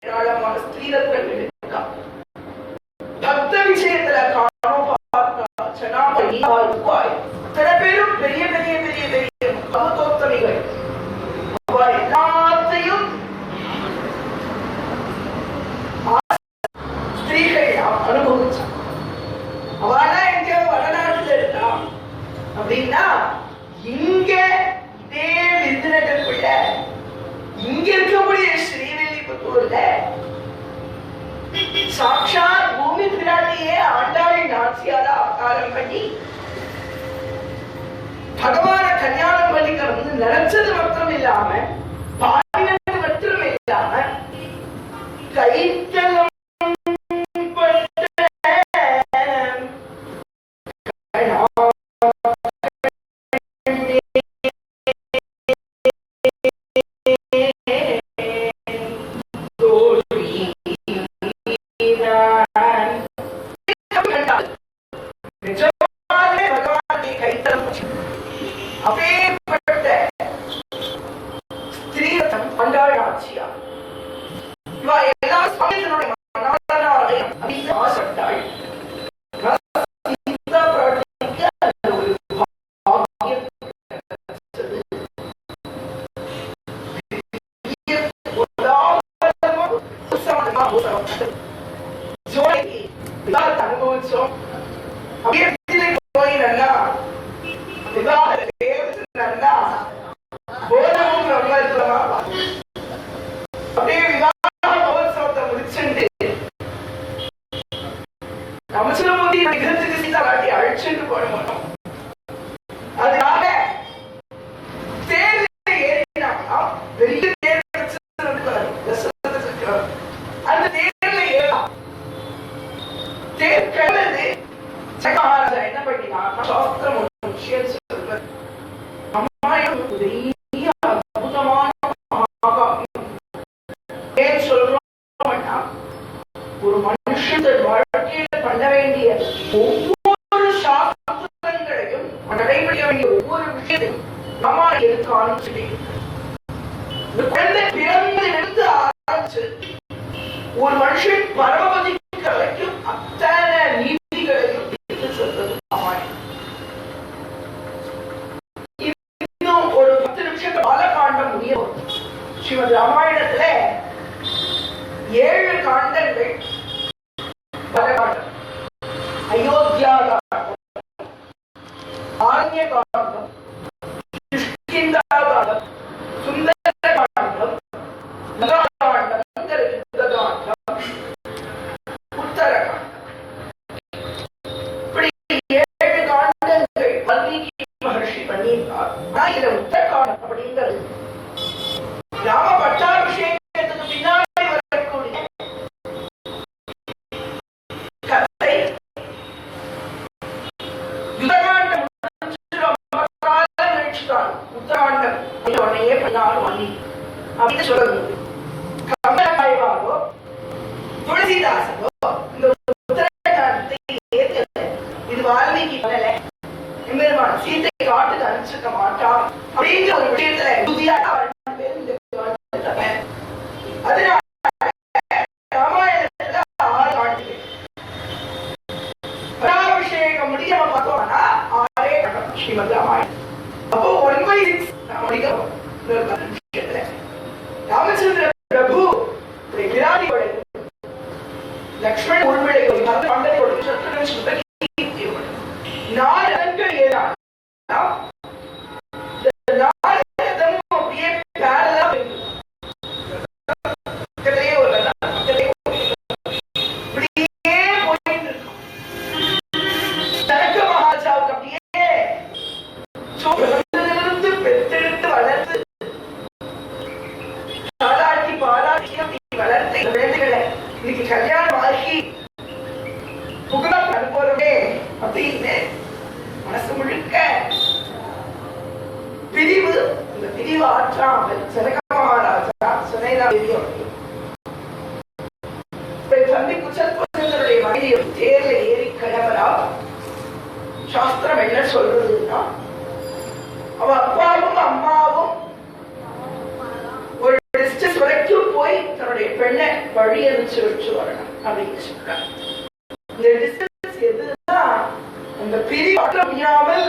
ஏராளமான ஸ்திரீரத்கள் இருக்கா. பக்த விஷயத்துல காணோம் சில பேரும் பெரிய பெரிய பெரிய பெரிய பகவத்தோத்தமிகள் எல்லாத்தையும் ஸ்திரீகள் அனுபவிச்சான். அவனா எங்க வடநாட்டுல இருக்கா அப்படின்னா இங்க இதே விருதுநகருக்குள்ள இங்க இருக்கக்கூடிய ஸ்ரீவில்லிபுத்தூர்ல சாட்சாத் பூமி பிராட்டியே ஆண்டாளி நாச்சியார அவதாரம் பண்ணி பகவான கல்யாணம் பண்ணிக்கிறது நினைச்சது மட்டும் இல்லாம பாடினது மட்டும் இல்லாம கைத்தலம் ஒரு மனுஷன் வாழ்க்கையில பண்ண வேண்டிய ஒவ்வொரு சாஸ்திரங்களையும் நடைபெற வேண்டிய ஒவ்வொரு விஷயத்தையும் குழந்தை பிறந்து ஆரம்பிச்சு ஒரு மனுஷன் பரமதிக்க வரைக்கும் அத்தனை நீதிகளையும் சொல்றது ராமாயணம். இன்னும் ஒரு 10 நிமிஷம் பாலகாண்டம் முடியும். ஸ்ரீமத் ராமாயணத்துல 7 காண்டங்கள். பாலகாண்டம், அயோத்தியா காண்டம், ஆரண்ய காண்டம், கிஷ்கிந்தா காண்டம், சுந்தர காண்டம், காண்டம், உத்தர காண்டம். இப்படி 7 காண்டங்கள் வால்மீகி மகர்ஷி பண்ணியிருந்தார். இதுல உத்தர காண்டம் அப்படிங்கிறது ராம பட்டாபிஷேகத்துக்கு பின்னாடி வரக்கூடிய கதை. யுத்தகாண்டம் உத்தரகாண்டம் உடனே பண்ணாலும் அப்படின்னு சொல்றது. கம்பராயவாரோ துளசிதாசரோ இந்த உத்தரகாண்டத்தை ஏற்கல. இது வால்மீகி பண்ணல, எம்பெருமான் சீத்தை காட்டுக்கு அனுப்பிச்சிருக்க மாட்டான் அப்படிங்கிற ஒரு விஷயத்துல அதனால ராமாயணத்துல 6 காண்டுகள். பட்டாபிஷேகம் முடிய பார்த்தோம்னா 6 காண்டம் ஸ்ரீமத் ராமாயணம். அப்போ 1/6 முடிக்கிறோம். ராமச்சந்திர பிரபு விராடியோட லக்ஷ்மண உள்விளை வழி அனுப்பிச்சு வச்சு வரணும் அப்படின்னு சொல்றாங்க. இந்த டிஸ்டன்ஸ் எதுனா அந்த பிரிவாற்ற முடியாமல்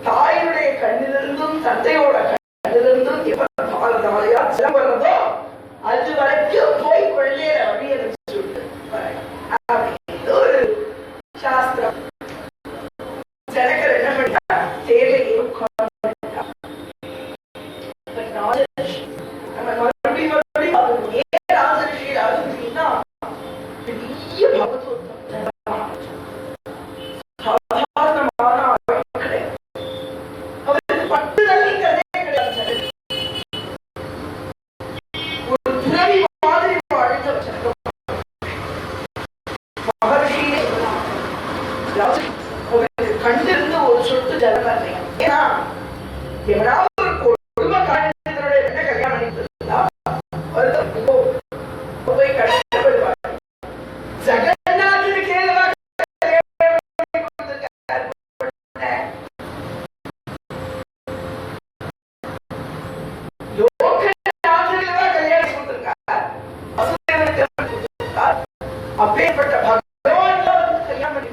தாயுடைய கண்ணிலிருந்தும் தந்தையோட கண்ணிலிருந்தும் எப்ப சிலம் வர்றதோ அது வரைக்கும் போய் கொள்ளையில வழி அனுப்பிச்சு விட்டு அப்படின்னு ஒரு சாஸ்திரம். ஜனகர் என்ன பண்ணா தேவையை கண்டிருந்து ஒரு சொட்டு ஜலம் ஏன்னா எவனாவது ஒரு குடும்ப காரணத்தினுடைய என்ன கல்யாணம் பண்ணிருந்தா போய் கஷ்டப்படுவார். ஜெகநாதனுக்கு கல்யாணம் கொடுத்திருக்கார். அப்பேற்பட்ட பகவான் கல்யாணம் பண்ணி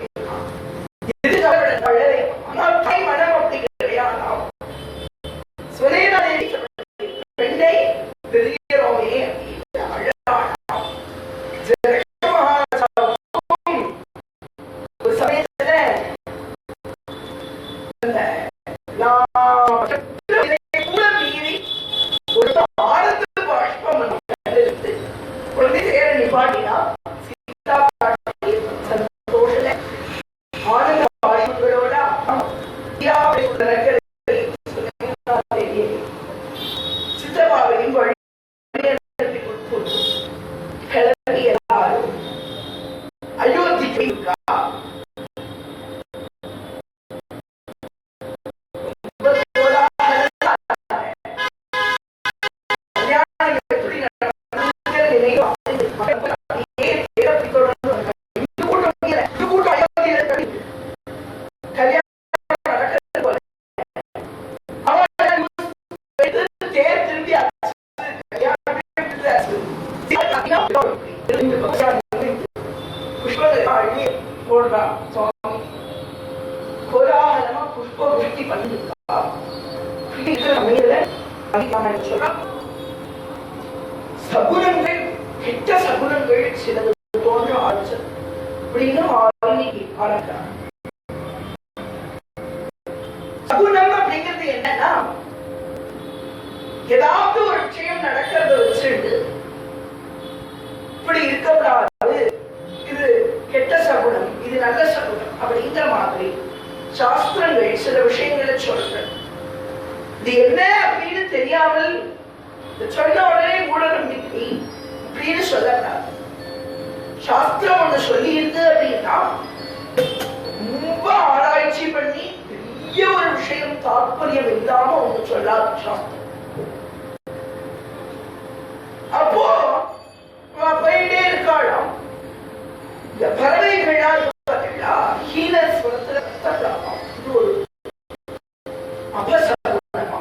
கோலாகலமா புஷ்ப விருத்தி பண்ணிருக்கா. சகுனங்கள் கெட்ட சகுனங்கள் சிலது தோன்ற ஆச்சு அப்படின்னு ஆரம்பிக்கிறாங்க. சகுனம் அப்படிங்கிறது என்னன்னா ஏதாவது ஒரு விஷயம் நடக்கிறத வச்சுட்டு இப்படி இருக்கக்கூடாது, இது கெட்ட சகுனம், இது நல்ல சகுனம் அப்படிங்கிற மாதிரி சாஸ்திரங்கள் சில விஷயங்களை சொல்றது. இது என்ன அப்படின்னு தெரியாமல் சொன்ன உடனே மூட நம்பிக்கை அப்படின்னு சொல்லக்கூடாது. சாஸ்திரம் ஒண்ணு சொல்லி இருந்து அப்படின்னா ரொம்ப ஆராய்ச்சி பண்ணி பெரிய ஒரு விஷயம் தாற்பயம் இல்லாம ஒண்ணு சொல்லாது சாஸ்திரம். அப்போ போயிட்டே இருக்காளாம். இந்த பறவைகளால் ஹீனஸ்வரத்துல கஷ்டப்படலாம். இது ஒரு அபசகுனமா.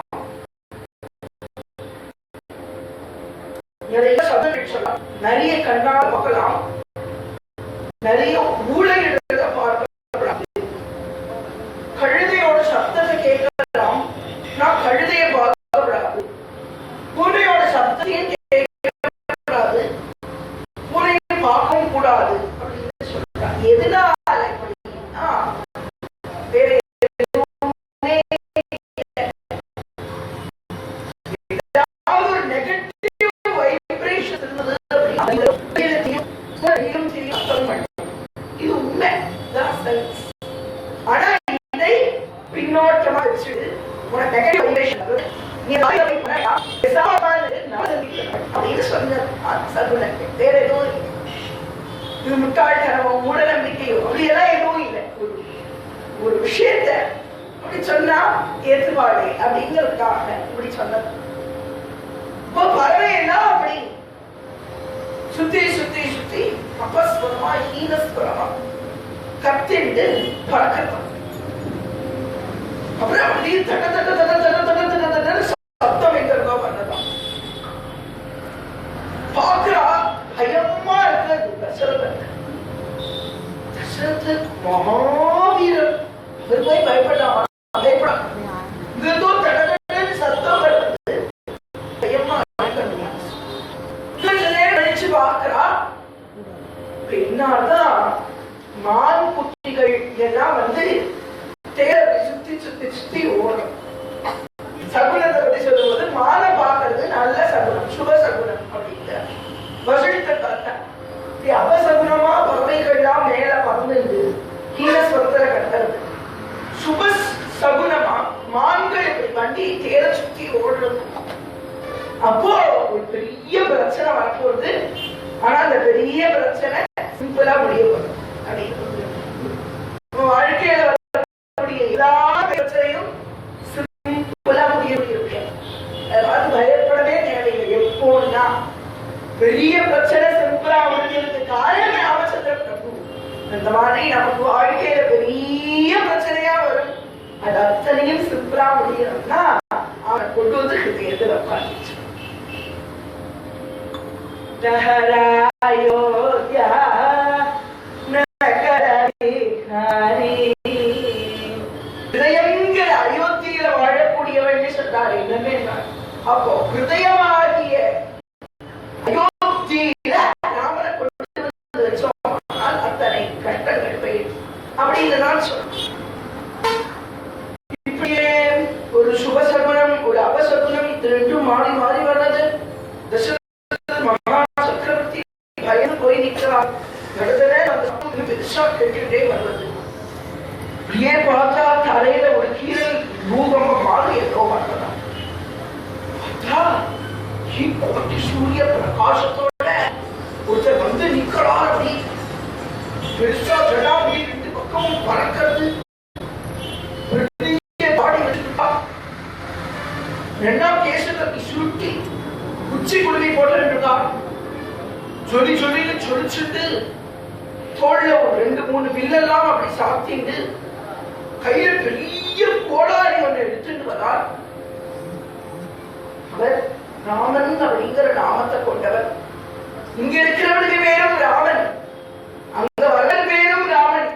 நிறைய சப்தங்கள் சொல்லலாம், நிறைய கண்ணால் பார்க்கலாம், நிறைய ஊழல்களை பார்க்கலாம், கழுதையோட சப்தத்தை கேட்கலாம், நான் கழுதையை பார்க்கக்கூடாது, பூனையோட சப்தத்தையும் கேட்கக்கூடாது, பூனையை பார்க்கவும் கூடாது அப்படின்னு சொல்றாங்க. எதுனால அப்படின்னா வேற எதுவுமே ஏதாவது ஒரு நெகட்டிவ் வைப்ரேஷன் இருந்தது இது உண்மை. ஆனா இதை பின்னோட்டமா வச்சுட்டு உனக்கு நெகட்டிவ் வைப்ரேஷன் அப்படின்னு சொன்ன சகுனங்க வேற எதுவும் இல்லை. இது முட்டாள்தனமோ மூட நம்பிக்கையோ அப்படியெல்லாம் எதுவும் இல்லை. ஒரு விஷயத்த அப்படி சொன்னா ஏற்றுப்பாடு அப்படிங்கிறதுக்காக இப்படி சொன்னது. இப்போ பறவை எல்லாம் அப்படி சுத்தி சுத்தி சுத்தி அபஸ்வரமா ஹீனஸ்வரமா கத்திண்டு பறக்கலாம். அப்புறம் அப்படி தட தட தட தட தட தட தட சத்தம் எங்கிறதோ பண்ணலாம். பாக்குறா பயமா தசரதன். தசரதன் மகாவீரர். அவர் போய் பயப்படலாமா? பயப்படாம ஏதோ தடகடன்னு சத்தம் வருது. பயமா நினைச்சு பார்க்கிறா. பின்னால்தான் மான் குட்டிகள் எல்லாம் வந்து தேரை சுத்தி சுத்தி சுத்தி ஓடும். சகுனத்தை பத்தி சொல்லும்போது மானை பார்க்கறது நல்ல சகுனம், சுப சகுனம் அப்படிங்கிற வசனத்தை பார்த்தா அபசகுனமா பறவைகள்லாம் மேல பறந்து கீழஸ்வரத்துல கட்டுறது. சுப சகுனமா மான்கள் இப்படி வண்டி தேர சுத்தி ஓடுறது. அப்போ ஒரு பெரிய பிரச்சனை வரப்போகுது. ஆனா அந்த பெரிய பிரச்சனை சிம்பிளா முடிய போகுது. அப்படின்னு வாழ்க்கையில வரக்கூடிய எல்லா பிரச்சனையும் சிம்பிளா முடிய முடியும். அதாவது பயப்படவே தேவையில்லை. எப்போன்னா பெரிய பிரச்சனை சிம்பிளா முடிஞ்சதுக்கு காரணமே ராமச்சந்திர பிரபு. அந்த மாதிரி நமக்கு வாழ்க்கையில பெரிய பிரச்சனையா வரும். அது அத்தனையும் சிம்பிளா முடியணும்னா அவனை கொண்டு வந்து ஹிருதயத்துல உட்காந்துச்சு. அயோத்தியா ஹிருதயங்கிற அயோத்தியில வாழக்கூடியவன் சொல்றாரு. என்னமே அப்போ ஹிருதயமாகிய அயோத்தியில ராமனை கொண்டு வந்து வச்சோம்னால் அத்தனை கஷ்டங்கள் போயிடும் அப்படின்னு நான் சொல்றேன். இப்படியே ஒரு சுபசகுனம் ஒரு அபசகுனம் இது ரெண்டும் மாறி மாறி வர்றது. தசரதன் மகா சக்கரவர்த்தி பயந்து போய் நிற்கிறார். பெருசா கேட்டுட்டே வர்றது. இப்படியே பார்த்தா தலையில ஒரு கீரல் பூகம்பம் மாதிரி ஏதோ வர்றதா. கோட்டி சூரிய பிரகாசத்தோட ஒருத்தர் வந்து நிக்கிறார். அப்படி பெருசா ஜடா வீட்டு பக்கமும் பறக்கிறது. ரெண்டாம் கேசத்தை சுருட்டி உச்சி குடுமி போட்டு சொல்லி சொல்லி சொல்லிச்சுட்டு தோல்ல ஒரு 2-3 வில்லெல்லாம் அப்படி சாத்திட்டு கையில பெரிய கோடாரி ஒன்று எடுத்துட்டு வரார். அவர் ராமன் அப்படிங்கிற நாமத்தை கொண்டவர். இங்க இருக்கிறவனுக்கு பேரும் ராமன், அங்க வரல் பேரும் ராமன்.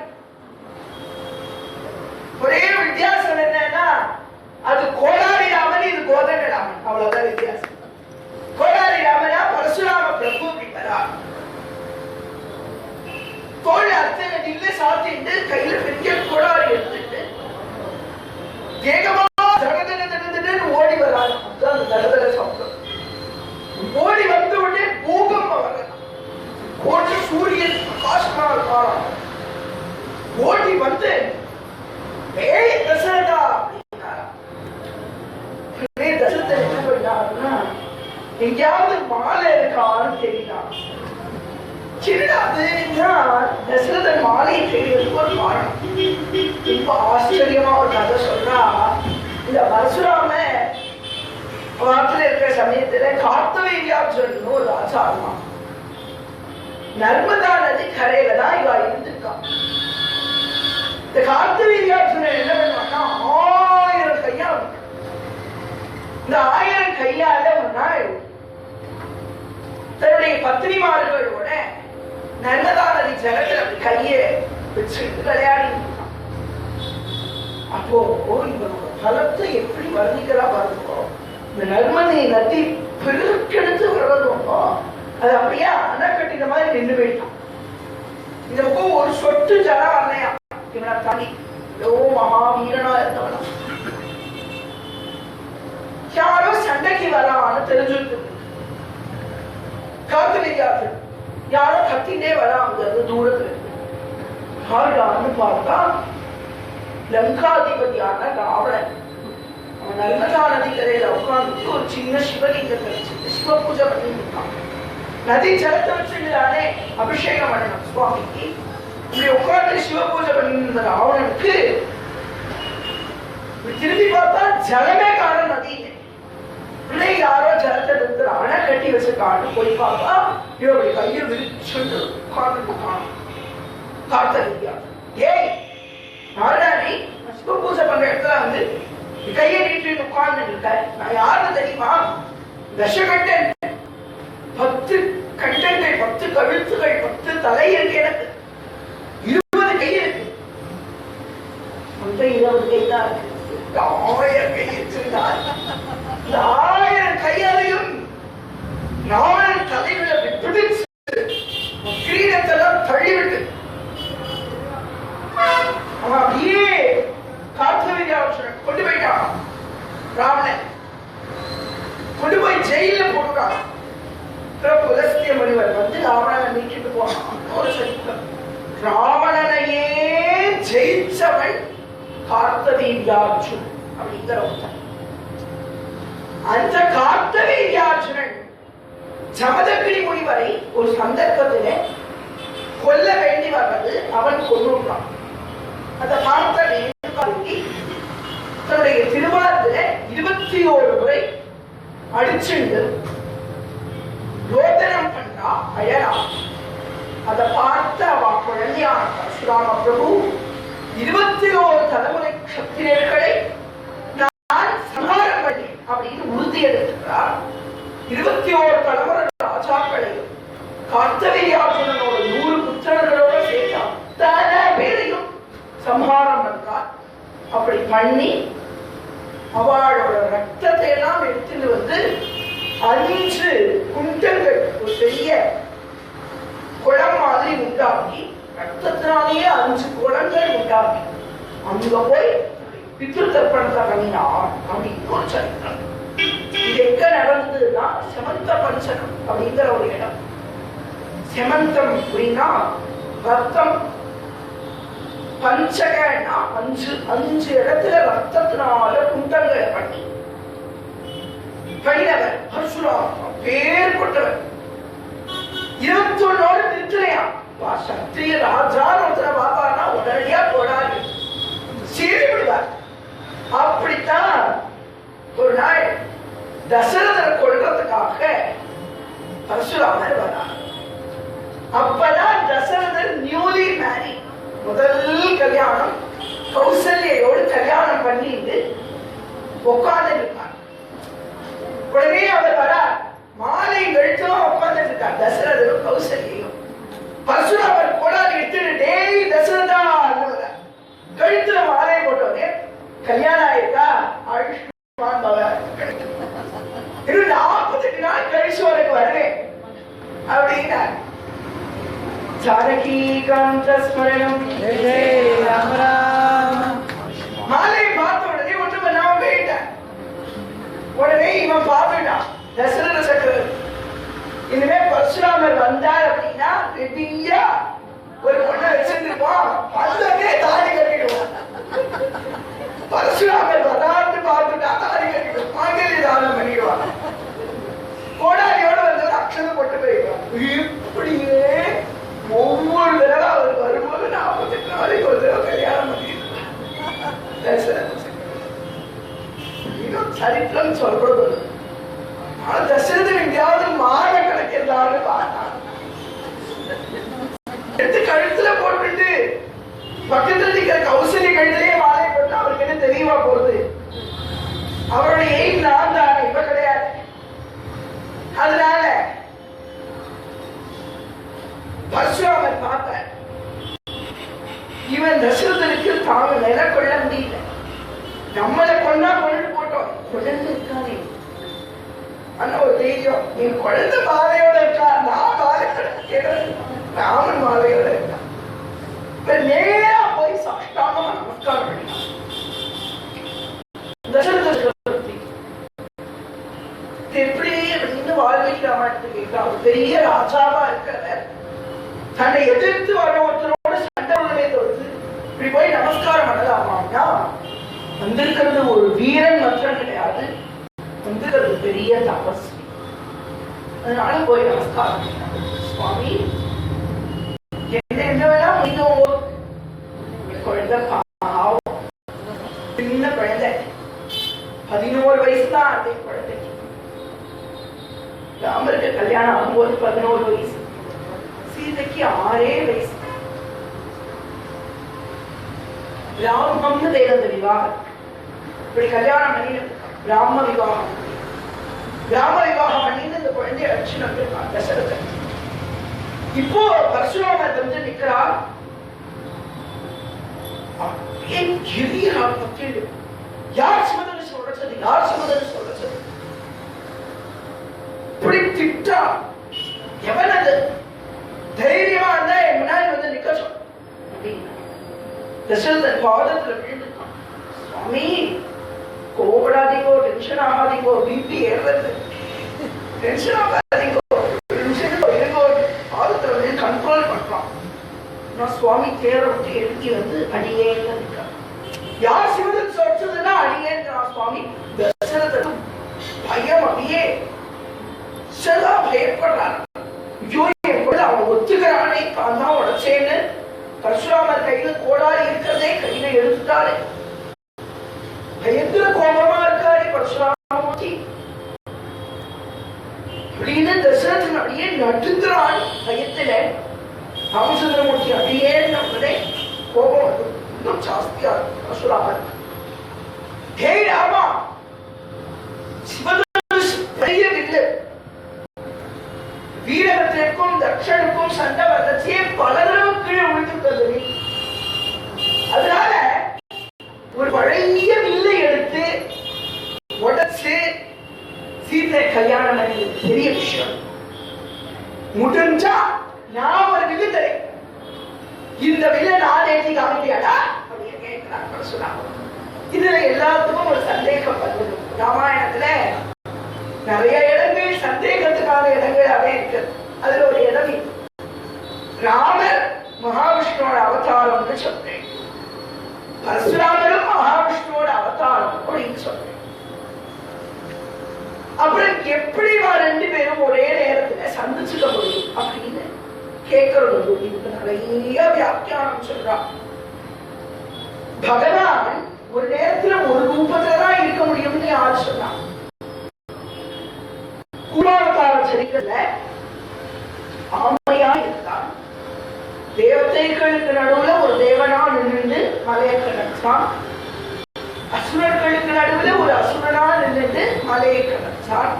ஒரே வித்தியாசம் என்னன்னா அது கோடாரி ராமன், இது கோதண்ட ராமன். அவ்வளவுதான் வித்தியாசம். கோடாரி ராமனா பரசுராம பிரபு அப்படிங்கிறா. தோல் அத்தனை நில்ல சாத்திட்டு கையில பெரிய கோடாரி எடுத்துட்டு வேகமா தடதடன்னு ஓடி வராது. அந்த தடதட சப்தம் ஓடி வந்த உடனே பூகம்பம் வர கோடி சூரியன் பிரகாசமா இருக்காராம். ஓடி வந்து ஏய் தசரதா அப்படின்னாரா. தசரதன் என்ன பண்ணாருன்னா எங்கேயாவது மாலை இருக்கான்னு தெரியலாம். தசரதன் மாலையை தெரியறதுக்கு ஒரு காரணம். இப்ப ஆச்சரியமா ஒரு கதை சொல்றா. இந்த பரசுராம வாரத்துல இருக்கிற சமயத்துல கார்த்தவீர்யார்ஜுனன் ஒரு ராஜா இருந்தான். நர்மதா நதி கரையில தான் இவ இருந்திருக்கான். இந்த கார்த்தவீர்யார்ஜுனன் என்ன பண்ணுவான்னா 1000 கையால் இந்த 1000 கையால ஒரு நாள் தன்னுடைய பத்தினிமார்களோட நர்மதா நதி ஜலத்துல கையை வச்சுட்டு விளையாடி. அப்போ இவரோட பலத்தை எப்படி வர்ணிக்கிறா பாருங்க. இந்த நர்மதை நதி பெருக்கெடுத்து வரணும். அது அப்படியே அணை கட்டின மாதிரி நின்று போயிட்டான். இந்த பக்கம் ஒரு சொட்டு ஜலம் வரலையா. இவனை தாண்டி மகாவீரனா இருந்தவனா யாரோ சண்டைக்கு வரான்னு தெரிஞ்சுட்டு கார்த்தவீர்யார்ஜுனன் யாரோ கத்திட்டே வராங்க தூரத்துல. யாருடான்னு பார்த்தா லங்காதிபதியான ராவணன். அவன் நர்மதா நதி கரையில உட்கார்ந்து ஒரு சின்ன சிவலிங்கத்தை வச்சுட்டு சிவ பூஜை பண்ணிட்டு இருக்கான். நதி ஜலத்தை வச்சுதானே அபிஷேகம் பண்ணணும் சுவாமிக்கு. இப்படி உட்கார்ந்து சிவ பூஜை பண்ணிட்டு இருந்த ராவணனுக்கு திரும்பி பார்த்தா ஜலமே காணும் நதியில. பிள்ளை யாரோ ஜலத்தை நிறுத்த அணை கட்டி வச்சிருக்கான்னு போய் பார்த்தா இவருடைய கையை விரிச்சுட்டு உட்கார்ந்து காணும். கார்த்தவீர்யார்ஜுனன் ஏய் நாராணி சிவ பூஜை பண்ற இடத்துல வந்து கையை நீட்டு உட்கார்ந்து இருக்க. நான் யாருன்னு தெரியுமா? தசகண்டன். 10 கண்டங்கள், 10 கழுத்துகள், 10 தலை நீக்கிட்டு போனான். ஒரு சரித்திரம். ராவணனையே ஜெயிச்சவன் கார்த்தவீர்யார்ஜுன் அப்படிங்கிற ஒருத்தன். அந்த கார்த்தவீர்யார்ஜுனன் ஜமதகிரி முனிவரை ஒரு சந்தர்ப்பத்திலே கொல்ல வேண்டி வர்றது அவன் கொன்றுட்டான். அந்த கார்த்தவீர் தன்னுடைய திருமணத்துல 21 முறை அடிச்சுண்டு ரோதனம் பண்ணா, அழகா. அதை பார்த்த அவ குழந்தையான பரசுராம பிரபு 21 தலைமுறை சத்திரியர்களை நான் சம்ஹாரம் பண்ணி அப்படின்னு உறுதி எடுத்துக்கிறார். 21 தலைமுறை ராஜாக்களை கார்த்தவீர்யார்ஜுனனோட 100 புத்திரர்களோட சேர்த்து அத்தனை பேரையும் சம்ஹாரம் பண்றார். அப்படி பண்ணி அவளோட ரத்தத்தை எல்லாம் எடுத்துட்டு வந்து 5 குண்டங்கள் ஒரு பெரிய குளம் மாதிரி உண்டாக்கி, ரத்தத்தினாலேயே 5 குளங்கள் உண்டாக்கி அங்க போய் பித்ரு தர்ப்பணத்தை பண்ணினார் அப்படின்னு ஒரு சரித்திரம். இது எங்க நடந்ததுன்னா செமந்த பஞ்சகம் அப்படிங்கிற ஒரு இடம். செமந்தம் அப்படின்னா ரத்தம், பஞ்சகன்னா 5 இடத்துல ரத்தத்தினால குண்டங்களை பண்ணி பண்ணினவர் பரசுராமர் பேர் கொண்டவர். 21 நிறுத்தலையா சத்திரிய ராஜான்னு ஒருத்தர பாப்பாருன்னா உடனடியா போடாது சீறி விடுவார். அப்படித்தான் ஒரு நாள் தசரதரை கொள்றதுக்காக பரசுராமர் வரார். அப்பதான் தசரதர் நியூலி மேரி, முதல் கல்யாணம், கௌசல்யோடு கல்யாணம் பண்ணிட்டு உட்கார்ந்து இருப்பார். உடனே அவர் வரார். மாலை வெளுத்தும் உட்கார்ந்து இருக்கார் தசரதரும் கௌசல்யும். பரசுராமர் கோடாரி எடுத்துட்டு டேய் தசரதா கழுத்துல மாலை போட்டோன்னே கல்யாணம் ஆயிருக்கா ஆயுஷ்மான் பவ, 48 நாள் கழிச்சு உனக்கு வருவேன் அப்படின்னார். ஜானகி காந்த ஸ்மரணம் ராம ராம. மாலை பார்த்த உடனே ஒன்றும் பண்ணாம போயிட்டான். உடனே இவன் பார்த்துட்டான் தசரத சக்கரவர்த்தி. இனிமே பரசுராமர் வந்தார் அப்படின்னா ரெடியா ஒரு பொண்ணை வச்சிருந்துருப்போம், வந்தே தாலி கட்டிடுவோம். பரசுராமர் வரான்னு பார்த்துட்டா தாலி கட்டிடுவோம், மாங்கல்ய தானம் பண்ணிடுவான். கோடாரியோட வந்து அக்ஷதம் போட்டு போயிடுவான். இப்படியே ஒவ்வொரு தடவை அவர் வரும்போது 48 நாளைக்கு ஒரு தடவை கல்யாணம் பண்ணிடுவான். சரித்திரம் சொல்றது. தசரதன் எங்கேயாவது மான கணக்கிருந்தாரு பார்த்தான். எடுத்து கழுத்துல போட்டுட்டு பக்கத்துல இருக்கிற கௌசல்ய கழுத்திலேயே மாலை போட்டு அவருக்கு என்ன தெரியவா போகுது? அவருடைய எய்ம் நான் தானே, இப்ப கிடையாது. அதனால பரசுராமர் பார்த்தார். இவன் தசரதனுக்கு தாங்க நில கொள்ள முடியல. நம்மளை கொண்டா கொண்டு போட்டோம், குழந்தை இருக்கானே அண்ணா ஒரு தைரியம். நீ குழந்தை மாலையோட இருக்கா, நான் மாலையோட ராமன் மாலையோட இருக்கா. நேரா போய் சாஷ்டாங்கமா நமஸ்காரம் பண்ணினான். தசரத சக்கரவர்த்தி எப்படி அப்படின்னு வால்மீகி ராமாயணத்துக்கு கேட்கிறான். ஒரு பெரிய ராஜாவா இருக்கிறவர் தன்னை எதிர்த்து வர ஒருத்தரோட சண்டை உள்ளவே தோற்று இப்படி போய் நமஸ்காரம் பண்ணலாமான்னா, வந்திருக்கிறது ஒரு வீரன் மாத்திரம் கிடையாது, வந்திருக்கிறது பெரிய தபஸ்வி. அதனால போய் நமஸ்காரம் பண்ணாங்க. சுவாமி என்ன வேணா குழந்தை பாவம், சின்ன குழந்தை, 11 வயசு தான் அதே குழந்தைக்கு. ராமருக்கு கல்யாணம் ஆகும்போது 11 வயசு, சீதைக்கு 6 வயசு. ராமம்னு தேவந்த விவாகம், இப்படி கல்யாணம் பண்ணி ராம விவாகம், கிராம விவாகம் பண்ணி இந்த குழந்தைய அடிச்சு வந்திருக்கான் தசரதன். இப்போ பரசுராமர் வந்து நிக்கிறார். யார் சுமதன் சொல்றது, யார் சுமதன் சொல்றது இப்படி திட்டா, எவன் அது தைரியமா இருந்தா என் முன்னாடி வந்து நிக்க சொல் அப்படின்னு தசரதன் பாதத்துல விழுந்துட்டான். சுவாமி கோபடாதீங்கோ, டென்ஷன் ஆகாதீங்கோ, பிபி ஏறுறது, டென்ஷன் ஆகாதீங்கோ, பாதத்துல இருக்கான். நான் சுவாமி தேரை விட்டு எழுதி வந்து அடியேன்னு இருக்கான். யார் சிவதன் சொல்றதுன்னா அடியேன் சுவாமி. தசரதனும் பயம் அப்படியே பயப்படுறாரு. அவன் ஒத்துக்கிறானே, தான் தான் உடச்சேன்னு. பரசுராமர் கையில கோடாரி இருக்கிறதே கையில எடுத்துட்டாரு. பயங்கர கோபமா இருக்காரு பரசுராமூர்த்தி அப்படின்னு தசரதன் அப்படியே நடுங்கிறான் பயத்துல. ராமச்சந்திரமூர்த்தி அப்படியே நம்மளே கோபம் வந்து இன்னும் ஜாஸ்தியா பரசுராமர். ஹே ராமா, சிவதனுஷ் பெரிய வில்லு. வீரபத்திரனுக்கும் தட்சனுக்கும் சண்டை வந்தச்சே பல தடவை கீழே விழுந்துட்டது. அதனால ஒரு பழைய வில்லை எடுத்து உடைச்சு சீதை கல்யாணம் பண்ணது பெரிய விஷயம். முடிஞ்சா நான் ஒரு வில்லு தரேன், இந்த வில்லை நான் ஏற்றி காமிக்கியாடா அப்படின்னு கேட்கிறார் பரசுராமர். இதுல எல்லாத்துக்கும் ஒரு சந்தேகம் வந்தது. ராமாயணத்துல நிறைய இடங்கள் சந்தேகத்துக்கான இடங்களாவே இருக்கு. அதுல ஒரு இடம் ராமர் மகாவிஷ்ணுவோட அவதாரம்னு சொல்றேன், பரசுராமரும் மகாவிஷ்ணுவோட அவதாரம் அப்படின்னு சொல்றேன். அப்புறம் எப்படி ரெண்டு பேரும் ஒரே நேரத்துல சந்திச்சுக்க முடியும் அப்படின்னு கேட்கறது. இதுக்கு நிறைய வியாக்கியானம் சொல்றான். பகவான் ஒரு நேரத்துல ஒரு ரூபத்துல தான் இருக்க முடியும்னு யாரு சொன்னான்? கூடாவதார சரிக்கல ஆமையா இருந்தான். தேவதைகளுக்கு நடுவுல ஒரு தேவனா நின்று மலையை கடந்தான். அசுரர்களுக்கு நடுவுல ஒரு அசுரனா நின்று மலையை கடந்தான்.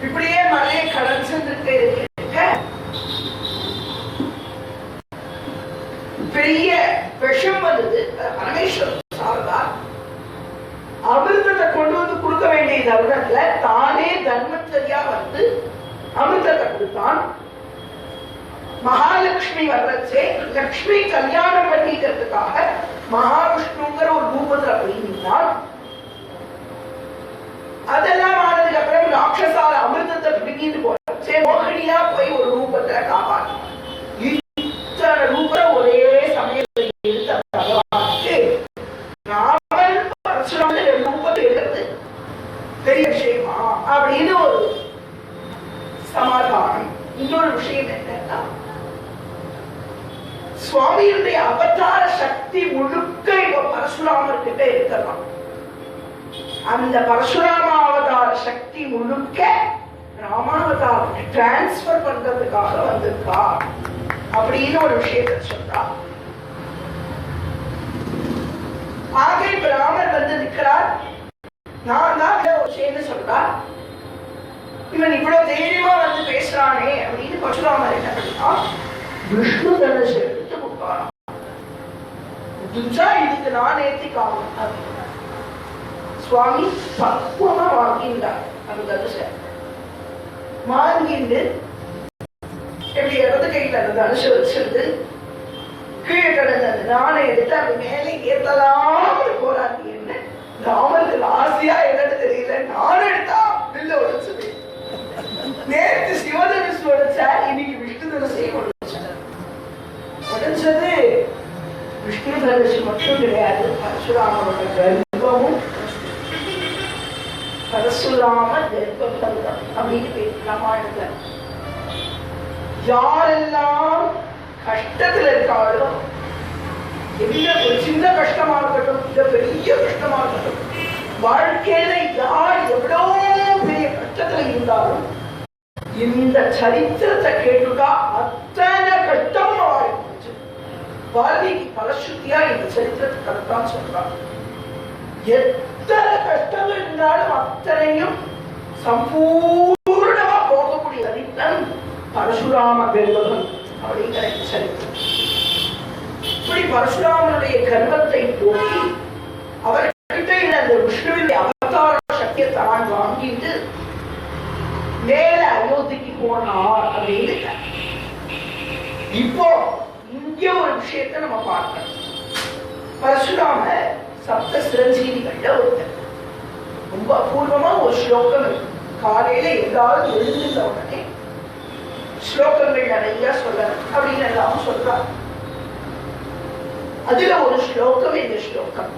இப்படியே மலையை கடந்துட்டு இருக்க பெரிய விஷம் வந்தது. பரமேஸ்வரன் சார்ந்தார். அமிர்தத்தை கொண்டு வந்து கொடுக்க வேண்டிய தருணத்துல தானே தன்வந்தரியா வந்து அமிர்தத்தை கொடுத்தான். மகாலட்சுமி வர்றச்சே லட்சுமி கல்யாணம் பண்ணிக்கிறதுக்காக மகாவிஷ்ணுங்கிற ஒரு ரூபத்துல போயிருந்தான். அதெல்லாம் ஆனதுக்கு அப்புறம் ராட்சசால அமிர்தத்தை பிடிக்கிட்டு போறச்சே மோகினியா போய் ஒரு ரூபத்துல காப்பாற்றினான். இத்தனை ரூபம் ஒரே சமயத்தில் எடுத்த பகவானுக்கு ராமன் பரசுராமன் ரூபத்தை எடுக்கிறது பெரிய விஷயமா அப்படின்னு ஒரு சமாதானம். இன்னொரு விஷயம் என்னன்னா, சுவாமியுடைய அவதார சக்தி முழுக்க இப்ப பரசுராமர் கிட்ட இருக்கலாம். அந்த பரசுராம அவதார சக்தி முழுக்க ராமாவதாரத்தை டிரான்ஸ்பர் பண்றதுக்காக வந்திருக்கா அப்படின்னு ஒரு விஷயத்தை சொல்றா. ஆக இப்ப ராமர் வந்து நிற்கிறார். நான் தான் ஒரு விஷயம் சொல்றா. இவன் இவ்வளவு தைரியமா வந்து பேசுறானே அப்படின்னு பரசுராமர் என்ன பண்ணினா விஷ்ணு தனுஷ் எடுத்து கொடுப்பாராம். இதுக்கு நான் ஏத்தி காணும். சுவாமி பக்குவமா வாங்கிட்டார் அந்த தனுஷ. வாங்கிட்டு எப்படி இடது கையில அந்த தனுஷ வச்சிருந்து கீழே கடந்த அந்த நாணை எடுத்து அப்படி மேலே ஏத்தலாம் போறாங்க. என்ன ராமருக்கு ஆசையா என்னன்னு தெரியல, நான் எடுத்தா வில்ல உடைச்சது. நேற்று சிவதனுஷ் உடைச்சா, இன்னைக்கு விஷ்ணு தனுஷை உடைச்சது. விஷ்ணு தனுஷ் மட்டும் கிடையாது, பரசுராமரோட கர்ப்பமும் பரசுராம கர்ப்பம் அப்படின்னு பேர் ராமாயணத்துல. யாரெல்லாம் கஷ்டத்துல இருக்காளோ, எந்த ஒரு சின்ன கஷ்டமா இருக்கட்டும், இந்த பெரிய கஷ்டமா இருக்கட்டும், வாழ்க்கையில யார் எவ்வளவு பெரிய கஷ்டத்துல இருந்தாலும் இந்த சரித்திரத்தை கேட்டுட்டா அத்தனை கஷ்டம் ஆயிடுச்சு. வால்மீகி பலசுத்தியா இந்த சரித்திரத்தை கரெக்டான்னு சொல்றாங்க. எத்தனை கஷ்டங்கள் இருந்தாலும் அத்தனையும் சம்பூர்ணமா போகக்கூடிய சரித்திரம் பரசுராம கர்ப்பம் அப்படிங்கிற சரித்திரம். இப்படி பரசுராமனுடைய கர்ப்பத்தை போக்கி அவர்கிட்ட அந்த விஷ்ணுவின் அவதார சக்தியை தான் வாங்கிட்டு மேல அயோத்திக்கு போனார் அப்படின்னு. இப்போ இங்க ஒரு விஷயத்தை நம்ம பார்க்கணும். பரசுராம சப்த சிரஞ்சீவிகள்ல ஒருத்தர். ரொம்ப அபூர்வமா ஒரு ஸ்லோகம் இருக்கு. காலையில எல்லாரும் எழுந்திருந்த உடனே ஸ்லோகம் ஸ்லோகங்கள் நிறைய சொல்லணும் அப்படின்னு எல்லாம் சொல்றார். அதுல ஒரு ஸ்லோகம் இந்த ஸ்லோகம்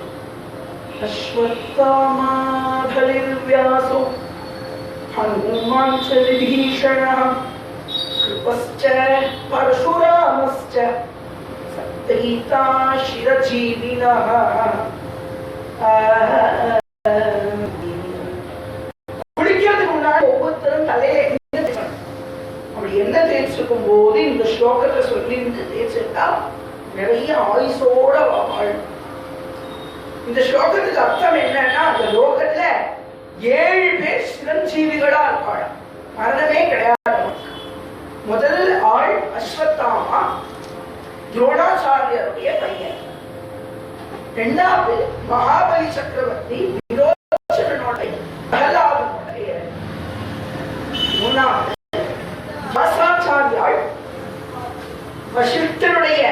அஸ்வத்தாமாபலிர்வ்யாசோ ஹனுமான் ச விபீஷணः கிருபஸ்ச பரசுராமஸ்ச சப்தகீதா சிரஜீவினः. குளிக்கிறதுக்கு முன்னாடி ஒவ்வொருத்தரும் தலையில அப்படி என்ன தேய்ச்சிருக்கும் போது இந்த ஸ்லோகத்தை சொல்லி தேய்ச்சிருந்தா நிறைய ஆயுசோட வாழும். இந்த ஸ்லோகத்துக்கு அர்த்தம் என்னன்னா, அந்த லோகத்துல 7 பேர் சிரஞ்சீவிகளா இருப்பாள், மரணமே கிடையாது. முதல் ஆள் அஸ்வத்தாமா, துரோணாச்சாரியருடைய பையன். இரண்டாவது மகாபலி சக்கரவர்த்தி விரோச்சனனுடைய பிரகலாதனுடைய. மூணாவது வியாசாச்சாரியாள் வசிஷ்டனுடைய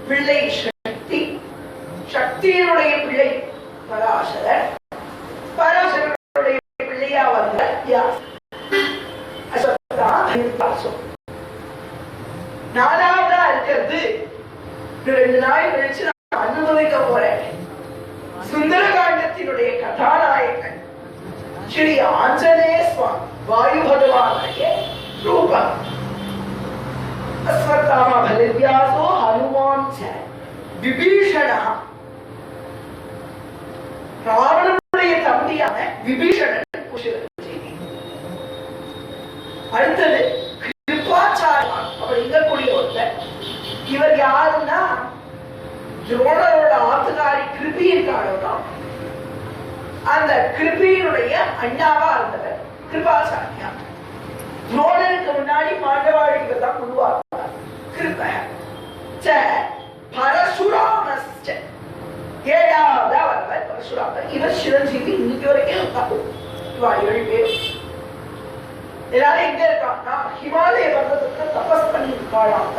பிள்ளை சக்தி, சக்தியினுடைய பிள்ளை பராசரர், பராசரனுடைய பிள்ளையா வந்த வியாசர். நாலாவதா இருக்கிறது 2 நாள் கழிச்சு நான் அனுபவிக்க போறேன். சுந்தரகாண்டத்தினுடைய கதாநாயகன் ஸ்ரீ ஆஞ்சநேய சுவாமி, வாயு பகவானுடைய ரூபம். அஸ்வத்தாமா பலிர்வ்யாசோ ஹனுமான் ச விபீஷணः, ராவணனுடைய தம்பியான விபீஷணன். அடுத்தது கிருபாச்சாரியன் அப்படிங்கக்கூடிய ஒருத்தர். இவர் யாருன்னா துரோணரோட ஆத்துக்காரி கிருபி இருக்காளோ, அந்த கிருபியினுடைய அண்ணாவா இருந்தவர் கிருபாச்சாரியா. துரோணனுக்கு முன்னாடி பாண்டவாழிகள் தான் உருவாக்குவார். கிருப ச பரசுராமஸ்ச, 7ஆவதா வரவர் பரசுராமர். இவர் சிரஞ்சீவி, இன்னைக்கு வரைக்கும் இருக்காங்க. இவா 7 பேர் எல்லாரும் எங்க இருக்காங்கன்னா ஹிமாலய பர்வதத்துல தபஸ் பண்ணி இருக்காளாம்.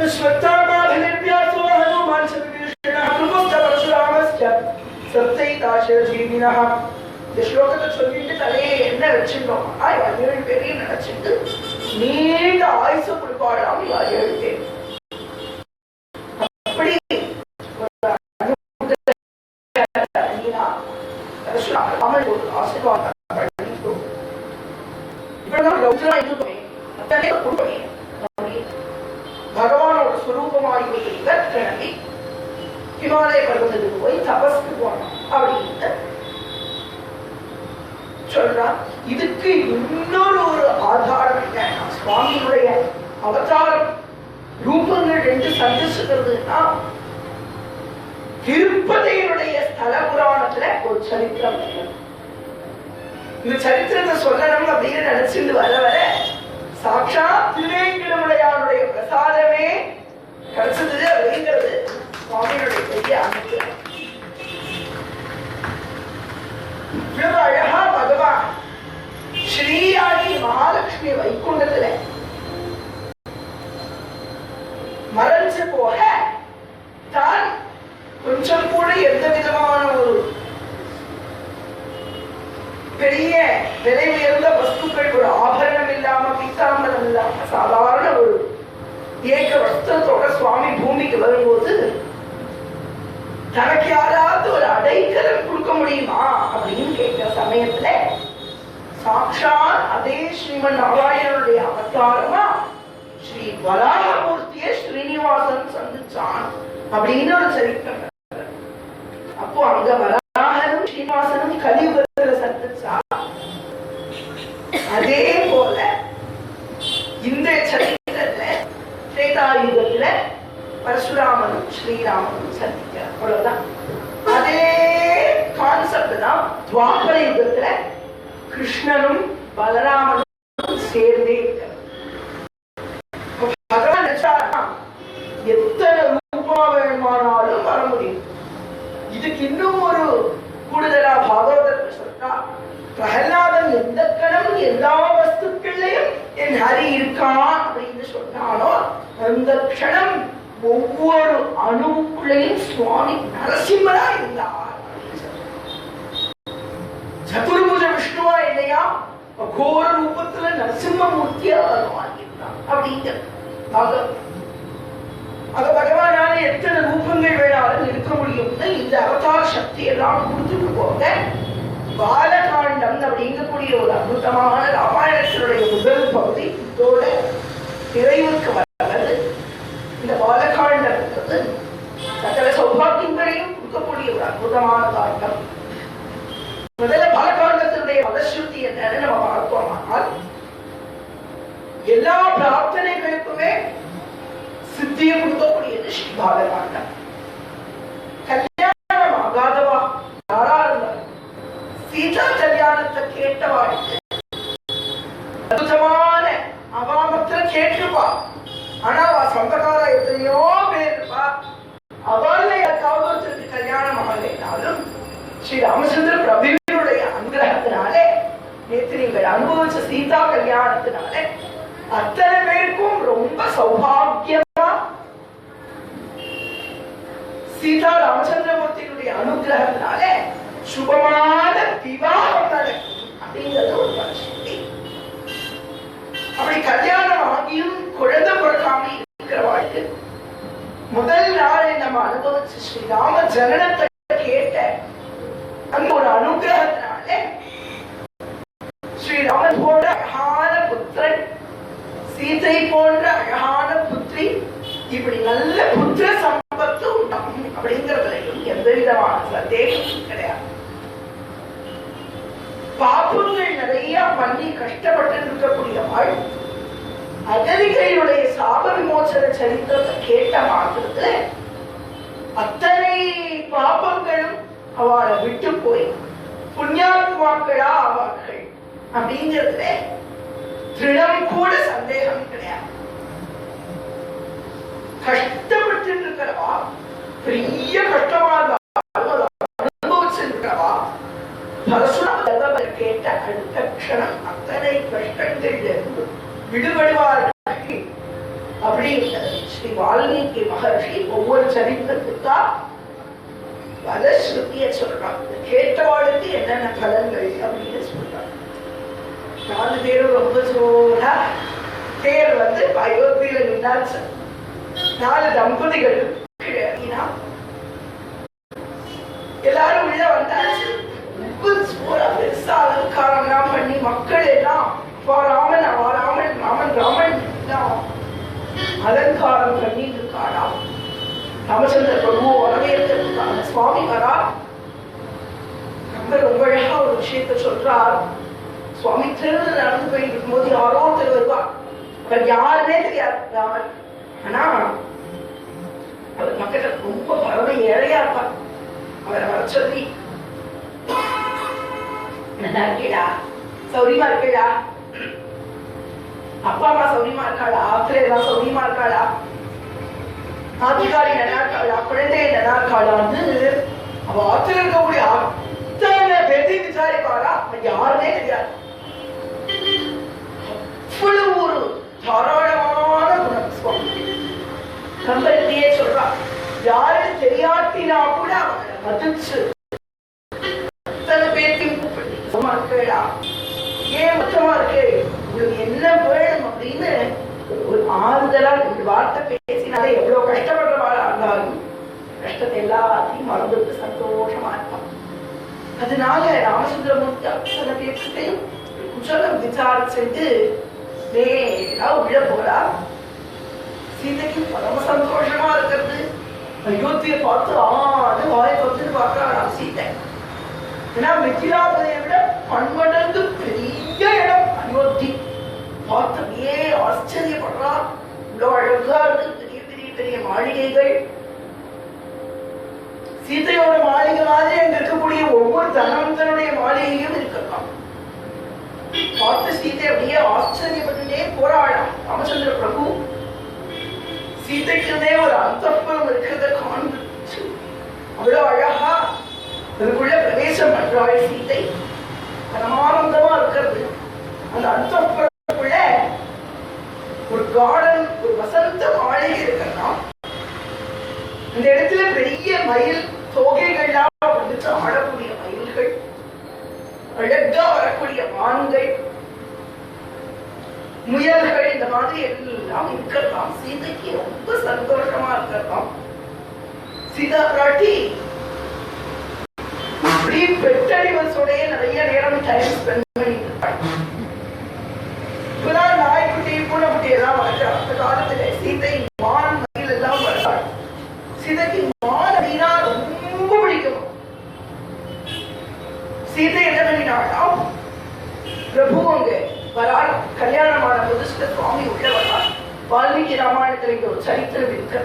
அஸ்வத்தாமாபலிர்வ்யாசோ ஹனுமான் ச விபீஷணः கிருபஸ்ச பரசுராமஸ்ச சப்தைதா சிரஜீவினः. இந்த ஸ்லோகத்தை சொல்லிட்டு தலையை என்ன வச்சிருந்தோம், 7 பேரையும் நினைச்சிட்டு நீண்ட ஆயுசு கொடுப்பாளாம் 7 பேர். அப்படி பகவானோட சுரூபமாகி ஹிமாலய பர்வதத்துக்கு போய் தபஸ்க்கு போனோம் அப்படின்னு சொல்றான். இதுக்கு இன்னொரு ஆதாரம் என்ன, சுவாமியுடைய அவதாரம் ரூபங்கள் 2 சந்திச்சுக்கிறதுனா திருப்பதியினுடைய ஸ்தல புராணத்துல ஒரு சரித்திரம். இந்த சரித்திரத்தை சொல்லணும் அப்படின்னு நினைச்சிட்டு வர வர சாட்சாத் திருவேங்கடமுடையானுடைய பிரசாதமே கிடைச்சது அப்படிங்கிறது சுவாமியுடைய பெரிய அனுகிரகம். இவ்வளவு அழகா பகவான் ஸ்ரீயாகி மகாலட்சுமி வைகுண்டத்துல மறைஞ்சு போக தான் கொஞ்சம் கூட எந்த விதமான ஒரு பெரிய விலை உயர்ந்த வஸ்துக்கள், ஒரு ஆபரணம் இல்லாம, பீத்தாம்பரம் இல்லாம, சாதாரண ஒரு ஏக வஸ்திரத்தோட சுவாமி பூமிக்கு வரும்போது தனக்கு யாராவது ஒரு அடைக்கலம் கொடுக்க முடியுமா அப்படின்னு கேட்கிற சமயத்துல சாட்சாத் அதே ஸ்ரீமன் நாராயணனுடைய அவதாரமா ஸ்ரீ வராகமூர்த்திய ஸ்ரீனிவாசன் சந்திச்சான் அப்படின்னு ஒரு சரித்திரம். அப்போ அங்க வராகனும் ஸ்ரீனிவாசனும் கலியுகத்துல சந்திச்சா, அதே போல இந்த சரித்திரத்துல திரேதாயுகத்துல பரசுராமனும் ஸ்ரீராமனும் சந்திக்கிறார். அவ்வளவுதான். அதே கான்செப்ட் தான் துவாபர யுகத்துல கிருஷ்ணனும் பலராமனும் சேர்ந்தே இருக்கிறார். பகவான் எத்தனை ரூபா வேணுமானாலும் வர முடியும். இதுக்கு இன்னும் ஒரு கூடுதலா பாகவதற்கு சொல்றா, பிரகலாதன் எந்த கணம் எல்லா வஸ்துக்கள்லையும் என் ஹரி இருக்கான் அப்படின்னு சொன்னாலோ அந்த க்ஷணம் ஒவ்வொரு அணுவுக்குள்ளையும் சுவாமி நரசிம்மரா இருந்தார். சதுர்புஜ விஷ்ணுவா அகோர ரூபத்துல நரசிம்மமூர்த்தியா வாங்கியிருந்தான் அப்படிங்கிறது. அத பகவானால எத்தனை ரூபங்கள் வேணாலும் இருக்க முடியும்னு இந்த அவதார சக்தி எல்லாம் கொடுத்துட்டு போங்க. பாலகாண்டம் அப்படிங்கக்கூடிய ஒரு அற்புதமான ராமாயணத்தினுடைய முதல் பகுதி இதோட நிறைவுக்கு வர்றது. இந்த பாலகாண்டம்ன்றது சகல சௌபாகியங்களையும் கொடுக்கக்கூடிய ஒரு அற்புதமான காண்டம். முதல்ல பாலகாண்டத்தினுடைய பலஸ்ருதி என்னன்னு நம்ம பார்த்தோம்னால், எல்லா பிரார்த்தனைகளுக்குமே சித்தியை கொடுக்கக்கூடியது ஸ்ரீ பாலகாண்டம். கல்யாணம் ஆகாதவா யாரா இருந்தாலும் சீதா கல்யாணத்தை கேட்டவாளுக்கு அற்புதமான அவாமத்துல கேட்டுப்பா. ஆனா அவ சொந்தக்கார எத்தனையோ பேர் இருப்பா. அவள் யாருக்காவது ஒருத்தருக்கு கல்யாணம் ஆகலைனாலும் ஸ்ரீ ராமச்சந்திர பிரபுவினுடைய அனுகிரகத்தினாலே, நேற்று நீங்கள் அனுபவிச்ச சீதா கல்யாணத்தினாலே அத்தனை பேருக்கும் ரொம்ப சௌபாகியமா சீதா ராமச்சந்திரமூர்த்தியினுடைய அனுகிரகத்தினால சுபமான விவாகம் நடக்கும் அப்படிங்கிறது ஒரு பரிசக்தி. அப்படி கல்யாணம் ஆகியும் குழந்தை பிறக்காம இருக்கிறவாளுக்கு முதல் நாள் நம்ம அனுபவிச்சு ஸ்ரீராம ஜனனத்தை கேட்ட அந்த ஒரு அனுகிரகத்தினால ஸ்ரீராமன் போன்ற அழகான புத்திரன், சீதை போன்ற அழகான புத்திரி, இப்படி நல்ல புத்திர சம்பத்து உண்டாகும் அப்படிங்கிறதுலையும் எந்த விதமான சந்தேகமும் கிடையாது. பாப்பங்கள் நிறைய பண்ணி கஷ்டப்பட்டு இருக்கக்கூடிய வாழ் அகலிகளுடைய சாப விமோசன சரித்திரத்தை கேட்ட மாத்திரத்துல அத்தனை பாப்பங்களும் அவளை விட்டு போய் புண்ணியாத்மாக்களா ஆவார்கள் அப்படிங்கிறதுல திருடம் கூட சந்தேகம் கிடையாது. கஷ்டப்பட்டு இருக்கிறவா, பெரிய கஷ்டமா அனுபவிச்சிருக்கிறவா பரசுராம கேட்ட அடுத்த க்ஷணம் அத்தனை கஷ்டங்களிலிருந்து விடுபடுவார்கள் அப்படிங்கிறது ஸ்ரீ வால்மீகி மகர்ஷி ஒவ்வொரு சரித்திரத்துக்கா பல ஸ்ருதிய சொல்றாங்க. கேட்டவாளுக்கு என்னென்ன பலன்கள் அப்படின்னு சொல்றாங்க. 4 பேரும் ரொம்ப ஜோரா தேர் வந்து அயோத்தியில நின்னாச்சு. 4 தம்பதிகள் எல்லாரும் உள்ள வந்தாச்சு. பெருசா அலங்காரம் எல்லாம் பண்ணி மக்கள் எல்லாம் ராமன் ராமன் ராமன் ராமன் எல்லாம் அலங்காரம் பண்ணி இருக்காரா. ராமச்சந்திர பிரபு வரவேற்கிறதுக்கான சுவாமி வரா. ரொம்ப அழகா ஒரு விஷயத்த சொல்றார். சுவாமி திருவிழா நடந்து போயிட்டு இருக்கும்போது யாரோ ஒருத்தர் வருவார். அவர் யாருன்னே தெரியாது ராமன். ஆனா அவர் மக்கள் ரொம்ப பரவ ஏழையா இருப்பார். அவரை வர சொல்லி, நல்லா இருக்கேடா, சௌரியமா இருக்கேடா, அப்பா அம்மா சௌரியமா இருக்காளா, ஆத்திரை எல்லாம் சௌரியமா இருக்காளா, ஆதிகாரி நல்லா இருக்காளா, குழந்தை நல்லா இருக்காளான்னு அவ ஆத்திர இருக்கக்கூடிய அத்தனை பேர்த்தையும் விசாரிப்பாரா. யாருன்னே தெரியாது. அவ்வளவு ஒரு தாராளமான குணம் சுவாமி. கம்பெனியே சொல்றா, யாருக்கு தெரியாட்டினா கூட அவங்களை மதிச்சு அத்தனை பேர்த்தையும் கூப்பிட்டு இருக்கா, ஏன் மொத்தமா இருக்கு, உங்களுக்கு என்ன வேணும் அப்படின்னு ஒரு ஆறுதலா 2 வார்த்தை பேசினாலே எவ்வளவு கஷ்டப்படுறவாளா இருந்தாலும் கஷ்டத்தை எல்லாத்தையும் மறந்துட்டு சந்தோஷமா இருப்பான். அதனால ராமச்சந்திரமூர்த்தி அத்தனை பேர்கிட்டையும் குசலம் விசாரம் செஞ்சு நேரா உள்ள போறா. சீதைக்கு பரம சந்தோஷமா இருக்கிறது. அயோத்தியை பார்த்து வாயை பார்த்துட்டு பார்க்கறாளாம் சீதை. ஏன்னா மிथिलाபதியை விட 10 மடங்கு பெரிய இடம் அயோத்தி. பார்த்துயே ஆச்சரியப்படுறா. இவ்வளவு அழகா இருக்கு, பெரிய பெரிய பெரிய மாளிகைகள். சீதையோட மாளிகை மாதிரி அங்க இருக்கக்கூடிய ஒவ்வொரு தனவந்தனுடைய மாளிகையும் இருக்கலாம். பார்த்து சீதை அப்படியே ஆச்சரியப்பட்டுட்டே போராடாம். ராமச்சந்திர பிரபு சீதைக்குன்னே ஒரு அந்தப்புறம் இருக்கிறத காண்பிச்சு அவ்வளவு அழகா அதுக்குள்ள பிரவேசம் பண்றாள் சீதை. பரமானந்தமா இருக்கிறது. அந்த அந்தப்புறத்துக்குள்ள ஒரு கார்டன், ஒரு வசந்த மாளிகை இருக்கலாம். இந்த இடத்துல பெரிய மயில் தோகைகள்லாம் வந்துட்டு ஆடக்கூடிய மயில்கள், அழகா வரக்கூடிய மான்கள், முயல்கள் இந்த மாதிரி எல்லாம் இருக்கலாம். சீதைக்கு ரொம்ப சந்தோஷமா இருக்கலாம். சீதா பிராட்டி பெற்றறிவசோடைய நிறைய நேரம் டைம் ஸ்பெண்ட் பண்ணிட்டு இப்பதான் நாய்க்குட்டி பூனைக்குட்டி எல்லாம் வளர்க்கிறா. அந்த காலத்துல சீதை மான் மயில் எல்லாம் வளர்த்தாள். சீதைக்கு மான் அப்படின்னா ரொம்ப பிடிக்கும். சீதை என்ன பண்ணினாள்னா பிரபு அங்க வராள். கல்யாணமான புதுசுல சுவாமி உள்ள வராள். வால்மீகி ராமாயணத்துல இங்க ஒரு சரித்திரம் இருக்கு.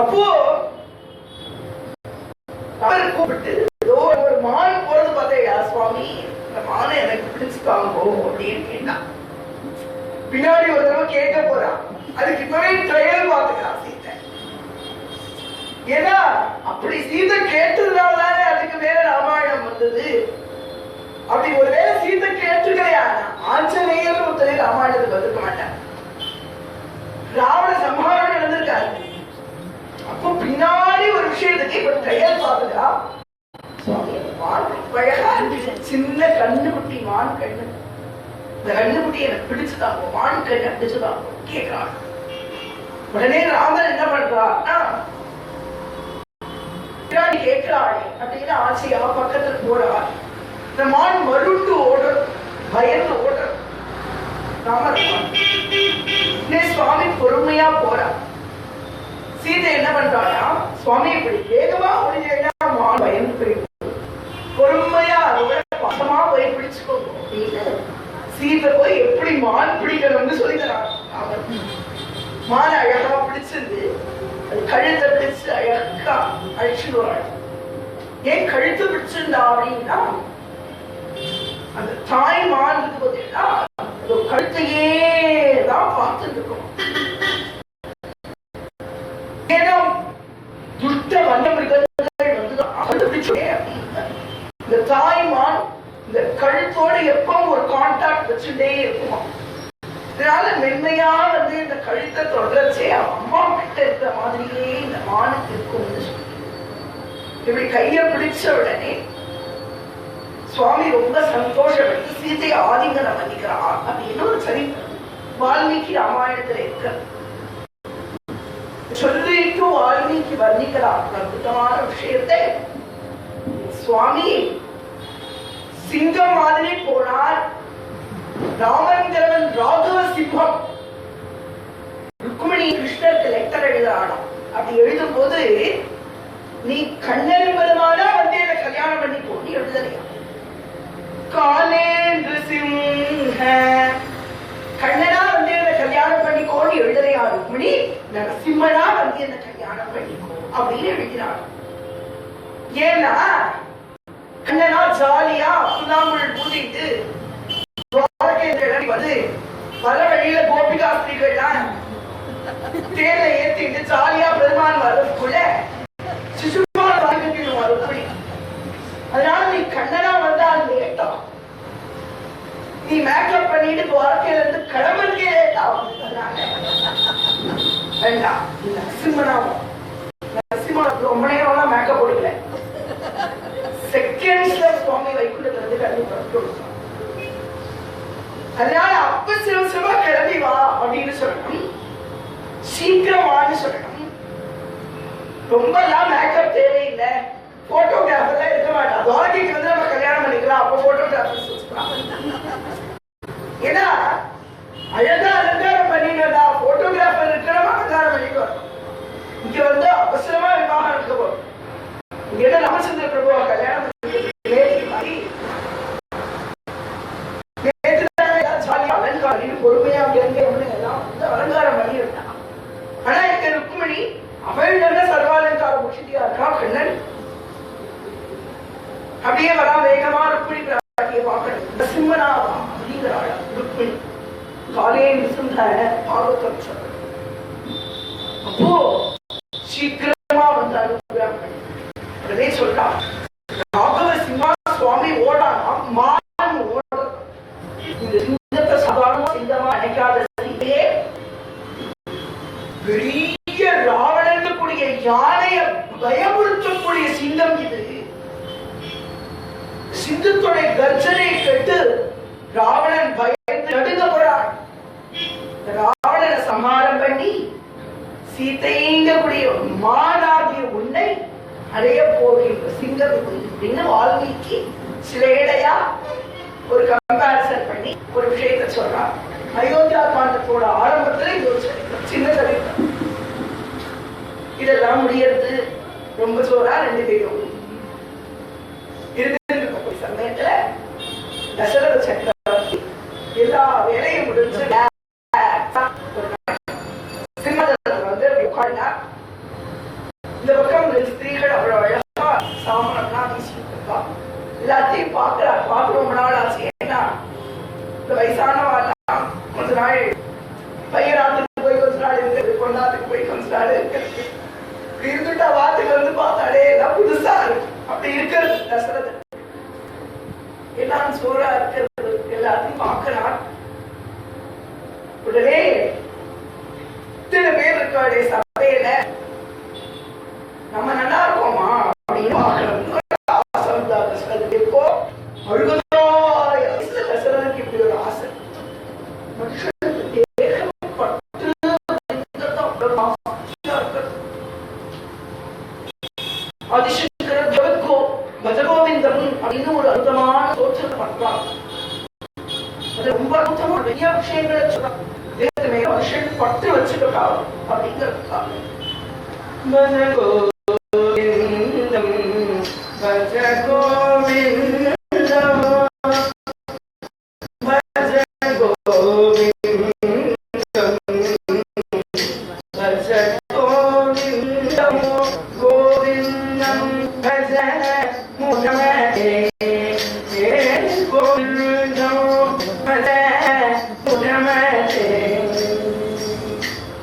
அப்போ அவர் கூப்பிட்டு ஒரு மான் போறது பார்த்தா சுவாமி இந்த மானை எனக்கு பிடிச்சுக்காங்க அப்படின்னு கேட்டா. பின்னாடி ஒரு தடவை கேட்க போறான். அதுக்கு இப்பவே ட்ரையல் பார்த்துக்கிறான் சீதை. ஏன்னா அப்படி சீதை கேட்டதுனாலதானே அதுக்கு மேல ராமாயணம் வந்தது. அப்படி ஒருவேளை சீதை கேட்டுக்கலையா ஆஞ்சநேயர் ஒருத்தர் ராமாயணத்துக்கு வந்திருக்க மாட்டார். ராவண சம்ஹாரம் நடந்திருக்காரு. அப்போ பின்னாடி ஒரு விஷயத்துக்கு இப்ப ட்ரையல் பார்த்துக்கா. சின்ன கண்ணுக்குட்டி மான் கண்ணு. இந்த கண்ணுக்குட்டி எனக்கு பிடிச்சுதாங்க, மான் கண்ணு பிடிச்சுதாங்க கேட்கிறான். உடனே ராமன் என்ன பண்றான்னா கேட்கிறாளே அப்படின்னு ஆசையா பக்கத்துல போறார். இந்த மான் மருண்டு ஓடுற, பயந்து ஓடுற. ராமர் சுவாமி பொறுமையா போறார். சீதை என்ன பண்றானா சுவாமி இப்படி வேகமா ஓடினா மான் பயந்து போயிடும். பொறுமையா அதோட பசமா போய் பிடிச்சுக்கோங்க அப்படின்னு சீதை போய் எப்படி மான் பிடிக்கணும்னு சொல்லி தராங்க. மான் அழகா பிடிச்சிருந்து அது கழுத்தை பிடிச்சு அழகா அழிச்சுடுவாள். ஏன் கழுத்து பிடிச்சிருந்தா அப்படின்னா அந்த தாய் மான் இருக்கு பார்த்தீங்கன்னா கழுத்தையே தான் பார்த்துட்டு இருக்கும். ஏன்னா துஷ்ட வந்த மிருகங்கள் வந்து இந்த தாய்மான் இந்த கழுத்தோட எப்பவும் ஒரு கான்டாக்ட் வச்சுட்டே இருக்குமா. இதனால மென்மையா வந்து இந்த கழுத்தை தொடர்ச்சே அம்மா கிட்ட இருக்கிற மாதிரியே இந்த மானுக்கு இருக்கும்னு சொல்லி இப்படி கைய பிடிச்ச உடனே சுவாமி ரொம்ப சந்தோஷப்பட்டு சீதையை ஆதிங்கனம் பண்ணிக்கிறான் அப்படின்னு ஒரு சரித்திரம் வால்மீகி ராமாயணத்துல இருக்க சொல்லிட்டு வால்மீகி வர்ணிக்கிறார். அற்புதமான விஷயத்தை சுவாமி சிங்கம் மாதிரி போனார். ராமந்திரவன் ராகவ சிம்மம். ருக்மிணி கிருஷ்ணருக்கு லெட்டர் எழுதானாம். அப்படி எழுதும் போது நீ கண்ணன் பெருமானா வந்து என்ன கல்யாணம் பண்ணி போன்னு எழுதலையா. காலேந்திர சிங்க கண்ணனா வந்து என்ன கல்யாணம் பண்ணிக்கோன்னு எழுதலையா ருக்மிணி, நரசிம்மனா வந்து என்ன கல்யாணம் பண்ணிக்கோ அப்படின்னு எழுதினார். ஏன்னா கண்ணனா ஜாலியா புல்லாங்குழல் பூதிட்டு வந்து வர வழியில கோபிகாஸ்திரிகள்லாம் தேர்ல ஏத்திட்டு ஜாலியா பெருமான் வர்றதுக்குள்ள சிசுபால வாழ்க்கையிடுவார் ருக்மிணி. அதனால நீ கண்ணனா வந்தா லேட்டா, நீ மேக்கப் பண்ணிட்டு வாழ்க்கையில இருந்து கடவுளுக்கே லேட்டா வேண்டாம். நரசிம்மனாவும் நரசிம்மனுக்கு ரொம்ப நேரம் மேக்கப் கொடுக்கல, செகண்ட்ஸ்ல சுவாமி வைகுண்டத்துல இருந்து கிளம்பி. அதனால அப்ப சிவசிவா கிளம்பி வா அப்படின்னு சொல்லணும், சீக்கிரமானு சொல்லணும். ரொம்ப எல்லாம் மேக்கப் தேவையில்லை, போட்டோகிராஃபர்லாம் இருக்க மாட்டான். துவாரகைக்கு வந்து நம்ம கல்யாணம் பண்ணிக்கலாம், அப்ப போட்டோகிராஃபர் ஏன்னா அழகா அலங்காரம் பண்ணிட்டு போட்டோகிராஃபர் இருக்கணும், அலங்காரம் பண்ணிட்டு வரணும். இங்க வந்து அவசரமா விவாகம் இருக்க போறோம். இங்க ராமச்சந்திர பிரபுவா கல்யாணம் பொறுமையா அலங்காரம் பண்ணி இருந்தான். ஆனா இந்த ருக்மிணி அவள் நல்ல சர்வாலங்கார முஷிதியா இருக்கா. கண்ணன் அப்படியே வரா வேகமா ருக்மிணி பிராட்டியை பார்க்கணும். நரசிம்மனா அப்படிங்கிறாள் ருக்மிணி. காலையே நிசுந்த பாகவதம் சொல்ற அப்போ சீக்கிரமா வந்தாரு உடனே சொல்றா ராகவ சிம்மா சுவாமி ஓடானா மான் ஓட. இந்த சிங்கத்தை சாதாரணமா சிங்கமா நினைக்காத பெரிய ராவணன் கூடிய யானைய பயமுறுத்தக்கூடிய சிங்கம் இது. சிங்கத்தோட கர்ஜனை கேட்டு ராவணன் பயந்து சீதைங்கக்கூடிய மானாகிய உன்னை அடைய போகின்ற சிங்கத்துக்கு வால்மீகி சிலேடையா ஒரு கம்பேரிசன் பண்ணி ஒரு விஷயத்தை சொல்றார். அயோத்தியா காண்டத்தோட ஆரம்பத்துல இது ஒரு சின்ன சரித்திரம். இதெல்லாம் முடியறது ரொம்ப சோறா 2 பேரும் இருக்க சமயத்துல தசரத சக்கரவர்த்தி எல்லா வேலையும் முடிஞ்சு இந்த பக்கம் ஸ்திரீகள் அவ்வளவு அழகா சாமரம்லாம் வீசிட்டு இருக்கா. எல்லாத்தையும் பார்க்க ரொம்ப நாள் ஆசை. ஏன்னா இந்த வயசானவாள்லாம் கொஞ்ச நாள் பையனாத்துக்கு போய் கொஞ்ச நாள் இருக்கிறது, பொண்ணாத்துக்கு போய் கொஞ்ச நாள் இருக்கிறது, இருந்துட்டா வாத்துக்கு வந்து பார்த்தாலே எல்லாம் புதுசா இருக்கு. அப்படி இருக்கிறது தசரதன் எல்லாம் சோறா இருக்கிறது, எல்லாத்தையும் பார்க்கிறான். உடனே இத்தனை பேர் இருக்காளே சபையில நம்ம நல்லா இருக்கோமா அப்படின்னு ஆசை வந்தா தசரதன். எப்போ 60,000 வயசுல தசரதனுக்கு இப்படி ஒரு ஆசை. மனுஷனுக்கு தேகம் பற்று ஆதிசங்கரர் பஜகோவிந்தம் அப்படின்னு ஒரு அற்புதமான தோற்றத்தை பண்றாங்க. அது ரொம்ப அற்புதமா நிறைய விஷயங்களை சொல்றாங்க. மனுஷன் பட்டு வச்சுக்கிறாங்க அப்படிங்கிறதுக்காக பஜகோவிந்தம் பஜகோவிந்தம்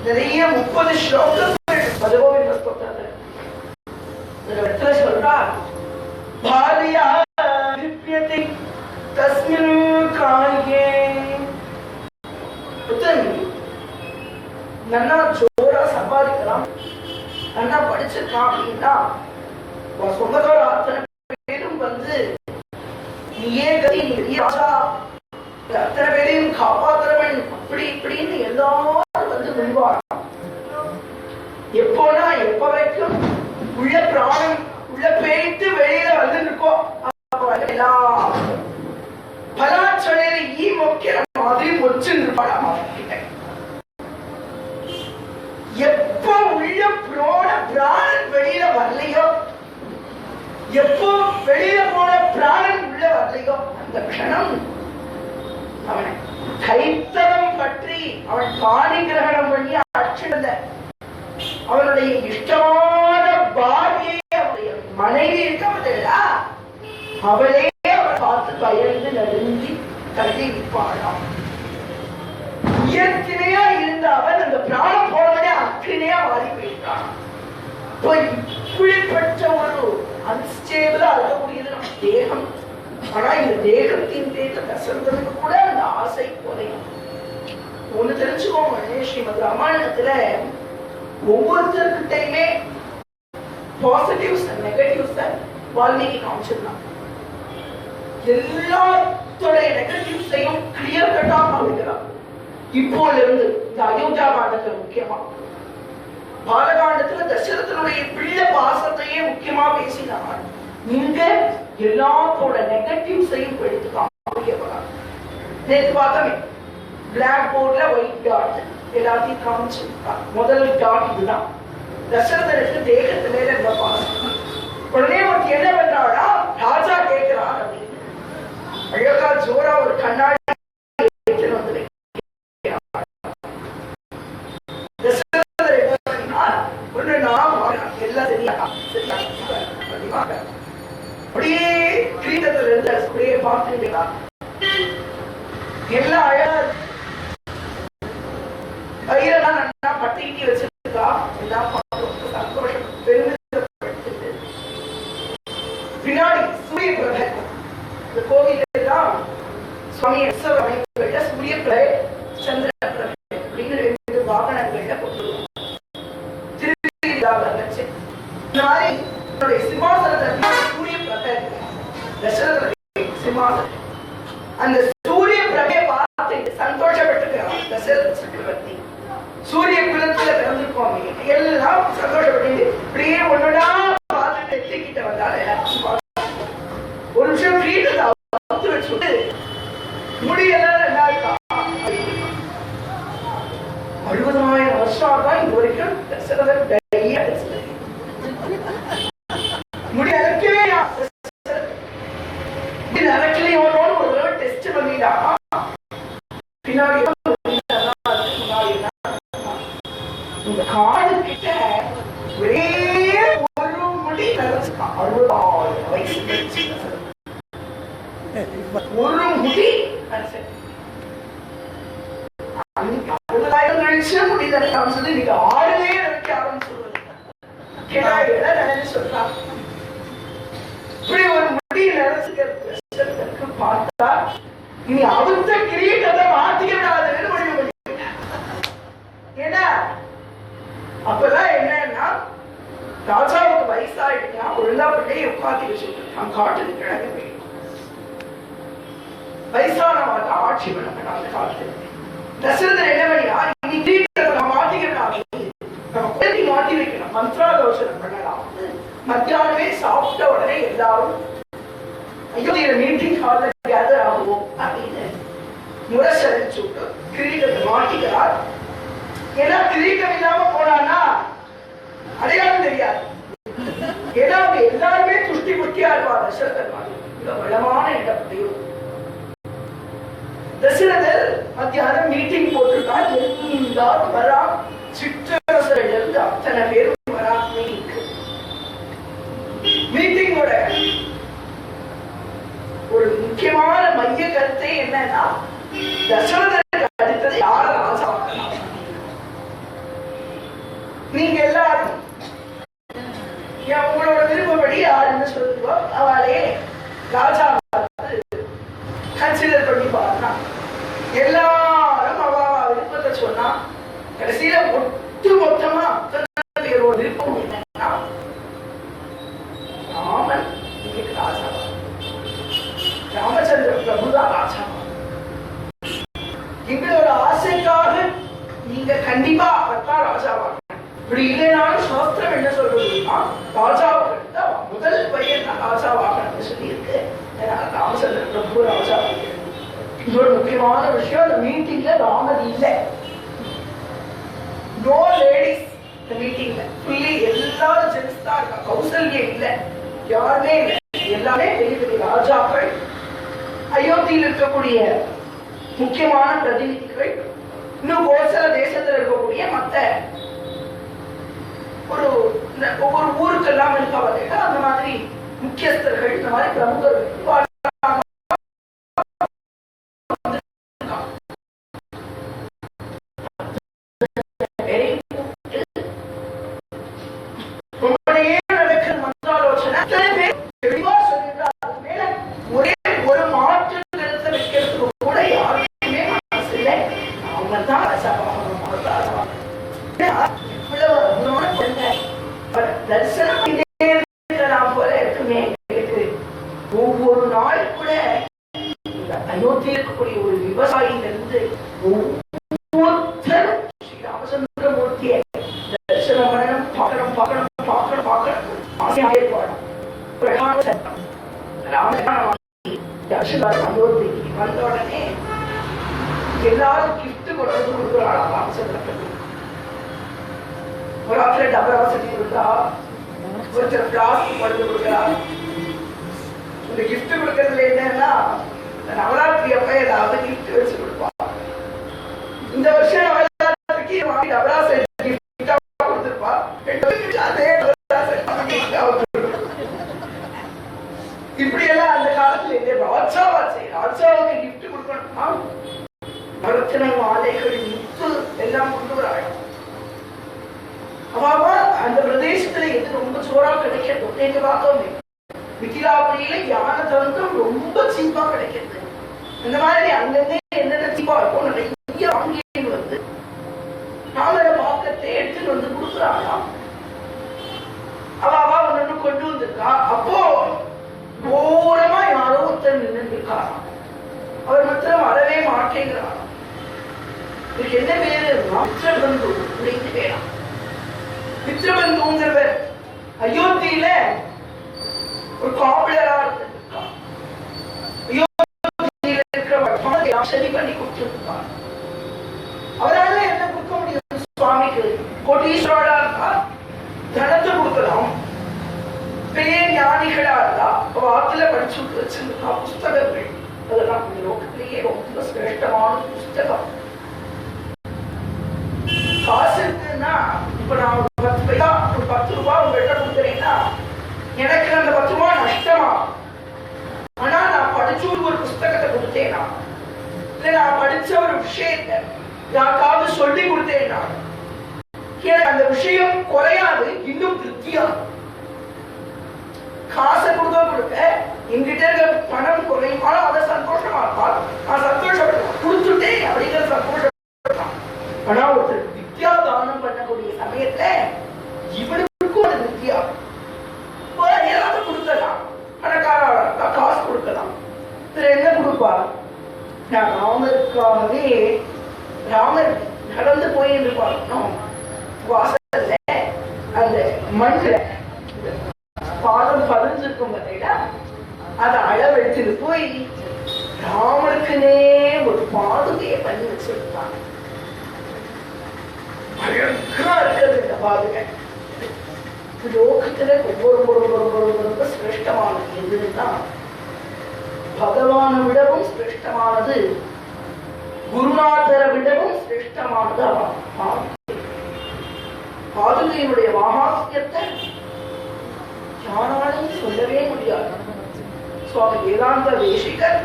நிறைய 30 ஸ்லோகங்கள் பஜகோவிந்த ஸ்தோத்திரத்துல சொல்றார். பாரியா விப்யதி தஸ்மின் காயே. நன்னா ஜோரா சம்பாதிக்கலாம், நன்னா படிச்சிருக்கான் அப்படின்னா சொந்தத்தோட அத்தனை பேரும் வந்து நீயே கதி, நீ ராஜா, அத்தனை பேரையும் காப்பாத்துறவன் அப்படி இப்படின்னு எல்லாரும் வந்து முன்வாங்க. எப்போனா எப்ப வரைக்கும் உள்ள பிராணம் உள்ள போயிட்டு வெளியில வந்து இருக்கோம். பலாச்சொலையில ஈ மொக்கிற மாதிரி மொச்சுன்னு இருப்பாடாமா. எப்போ உள்ள பிராணன் வெளியில வரலையோ, எப்போ வெளியில போன பிராணன் உள்ள வரலையோ, அந்த க்ஷணம் அவனை கைத்தலம் பற்றி அவன் பாணி கிரகணம் பண்ணி அச்சிருந்த அவனுடைய இஷ்டமான பாரியை, அவனுடைய மனைவி இருக்கவில்லை, அவளே அவன் பார்த்து பயந்து நடுங்கி தள்ளி நிற்பாளாம். இயற்கையா இருந்த அவன் அந்த பிராணம் போனவனே அக்கினையா மாறி போயிட்டான். இப்படிப்பட்ட ஒரு அன்ஸ்டேபிளா இருக்கக்கூடியது நம்ம தேகம். ஆனா இந்த தேகத்தின் பேர்ல தசரதனுக்கு கூட அந்த ஆசை குறையும். ஒண்ணு தெரிஞ்சுக்கோங்க, ஸ்ரீமத் ராமாயணத்துல ஒவ்வொருத்தருக்கிட்டையுமே பாசிட்டிவ்ஸ் அண்ட் நெகட்டிவ்ஸ் வால்மீகி காமிச்சிருந்தாங்க. எல்லாத்தோடைய நெகட்டிவ்ஸையும் கிளியர் கட்டா காமிக்கிறான். இப்போல இருந்து இந்த அயோத்தியா காண்டத்துல முக்கியமா, பாலகாண்டத்துல தசரதனுடைய பிள்ளை பாசத்தையே முக்கியமா பேசினாங்க. இங்க எல்லாத்தோட நெகட்டிவ்ஸையும் எடுத்து காமிக்கிறாங்க. நேற்று பார்த்தோமே பிளாக் போர்ட்ல ஒயிட் டாட் எல்லாத்தையும் காமிச்சிருக்காங்க. முதல் டாட் இதுதான் தசரதனுக்கு தேகத்து மேல இருந்த பாசம். உடனே ஒரு என்ன பண்றாடா, ராஜா கேட்கிறார் அப்படின்னு அழகா ஜோரா ஒரு கண்ணாடி வந்து ஒண்ணு நான் எல்லாம் சரியா அப்படியே கிரீடத்துல இருந்து அப்படியே பார்த்துட்டீங்களா, எல்லாம் அழகா பயிரெல்லாம் நல்லா பட்டிக்கிட்டு வச்சிருக்கா. எல்லாம் சந்தோஷம் பெருமிதப்படுத்திட்டு பின்னாடி சூரிய பிரபை இந்த கோவில தான் சுவாமி அமைப்புகள்ல சூரிய பிரபை சந்திர பிரபை அப்படின்னு 2 வாகனங்கள்ல கொண்டு வச்சு இந்த மாதிரி சிம்மாசனத்தை சூரிய பிரபை தசரத சிம்மாசனம் அந்த சூரிய பிரபையை பார்த்து சந்தோஷப்பட்டுக்கிறான் தசரத சக்கரவர்த்தி. சூரிய குலத்துல பிறந்து சுவாமி எல்லாம் சந்தோஷப்பட்டு இப்படியே ஒண்ணுடா பார்த்துட்டு எத்திக்கிட்ட வந்தாலே ஒரு நிமிஷம் வீட்டுல அவுத்து வச்சுட்டு முடியெல்லாம் 60,000 வருஷம் தான் இது வரைக்கும் தசரதர் முடி அரைக்கவே அரைக்கலையோட ஒரு தடவை டெஸ்ட் பண்ணிட்டா பின்னாடி இந்த காடு கிட்ட ஒரே ஒரு முடி 60,000 வயசு ஒரு முடி 60,000 கழிச்சு முடி தரலாம் சொல்லி நீங்க ஆடுவே வைக்க ஆரம்பிச்சு சொல்றாங்க. இப்படி ஒரு முடி நினைச்சுக்கிறதுக்கு பார்த்தா இனி அவுத்த கிரீட்டத்தை மாத்திக்கிறாதுன்னு முடிவு பண்ணி. ஏன்னா அப்பதான் என்னன்னா ராஜாவுக்கு வயசாயிட்டுனா ஒழுங்கா பிள்ளையை உட்காந்து வச்சுருக்கான் காட்டுக்கு கிழக்கு போய் வயசானவங்க ஆட்சி பண்ண அந்த காலத்துல தசரதர் என்ன பண்ணியா இனி கிரீட்டத்தை மாத்திக்கிறாங்க மாட்டி வைக்கணும் மந்திராலோசனை பண்ணலாம். மத்தியானமே சாப்பிட்ட உடனே எல்லாரும் அயோத்தியில மீட்டிங் ஹால்ல கேதர் ஆகும் அப்படின்னு முரசரிச்சு விட்டு கிரீடத்தை மாட்டிக்கிறார். ஏன்னா கிரீடம் இல்லாம போனான்னா அடையாளம் தெரியாது. ஏன்னா அவங்க எல்லாருமே துஷ்டி புஷ்டியா இருப்பார். தசரதர் வளமான இடத்தையும் தசரதர் மத்தியானம் மீட்டிங் போட்டிருக்கார். எல்லாரும் வரா சிற்றரசர்கள் இருந்து அத்தனை பேரும் வரா மீட்டிங்கோட ஒரு முக்கியமான மைய கருத்தை என்னன்னா தசரதருக்கு அடுத்தது யார ராஜா. நீங்க எல்லாரும் உங்களோட விருப்பப்படி யாருன்னு சொல்லுவோ அவளே ராஜா கன்சிடர் பண்ணி பாருனா எல்லாரும் அவ விருப்பத்தை சொன்னா கடைசியில ஒட்டு மொத்தமா அத்தனை பேரோட விருப்பம் என்னன்னா ராமன் ராஜா, ராமச்சந்திர பிரபுதான் ராஜா. எங்களோட ஆசைக்காக நீங்க கண்டிப்பா அவர்தான் ராஜாவாக. இப்படி இல்லைனாலும் சாஸ்திரம் என்ன சொல்றதுன்னா ராஜாவுக்கு முதல் பையன் தான் ராஜாவாக சொல்லி இருக்கு. ராமச்சந்திர பிரபு ராஜா. இதோட முக்கியமான விஷயம் அந்த மீட்டிங்ல ராமர் இல்லை. நோ லேடிஸ் இந்த மீட்டிங்ல. ஃபுல்லி எல்லாரும் ஜென்ஸ் தான் இருக்கா. கௌசல்யா இல்லை, யாருமே இல்லை. எல்லாமே பெரிய பெரிய ராஜாக்கள், அயோத்தியில் இருக்கக்கூடிய முக்கியமான பிரதிநிதிகள், இன்னும் கோசல தேசத்தில் இருக்கக்கூடிய மற்ற ஒவ்வொரு ஊருக்கெல்லாம் இருக்க அந்த மாதிரி முக்கியஸ்தர்கள், இந்த மாதிரி பிரமுகர்கள் ஒவ்வொரு நாள் கூட அயோத்தியில் இருக்கக்கூடிய ஒரு விவசாயிலிருந்து ஒவ்வொருத்தரும் ஸ்ரீ ராமச்சந்திரமூர்த்தியை தரிசனம் பண்ணணும், பார்க்கணும் பார்க்கணும் பார்க்கணும் பார்க்கணும் ஆசையாக இருப்பாங்க. அயோத்திக்கு வந்த உடனே எல்லாரும் கிஃப்ட் கொண்டு கொடுக்குறாங்க. ராமச்சந்திரன் ஒரு ஆத்துல டபரா வசதி கொடுத்தா, ஒருத்தர் பிளாஸ்டிக் கொண்டு கொடுக்குறாங்க. இந்த கிஃப்ட் கொடுக்கறதுல என்னன்னா நவராத்திரி அப்ப ஏதாவது கிஃப்ட் வச்சு கொடுப்பாங்க. இந்த வருஷம் நவராத்திரிக்கு டபரா செட் கிஃப்டா கொடுத்துருப்பா. அதே இப்படி எல்லாம் அந்த காலத்துல ராஜாவுக்கு கிஃப்ட் கொடுக்கணுமா ரத்தின மாலைகள் முத்து எல்லாம் கொண்டு வராங்க. அவாவா அந்த பிரதேசத்துல எது ரொம்ப சோறா கிடைக்கிறது நீங்க பார்த்தோமே. மிதிலாபுரியில யான தந்தம் ரொம்ப சீப்பா கிடைக்கிறது. இந்த மாதிரி அங்கிருந்தே என்னென்ன சீப்பா இருக்கும் நிறைய வாங்கி வந்து நாமள பாக்கத்தை எடுத்துட்டு வந்து கொடுக்குறாங்க. அவாவா ஒன்னு கொண்டு வந்திருக்கா. அப்போ ஓரமா யாரோ ஒருத்தர் நின்று இருக்காராம். அவர் மாத்திரம் வரவே மாட்டேங்கிறாராம். இதுக்கு என்ன பேரு? ராமச்சந்திரபந்து அப்படின்னு பேரா. மித்ரபந்துங்கிறவர் அயோத்தியில ஒரு காவலரா இருந்திருக்கான். அயோத்தியில இருக்கிற சரி பண்ணி கொடுத்திருக்கான். அவரால் என்ன கொடுக்க முடியும்? சுவாமிக்கு கோட்டீஸ்வரா இருந்தா தனத்தை கொடுக்கலாம், பெரிய ஞானிகளா இருந்தா வாக்குல படிச்சு வச்சிருக்கா புஸ்தகங்கள், அதெல்லாம் லோகத்திலேயே ரொம்ப சிரேஷ்டமான புஸ்தகம். காசு இருக்குன்னா இப்ப நான் ஒரு 10 பைசா ஒரு 10 ரூபாய் உங்கள்கிட்ட கொடுக்குறேன்னா எனக்கு அந்த 10 ரூபாய் நஷ்டமா? ஆனா நான் படிச்சு ஒரு புஸ்தகத்தை கொடுத்தேனா, இல்ல நான் படிச்ச ஒரு விஷயத்தை யாருக்காவது சொல்லி கொடுத்தேன்னா எனக்கு அந்த விஷயம் குறையாது, இன்னும் திருப்தியாகும். காசை கொடுக்க என்கிட்ட இருக்க பணம் குறையும், ஆனா அதை சந்தோஷமா இருப்பார். நான் சந்தோஷப்படுறேன், கொடுத்துட்டேன் அப்படிங்கிற சந்தோஷம். ஆனா ஒருத்தர் வித்யா தானம் பண்ணக்கூடிய சமயத்துல இவனுக்கும் அது வித்யா ஏதாவது கொடுக்கலாம், பணக்கார காசு கொடுக்கலாம். என்ன கொடுப்பா? நான் ராமருக்காகவே ராமர் நடந்து போயிட்டு பார்க்கணும், வாசல்ல அந்த மண்ணுல பாதம் பதிஞ்சிருக்கும் பார்த்தீங்களா, அதை அளவெடுத்துட்டு போய் ராமருக்குனே ஒரு பாதுகையை பண்ணி வச்சிருப்பாங்க. அழகா இருக்கிறது இந்த பாதுகை. லோகத்துல ரொம்ப சிரேஷ்டமானது எதுன்னா பகவானை விடவும் சிரேஷ்டமானது, குருநாதரை விடவும் சிரேஷ்டமானது பாதுகையினுடைய மகாத்மியத்தை யாராலையும் சொல்லவே முடியாது. சுவாமி வேதாந்த தேசிகர்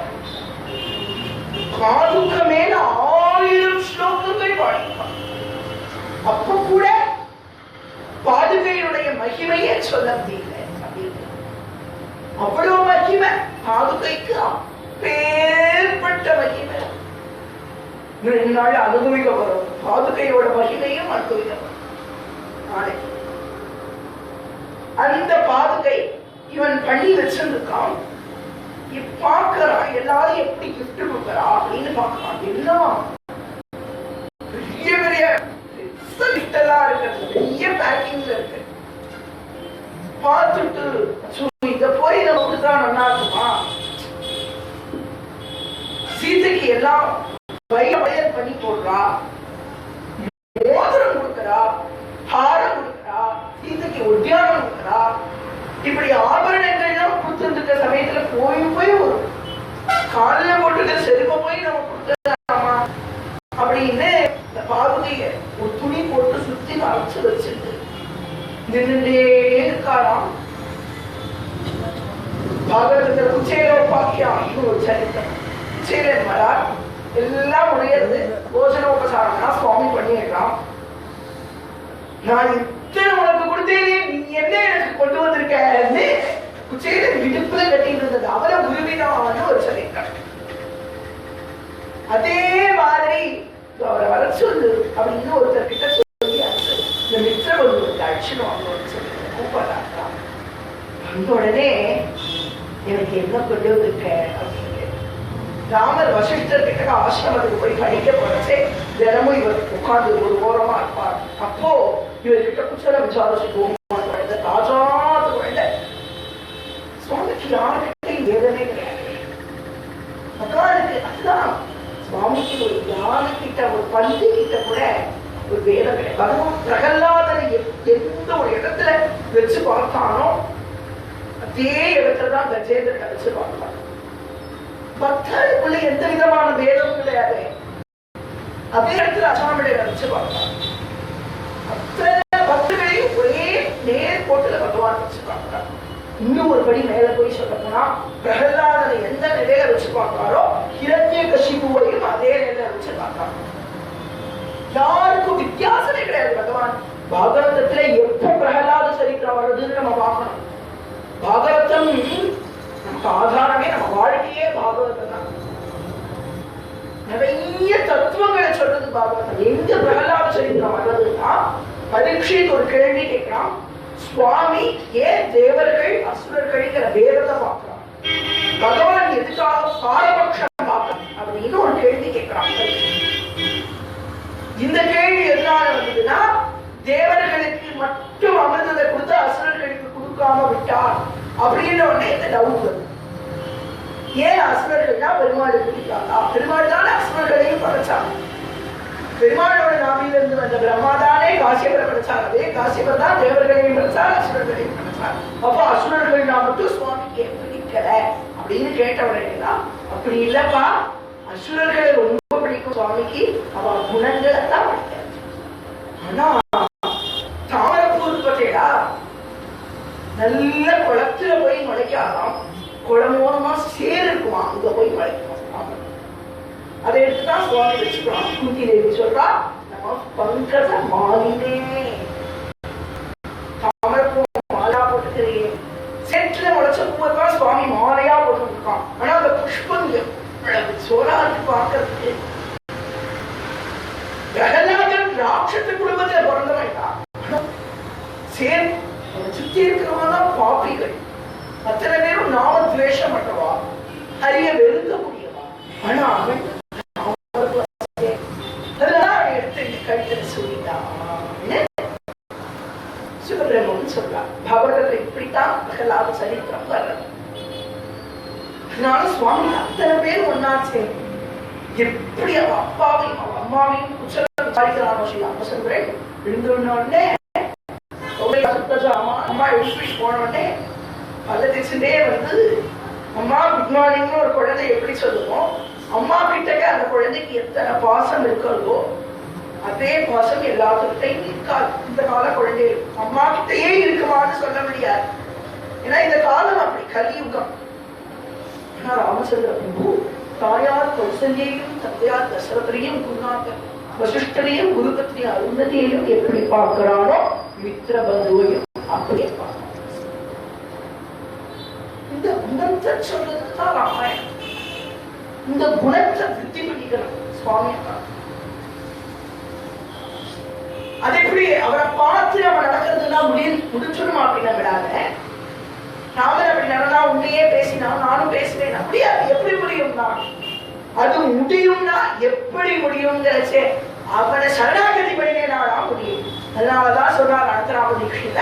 பாதுக மேல 1000 ஸ்லோகங்கள் பாடினார். அப்ப கூட பாதுகையினுடைய மகிமையே சொல்ல முடியல. அவ்வளவு மகிமை பாதுகைக்கு, அப்பேற்பட்ட மகிமை. 2 நாள் அனுபவிக்க வரும், பாதுகையோட மகிமையும் அனுபவிக்க வரும். நாளைக்கு அந்த பாதுகை இவன் பண்ணி வச்சிருக்கான். பார்க்கிறான், எல்லாரும் எப்படி கிஃப்ட் கொடுக்கறா அப்படின்னு பார்க்கிறான். என்னவா பெரிய பெரிய கிஃப்டெல்லாம் இருக்கு, பெரிய பேக்கிங்ல இருக்கு. பார்த்துட்டு இத போய் நம்ம கொடுத்தா நல்லா இருக்குமா? சீதைக்கு எல்லாம் வயல் பண்ணி போடுறா, மோதிரம் கொடுக்கறா, ஹாரம் கொடுக்கறா, சீதைக்கு உத்தியானம் கொடுக்கறா. இப்படி ஆபரணங்கள்லாம் கொடுத்துருக்க சமயத்துல போய் ஒரு காலில போட்டுக்க செருப்ப போய் நம்ம கொடுக்கலாமா அப்படின்னு இந்த பாதுகைய ஒரு துணி போட்டு சுத்தி மறைச்சு வச்சுட்டு நின்றுட்டே இருக்காராம். பாகவதத்துல குச்சேலோபாக்கியான்னு ஒரு சரித்திரம். குச்சேலன் மரார் எல்லாம் உடையது, போஜனோபசாரம்னா சுவாமி பண்ணிடுறான். நான் இத்தனை உனக்கு கொடுத்தேனே, நீ என்ன எனக்கு கொண்டு வந்திருக்கன்னு குச்சேலன் இடுப்புல கட்டிட்டு இருந்தது அவரை உருவினான்னு ஒரு சரித்திரம். அதே மாதிரி அவரை வர சொல்லு அப்படின்னு ஒருத்தர் கிட்ட சொல்லியாச்சு. இந்த மித்ரபந்து அடிச்சுன்னு வாங்கன்னு சொல்லி கூப்பிடுறாங்க. வந்த உடனே எனக்கு என்ன கொண்டு வந்திருக்க அப்படின்னு ராமர் வசிஷ்டர் கிட்ட ஆசிரமத்துக்கு போய் படிக்க போறச்சே தினமும் இவர் உட்கார்ந்து ஒரு ஓரமா இருப்பார். அப்போ இவர்கிட்ட குச்சல விசாரிச்சுக்கோங்க, ராஜாத்து குழந்தை சுவாமிக்கு யாருக்கிட்டையும் வேதனை கிடையாது. அக்காருக்கு அதுதான் சுவாமிக்கு ஒரு யானை கிட்ட ஒரு பந்து கிட்ட கூட ஒரு வேதம் கிடையாது. பகவான் பிரகல்லாதனை எந்த ஒரு இடத்துல வச்சு பார்த்தானோ அதே இடத்துலதான் கஜேந்திரன் வச்சு பார்த்தான். பக்தருக்குள்ள எந்த விதமான வேதமும் கிடையாது. அதே இடத்துல அசாமியை வச்சு பார்த்தான். அத்தனை பக்தர்களையும் ஒரே நேர் கோட்டுல பகவான் வச்சு பார்க்கிறார். இன்னும் ஒரு படி மேல போய் சொல்ல போனா பிரகல்லாதனை எந்த நிலையில வச்சு பார்க்கிறாரோ ஹிரண்யகசிபுவையும் அதே நிலையில வச்சு பார்க்கிறார். யாருக்கும் வித்தியாசமே கிடையாது. பகவான் பாகவதத்துல எப்ப பிரகலாத சரித்திரம் வருதுன்னு நம்ம பார்க்கணும். பாகவதம் நமக்கு ஆதாரமே, நம்ம வாழ்க்கையே பாகவதம் தான். நிறைய தத்துவங்களை சொல்றது பாகவதம். எங்க பிரகலாத சரித்திரம் வர்றதுன்னா பரீட்சித் ஒரு கேள்வி கேட்கிறான், சுவாமி ஏன் தேவர்கள் அசுரர்கள்ங்கிற வேதத்தை பார்க்கிறான், பகவான் எதுக்காக பாரபட்சம் பார்க்க அப்படின்னு ஒரு கேள்வி கேட்கிறான். இந்த கேள்வி எதனால வந்ததுன்னா தேவர்களுக்கு மட்டும் கொடுக்காம விட்டார் அப்படின்னு உடனே இந்த டவுட் வரும். ஏன் அசுரர்கள்னா பெருமாள் பிடிக்காதா? பெருமாள் தானே அசுரர்களையும் படைச்சாங்க. பெருமாளோட நாவிலிருந்து வந்த பிரம்மா தானே காசியபரை படைச்சார். அதே காசியபர் தான் தேவர்களையும் படைச்சார், அசுரர்களையும் படைச்சார். அப்போ அசுரர்கள் நான் மட்டும் சுவாமிக்கு பிடிக்கல அப்படின்னு கேட்ட உடனேதான், அப்படி இல்லப்பா, அசுரர்களை ரொம்ப பிடிக்கும் சுவாமிக்கு, அவ குணங்களை தான் பிடிக்காது. ஆனா தாமரப்பூ பற்றியா நல்ல குளத்துல போய் முளைக்காதான், குளமோனமா சேர் இருக்குமா, அங்க போய் முளைக்குமா. அதை எடுத்துதான் சுவாமி வச்சுக்கலாம். குந்தி தேவி சொல்றா, நம்ம பங்கஜ மாலினே, தாமரப்பூ மாலா போட்டுக்கிறேன். சேற்றுல முளைச்ச பூவத்தான் சுவாமி மாலையா போட்டுருக்கான். ஆனா அந்த புஷ்பங்க சோழா இருக்கு பார்க்கறதுக்கு. பிரகலாதன் ராட்சச குடும்பத்துல பிறந்தவன்டா. சேர் சுத்தி இருக்கிறவங்கதான் பாப்பிகள். அத்தனை பேரும் நாம துவேஷம் பண்றவா, ஹரிய வெறுக்க முடியவா. ஆனா அவன் சுப்பிரமணியன் சொல்றான். பகவதத்துல இப்படித்தான் பிரகலாத சரித்திரம் வர்றது. அதனால சுவாமி அத்தனை பேர் ஒன்னா சேர்ந்து எப்படி அவ அப்பாவையும் அவ அம்மாவையும் குச்சலம் விசாரிக்கிறானோ ஸ்ரீராம சொல்றேன். விழுந்தோடனே அம்மா எழுப்பி போனோடனே பல திசையிலே வந்து அம்மா குட் மார்னிங் ஒரு குழந்தை எப்படி சொல்லுவோம், அம்மா கிட்டக்க அந்த குழந்தைக்கு எத்தனை பாசம் இருக்கிறதோ அதே பாசம் எல்லாத்துக்கிட்டையும் இருக்காது. இந்த கால குழந்தை அம்மா கிட்டையே இருக்குமான்னு சொல்ல முடியாது. ஏன்னா இந்த காலம் அப்படி கலியுகம். ஆனா ராமச்சந்திர பிரபு தாயார் கௌசல்யையும் தந்தையார் தசரதரையும் குருநாதர் வசிஷ்டரையும் குருபத்னியும் அருந்ததியையும் எப்படி பார்க்கிறானோ மித்திர பந்துவையும் அப்படியே பார்க்கிறான். இந்த குணத்தை சொல்றதுதான் ராமாயணம். இந்த குணத்தை விருத்தி பண்ணிக்கிறான் சுவாமி. அது எப்படி அவரை பார்த்து அவன் நடக்கிறதுனா முடிச்சிடணும் அப்படின்னா விடாத. நாம அப்படி நடந்தா உண்மையே பேசினா நானும் பேசுவேன் முடியாது. எப்படி முடியும்னா அது முடியும்னா எப்படி முடியும்ங்கிறச்சே அவனை சரணாகதி பண்ணினாடா முடியும். அதனாலதான் சொல்றாங்க அனந்தராம தீட்சில,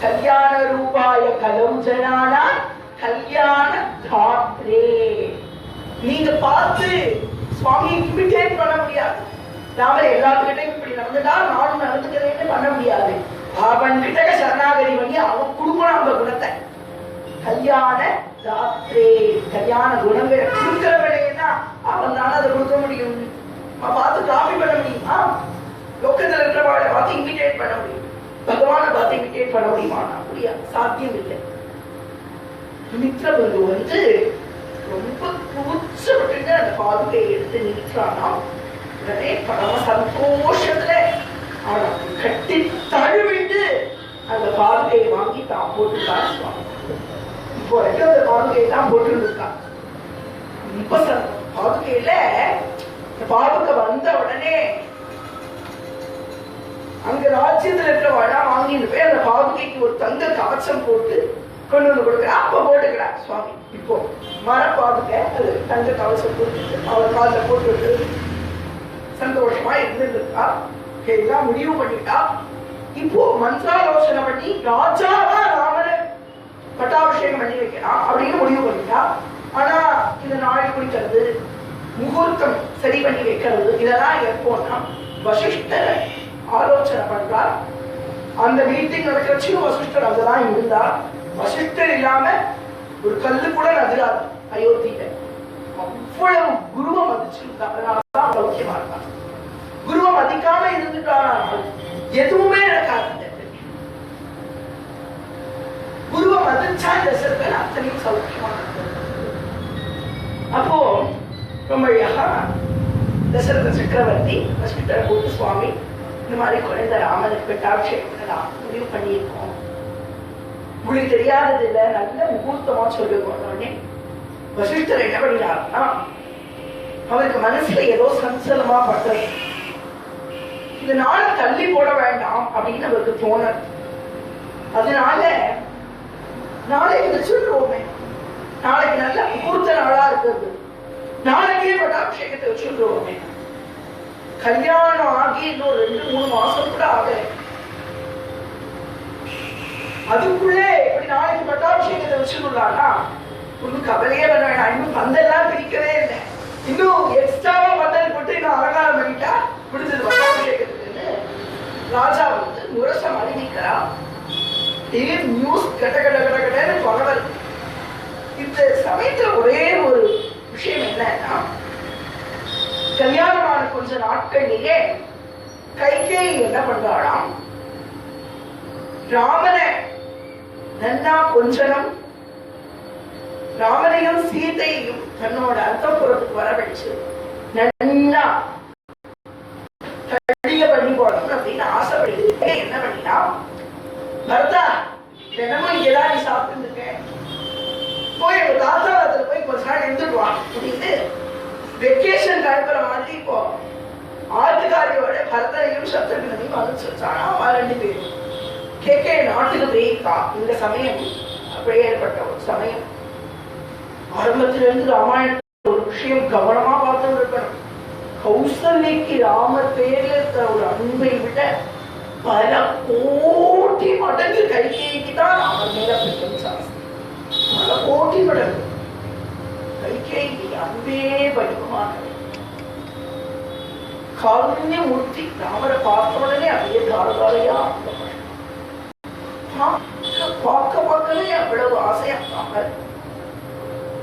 கல்யாண ரூபாய கலௌஜனானா கல்யாண தாத்ரே. நீங்க பார்த்து சுவாமி இமிட்டேட் பண்ண முடியாது. நாம எல்லாத்துக்கிட்டையும் இப்படி நடந்துட்டா நானும் நடந்துக்கிறேன்னு பண்ண முடியாது. அவன் கிட்ட சரணாகதி பண்ணி அவன் கொடுக்கணும் அந்த குணத்தை. கல்யாண தாத்ரே, கல்யாண குணங்களை கொடுக்கிறவனேன்னா அவன் தானே அதை கொடுக்க முடியும். பார்த்து காப்பி பண்ண முடியுமா? லோக்கத்தில் இருக்கிறவாளை பார்த்து இமிட்டேட் பண்ண முடியும். பகவானை பார்த்து இமிட்டேட் பண்ண முடியுமா? அப்படியா? சாத்தியம் இல்லை. மித்திர பந்து வந்து ரொம்ப கூச்சப்பட்டு அந்த பாதுகையை எடுத்து நிற்கிறானா. உடனே பரம சந்தோஷத்துல அவனை கட்டி தழுவிட்டு அந்த பாதுகையை வாங்கி தான் போட்டுட்டான் சுவாமி. இப்போ வரைக்கும் அந்த பாதுகையை தான் போட்டு இருக்கான். ரொம்ப பாதுகையில பாதுகை வந்த உடனே அங்க ராஜ்யத்துல இருக்கிற வடா வாங்கிட்டு போய் அந்த பாதுகைக்கு ஒரு தங்க கவச்சம் போட்டு கொண்டு வந்து கொடுக்குற. அப்ப போட்டுக்கிறார் சுவாமி. இப்போ மர பாதுகை அது தங்க கவச்சம் போட்டு அவர் காலில் போட்டு சந்தோஷமா இருந்துருக்கா. எல்லாம் முடிவு பண்ணிட்டா. இப்போ மந்திராலோசனை பண்ணி ராஜாவா ராமனை பட்டாபிஷேகம் பண்ணி வைக்கலாம் அப்படின்னு முடிவு பண்ணிட்டா. ஆனா இந்த நாளை குடிக்கிறது, முகூர்த்தம் சரி பண்ணி வைக்கிறது, இதெல்லாம் எப்போன்னா வசிஷ்டரை ஆலோசனை பண்றார். அந்த மீட்டிங் நடக்கிறச்சும் வசிஷ்டர் அதெல்லாம் இருந்தா. வசிஷ்டர் இல்லாம ஒரு கல்லு கூட நகராது அயோத்தியில. அவ்வளவு குருவை மதிச்சிருந்தா. அதனாலதான் சௌக்கியமா இருந்தா. குருவை மதிக்காம இருந்துட்டானால் எதுவுமே நடக்காது. குருவை மதிச்சா இந்த சிறுகள் அத்தனையும் சௌக்கியமா இருந்தது. அப்போ ரொம்ப அழகா தசரத சக்கரவர்த்தி வசிஷ்டரை கூட்டு, சுவாமி இந்த மாதிரி குழந்தை ராமனுக்கு பட்டாபிஷேகம் பண்ணலாம் முடிவு பண்ணியிருக்கோம். உங்களுக்கு தெரியாதது இல்லை, நல்ல முகூர்த்தமா சொல்லுங்க. வசிஷ்டர் என்ன பண்ணினார்னா, அவருக்கு மனசுல ஏதோ சஞ்சலமா பட்டது. இந்த நாளை தள்ளி போட வேண்டாம் அப்படின்னு அவருக்கு தோணல். அதனால நாளைக்கு வச்சுருவோமே, நாளைக்கு நல்ல முகூர்த்த நாளா இருக்கிறது, நாளைக்கே பட்டாபிஷேகத்தை வச்சுருவோமே. கல்யாணம் ஆகி இன்னும் 2-3 மாசம் கூட ஆகல. அதுக்குள்ளே எப்படி நாளைக்கு பட்டாபிஷேகத்தை வச்சுருந்தானா ஒன்னும் கவலையே பண்ண வேணாம். இன்னும் பந்தெல்லாம் பிரிக்கவே இல்லை, இன்னும் எக்ஸ்ட்ராவா பந்தல் போட்டு இன்னும் அலங்காரம் பண்ணிட்டா முடிஞ்சது பட்டாபிஷேகத்துக்குன்னு ராஜா வந்து முரசம் அறிவிக்கிறான். நியூஸ் கட்ட கட்ட கட்ட கட்டன்னு பரவல். இந்த சமயத்துல ஒரே ஒரு விஷயம் என்னன்னா, கல்யாணமான கொஞ்ச நாட்கள்லயே கைகேயி என்ன பண்றாளாம், ராமனை நன்னா கொஞ்சனம், ராமனையும் சீதையையும் தன்னோட அந்தப்புறத்துக்கு வர வச்சு நன்னா தடிய பண்ணி போடணும் அப்படின்னு ஆசைப்படுது. என்ன பண்ணினா, பரதா தினமும் இங்கதான் நீ சாப்பிட்டு இருக்க, போய் எங்க தாத்தாவத்துல போய் கொஞ்ச நாள் இருந்துடுவான் அப்படின்னு வெக்கேஷன் அனுப்புற மாதிரி இப்போ ஆட்டுக்காரியோட பரதனையும் சத்ருகனையும் அனுப்பிச்சு வச்சானா. அவ 2 பேரும் கேக்கே நாட்டுக்கு போயிருக்கா. இந்த சமயம் அப்படியே ஏற்பட்ட ஒரு சமயம். ஆரம்பத்துல இருந்து ராமாயணத்துல ஒரு விஷயம் கவனமா பார்த்து இருக்கணும். கௌசல்யக்கு ராமர் பேர்ல இருக்கிற ஒரு அன்பை விட பல கோடி மடங்கு கைகேயிக்கு தான் ராமர் மேல பிடிக்கும் சாஸ்திரம். பல கோடி மடங்கு கைகேயி அன்பே படிக்குமானது. காருண்ய மூர்த்தி ராமரை பார்த்த உடனே அப்படியே தாரதாரையா பார்க்க பார்க்கவே அவ்வளவு ஆசையா ராமர்.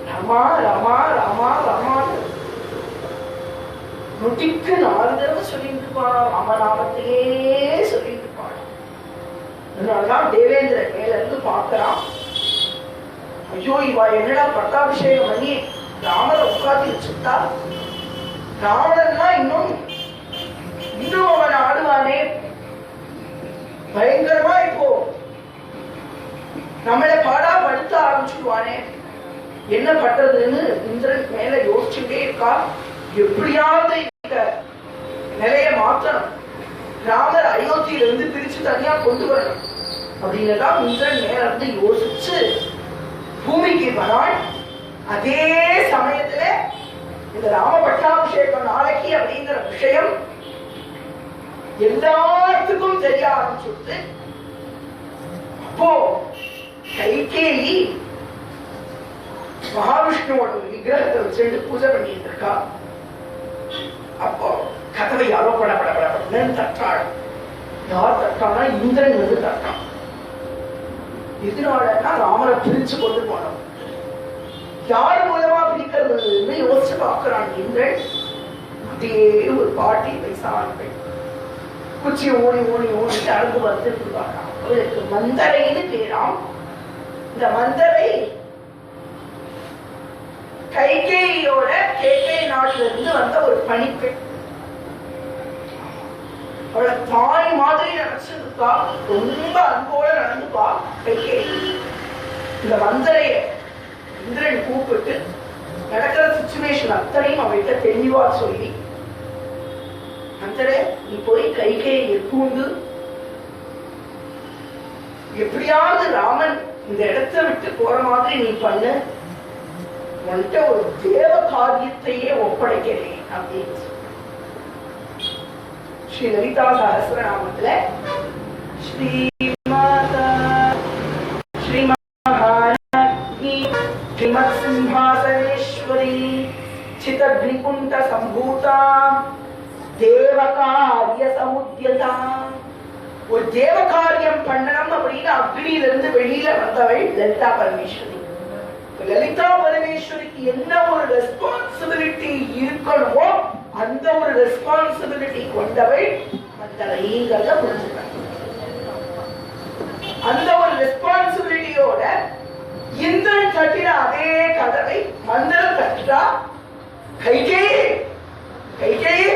ரமா ரமா ரமா ரமா நொட்டிக்கு 4 தடவை சொல்லிட்டு இருப்பானா, ராமநாமத்தையே சொல்லிட்டு இருப்பானா. அதனாலதான் தேவேந்திரன் மேல இருந்து பார்க்கிறான், ஐயோ இவா என்னடா பட்டாபிஷேகம் பண்ணி ராமரை உட்காந்து வச்சுட்டா, ராவணன்னா இன்னும் அவன் ஆடுவானே, பயங்கரமா இப்போ நம்மளை பாடா படுத்த ஆரம்பிச்சுடுவானே, என்ன பண்றதுன்னு இந்திரன் மேல யோசிச்சுட்டே இருக்கா. எப்படியாவது இந்த நிலைய மாற்றணும், ராமர் அயோத்தியிலிருந்து பிரிச்சு தனியா கொண்டு வரணும் அப்படின்னுதான் இந்திரன் மேல இருந்து யோசிச்சு பூமிக்கு வராள். அதே சமயத்துல இந்த ராம பட்டாபிஷேகம் நாளைக்கு அப்படிங்கிற விஷயம் எல்லாத்துக்கும் தெரிய ஆரம்பிச்சுட்டு, அப்போ கைகேயி மகாவிஷ்ணுவோட விக்கிரகத்தை வச்சுட்டு பூஜை பண்ணிட்டு இருக்கா. அப்போ கதவை யாரோ படப்படப்படன்னு தட்டாள். யார் தட்டானா, இந்திரன் வந்து தட்டான். எதனாலன்னா ராமரை பிரிச்சு கொண்டு போனோம். யார் மூலமா பிரிக்கிறதுன்னு யோசிச்சு பார்க்கிறான் இந்திரன். அதே ஒரு பாட்டி வயசானவர்கள் குச்சி ஓடி ஓடி ஓடி நடந்து வந்து இருக்காராம். அவருக்கு மந்தரைன்னு பேராம். இந்த மந்தரை கைகேயியோட கேக்கை நாட்டுல இருந்து வந்த ஒரு பணிப்பெண். அவளை தாய் மாதிரி நினைச்சிருக்கா, ரொம்ப அன்போட நடந்துப்பா கைகேயி. இந்த மந்தரைய இந்திரன் கூப்பிட்டு நடக்கிற சிச்சுவேஷன் அத்தனையும் அவள்கிட்ட தெளிவா சொல்லி, மந்தரை நீ போய் கைகேயை கூண்டு எப்படியாவது ராமன் இந்த இடத்தை விட்டு போற மாதிரி நீ பண்ணு, உன்கிட்ட ஒரு தேவ காரியத்தையே ஒப்படைக்கிறேன் அப்படின்னு. ஸ்ரீ லலிதா சஹஸ்ரநாமத்துல ஸ்ரீமாதா ஸ்ரீ மகாலக்ஷ்மி ஸ்ரீமத் சிம்ஹாசனேஸ்வரி சிதக்னிகுண்ட சம்பூதா தேவகாரிய சமுத்யதா. ஒரு தேவ காரியம் பண்ணணும் அப்படின்னு அக்னியில இருந்து வெளியில வந்தவள் லலிதா பரமேஸ்வரி. லலிதா பரமேஸ்வரிக்கு என்ன ஒரு ரெஸ்பான்சிபிலிட்டி இருக்கணுமோ அந்த ஒரு ரெஸ்பான்சிபிலிட்டி கொண்டவள் மந்தரைங்கிறத புரிஞ்சுக்கிறாங்க. அந்த ஒரு ரெஸ்பான்சிபிலிட்டியோட இந்திரன் தட்டின அதே கதவை மந்திரம் தட்டா. கைகேயி கைகேயி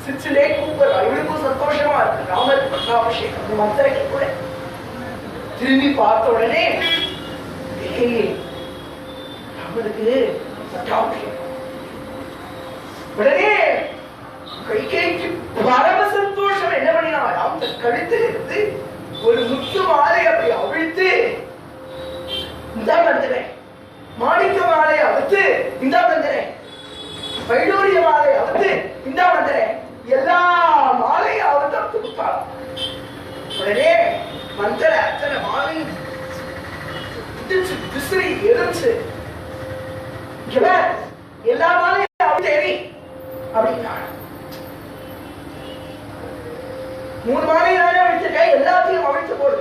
சிச்சிலே கூப்பிடுறா. இவளுக்கும் சந்தோஷமா இருக்கு ராமர் பட்டாபிஷேகம். மந்திரைக்கு கூட திரும்பி பார்த்த உடனே ராமனுக்கு பட்டாபிஷேகம். உடனே கைகேயிக்கு பரம சந்தோஷம். என்ன பண்ணினா, அந்த கழுத்தில் இருந்து ஒரு முத்து மாலை அப்படி அவிழ்த்து, இந்த மந்திரன் மாணிக்க மாலை அவுத்து, இந்த மந்திரன் வைடூரிய மாலை அவுத்து, இந்த மந்திரன் எல்லா மாலையும் அவுத்து கொடுத்தாள். உடனே மந்திர அத்தனை மாறி விசிறி எரிஞ்சு எல்லா மாலையும் தேவி அப்படின்னா 3 மாலையும் அழிச்சிருக்க, எல்லாத்தையும் அழிச்சு போடு.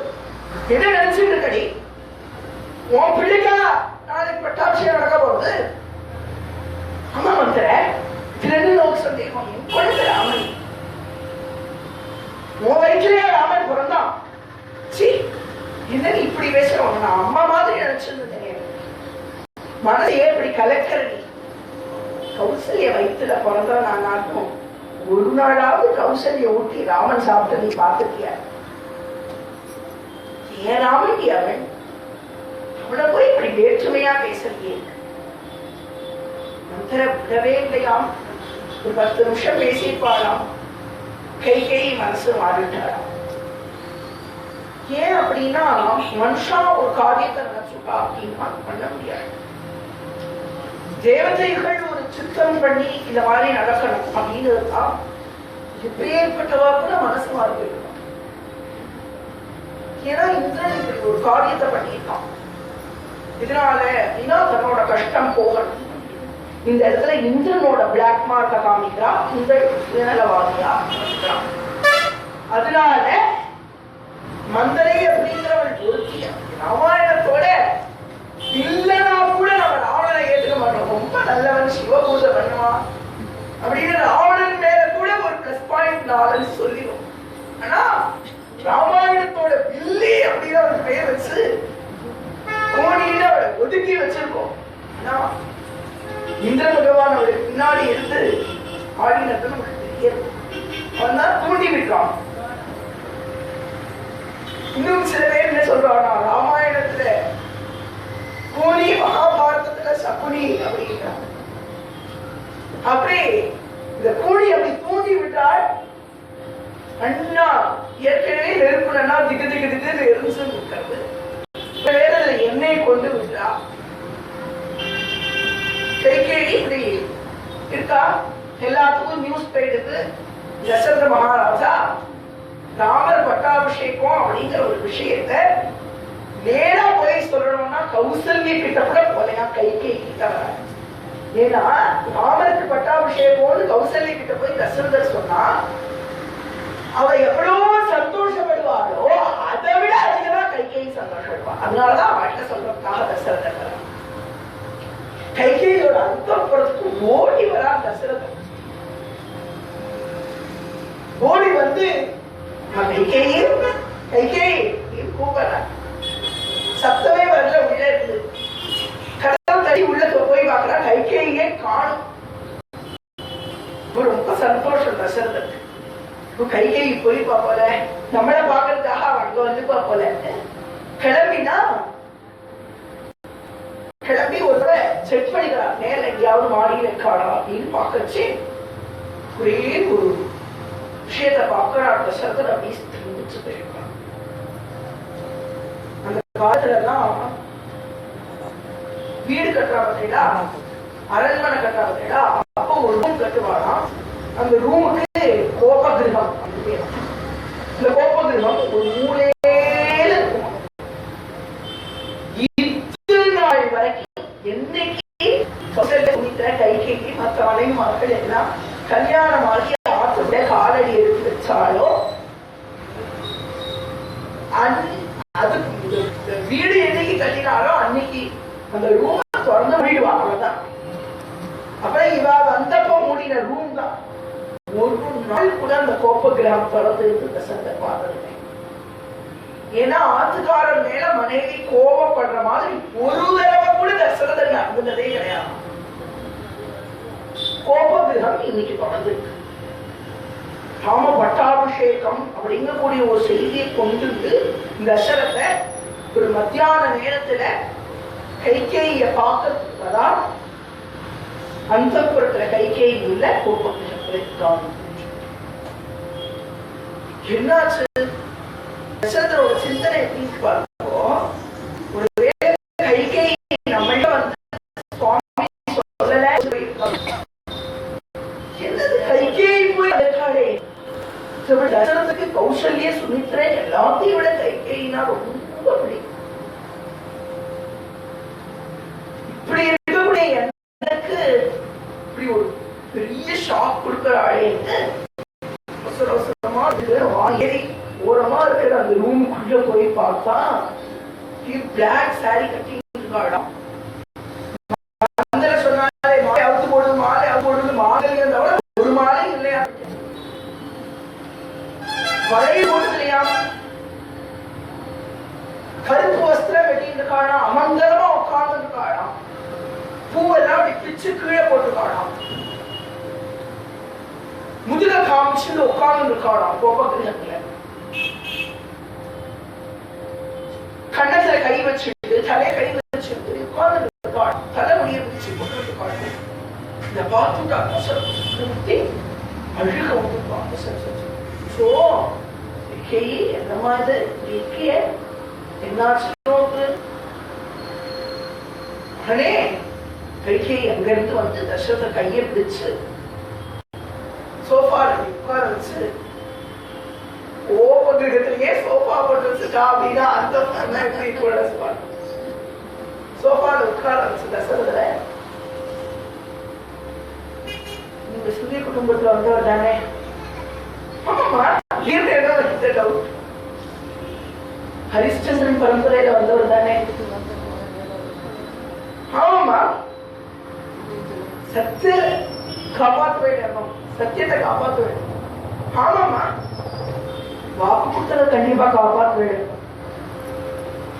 என்ன நினைச்சுட்டு இருக்கடி? உன் பிள்ளைக்கா நாளைக்கு பட்டாபிஷேகம் நடக்க போகுது. ஆமா மந்திர, இதுல நோக்கு சந்தேகம். குழந்தை ராமன், உன் வயிற்றுலயே ராமன் பிறந்தான். சி, என்ன இப்படி பேசுறோம்? நான் அம்மா மாதிரி நினைச்சிருந்தேன். மனதையே இப்படி கலக்கிற நீ. கௌசல்ய வயிற்றுல பிறந்தா நான் நாட்டும் ஒரு நாளாவது கௌசல்ய ஊட்டி ராமன் சாப்பிட்டு நீ பார்த்துட்டியா? ஏன் ராமன் அவன் அவனை போய் இப்படி வேற்றுமையா பேசுறியே? மந்திர விடவே இல்லையாம். ஒரு 10 நிமிஷம் பேசிப்பாராம். கை மனசு மாறிட்டாராம். ஏன் அப்படின்னா மனுஷா ஒரு காரியத்தை நினைச்சுட்டா அப்படின்னா பண்ண முடியாது. தேவதைகள் ஒரு சித்தம் பண்ணி இந்த மாதிரி நடக்கணும் அப்படின்னு தான் எப்பேற்பட்டவா கூட மனசு மாறி போயிடும். ஏன்னா இந்திரன் இப்படி ஒரு காரியத்தை பண்ணியிருக்கான். இதனால அப்படின்னா தன்னோட கஷ்டம் போகணும். இந்த இடத்துல இந்திரனோட பிளாக் மார்க்க காமிக்கிறா, இந்த சுயநலவாதியா. அதனால மந்தரை அப்படிங்கிறவன் ஒருத்திய ராமாயணத்தோட இல்லைன்னா கூட நம்ம ராவணனை ஏற்றுக்க மாட்டோம். ரொம்ப நல்லவன், சிவபூஜை பண்ணுவான் அப்படின்னு ராவணன் மேல கூட ஒரு +.4 சொல்லிடும். ஆனா ராமாயணத்தோட வில்லி அப்படின்னு ஒரு பெயர் வச்சு கோணியில அவளை ஒதுக்கி வச்சிருக்கோம். ஆனா இந்திர பகவான் அவளுக்கு பின்னாடி இருந்து ஆடினது நமக்கு தெரியாது. அவன் தான் தூண்டி விட்டான். இன்னும் சில பேர் என்ன சொல்றானா, ராமாயணத்துல கோணி, மகாபாரதத்துல சகுனி அப்படிங்கிறாங்க. அப்படி இந்த கோணி அப்படி தூண்டி விட்டால் அண்ணா ஏற்கனவே நெருப்புனா திகு திகு திகு எரிஞ்சு இருக்கிறது. வேற எண்ணெய் கொண்டு விட்டா கைகேயி இப்படி இருக்கா. எல்லாத்துக்கும் நியூஸ் போயிடுது. தசரத மகாராஜா ராமர் பட்டாபிஷேகம் அப்படிங்கிற ஒரு விஷயத்த நேரா போய் சொல்லணும்னா கௌசல்ய கிட்ட கூட போலையா, கைகேயி கிட்ட வர. ஏன்னா ராமருக்கு பட்டாபிஷேகம்னு கௌசல்ய கிட்ட போய் தசரதர் சொன்னா அவ எவ்வளவு சந்தோஷப்படுவாளோ அதை விட அதிகமா கைகேயி சந்தோஷப்படுவா. அதனாலதான் அவட்ட சொல்றதுக்காக தசரதர் வர. கைகேயோட அந்தப்புறத்துக்கு ஓடி வரா தசரதர். ஓடி வந்து கைகேயி கூப்பிடுற சத்தமே வரல. உள்ள இருந்து கடல் தடி உள்ள போய் பார்க்கறா, கைகேயே காணும். ரொம்ப சந்தோஷம் தசரதருக்கு. கைகேயி போய் பாப்போல, நம்மள பாக்குறதுக்காக அங்க வந்து பாப்போல. கிளம்பி ஒரு செட் பண்ணிக்கிறார். மேல எங்கேயாவது மாடியில் இருக்காடா அப்படின்னு பாக்கச்சு ஒரே ஒரு விஷயத்தை பார்க்கிறார் தசரதர். அப்படி திரும்பிச்சு போயிருக்கான். அந்த காலத்துல எல்லாம் வீடு கட்டுறா பார்த்தீங்களா, அரண்மனை கட்டுறா பார்த்தீங்களா, அப்போ ஒரு ரூம் கட்டுவானா. அந்த ரூமுக்கு கோபகிரகம் அப்படி பேர். இந்த கோபகிரகம் ஒரு மூலையில இருக்கும். நாள் வரைக்கும் என்னைக்கு கைகேயி மற்ற மனைவிமார்கள் எல்லாம் கல்யாணமாகி ஆற்றுடைய காலடி எடுத்து வச்சாலோ அது வீடு என்னைக்கு கட்டினாலோ அன்னைக்கு அந்த ரூம் திறந்து மூடிடுவாங்க. அவ்வளவுதான். அப்புறம் இவ வந்தப்போ மூடின ரூம் தான். ஒரு நாள் கூட அந்த கோப்ப கிரகம் திறந்து இருந்த சந்தர்ப்பம். ஏன்னா ஆத்துக்காரர் மேல மனைவி கோபப்படுற மாதிரி ஒரு தடவை கூட தசரதர் அனுந்ததே கிடையாது. கோப கிரகம் இன்னைக்கு தொடர்ந்து ராம பட்டாபிஷேகம் அப்படிங்கக்கூடிய ஒரு செய்தியை கொண்டு தசரதை ஒரு மத்தியான நேரத்துல கைகேய பார்க்கறதுதான் அந்த புறத்துல கைகேயி உள்ள கோப கிரகத்தில் என்னாச்சு? தசரதரோட சிந்தனை எப்படி பார்ப்போ, ஒரு வேலை கைகேயி நம்மள்ட வந்து சுவாமி சொல்லல என்னது கைகேயி போய் இருக்காளே. தசரதுக்கு கௌசல்ய சுமித்ரா எல்லாத்தையும் விட கைகேயினா அந்த ரூமுக்குள்ள போய் பார்த்தா பிளாக் சாரி கட்டி இருக்காளாம். சொன்னாலே மாலை அவுத்து போடுது, மாலை அவுத்து போடுது, மாலை தவிர ஒரு மாலை இல்லையா, வளையல் போடுது இல்லையா, கருப்பு வஸ்திரம் வெட்டிட்டு இருக்காளாம், அமங்கலமா உட்கார்ந்து இருக்காளாம், பூவெல்லாம் அப்படி பிச்சு கீழே போட்டுக்காளாம், முதுக காமிச்சு உட்கார்ந்து இருக்காளாம் கோபகிரகத்துல. கண்ணத்துல கை வச்சுட்டு தலைய கை வச்சுட்டு உட்கார்ந்து இருக்காள், தலைமுடியை பிடிச்சு போட்டு இருக்காள். இந்த பார்த்துட்டா அழுக வந்துருப்பாங்க. என்ன மாதிரி இருக்கிய என்னாச்சு உடனே கைகை அங்கிருந்து வந்து தசரத கையை பிடிச்சு சோஃபால உட்கார வச்சு, கோபகிரகத்திலேயே சோஃபா போட்டு வச்சுட்டா அப்படின்னா அந்த சோஃபால உட்கார வச்சு தசரத, நீங்க சூரிய குடும்பத்துல வந்தவர் தானே? ஆமாமா, டவுட். ஹரிச்சந்திரன் பரம்பரையில வந்தவர் தானே? ஆமாமா, சத்திய காப்பாற்ற வேண்டும், சத்தியத்தை காப்பாற்ற வேண்டும். ஆமாமா, வாக்கு கொடுத்தத கண்டிப்பா காப்பாற்ற வேண்டும்.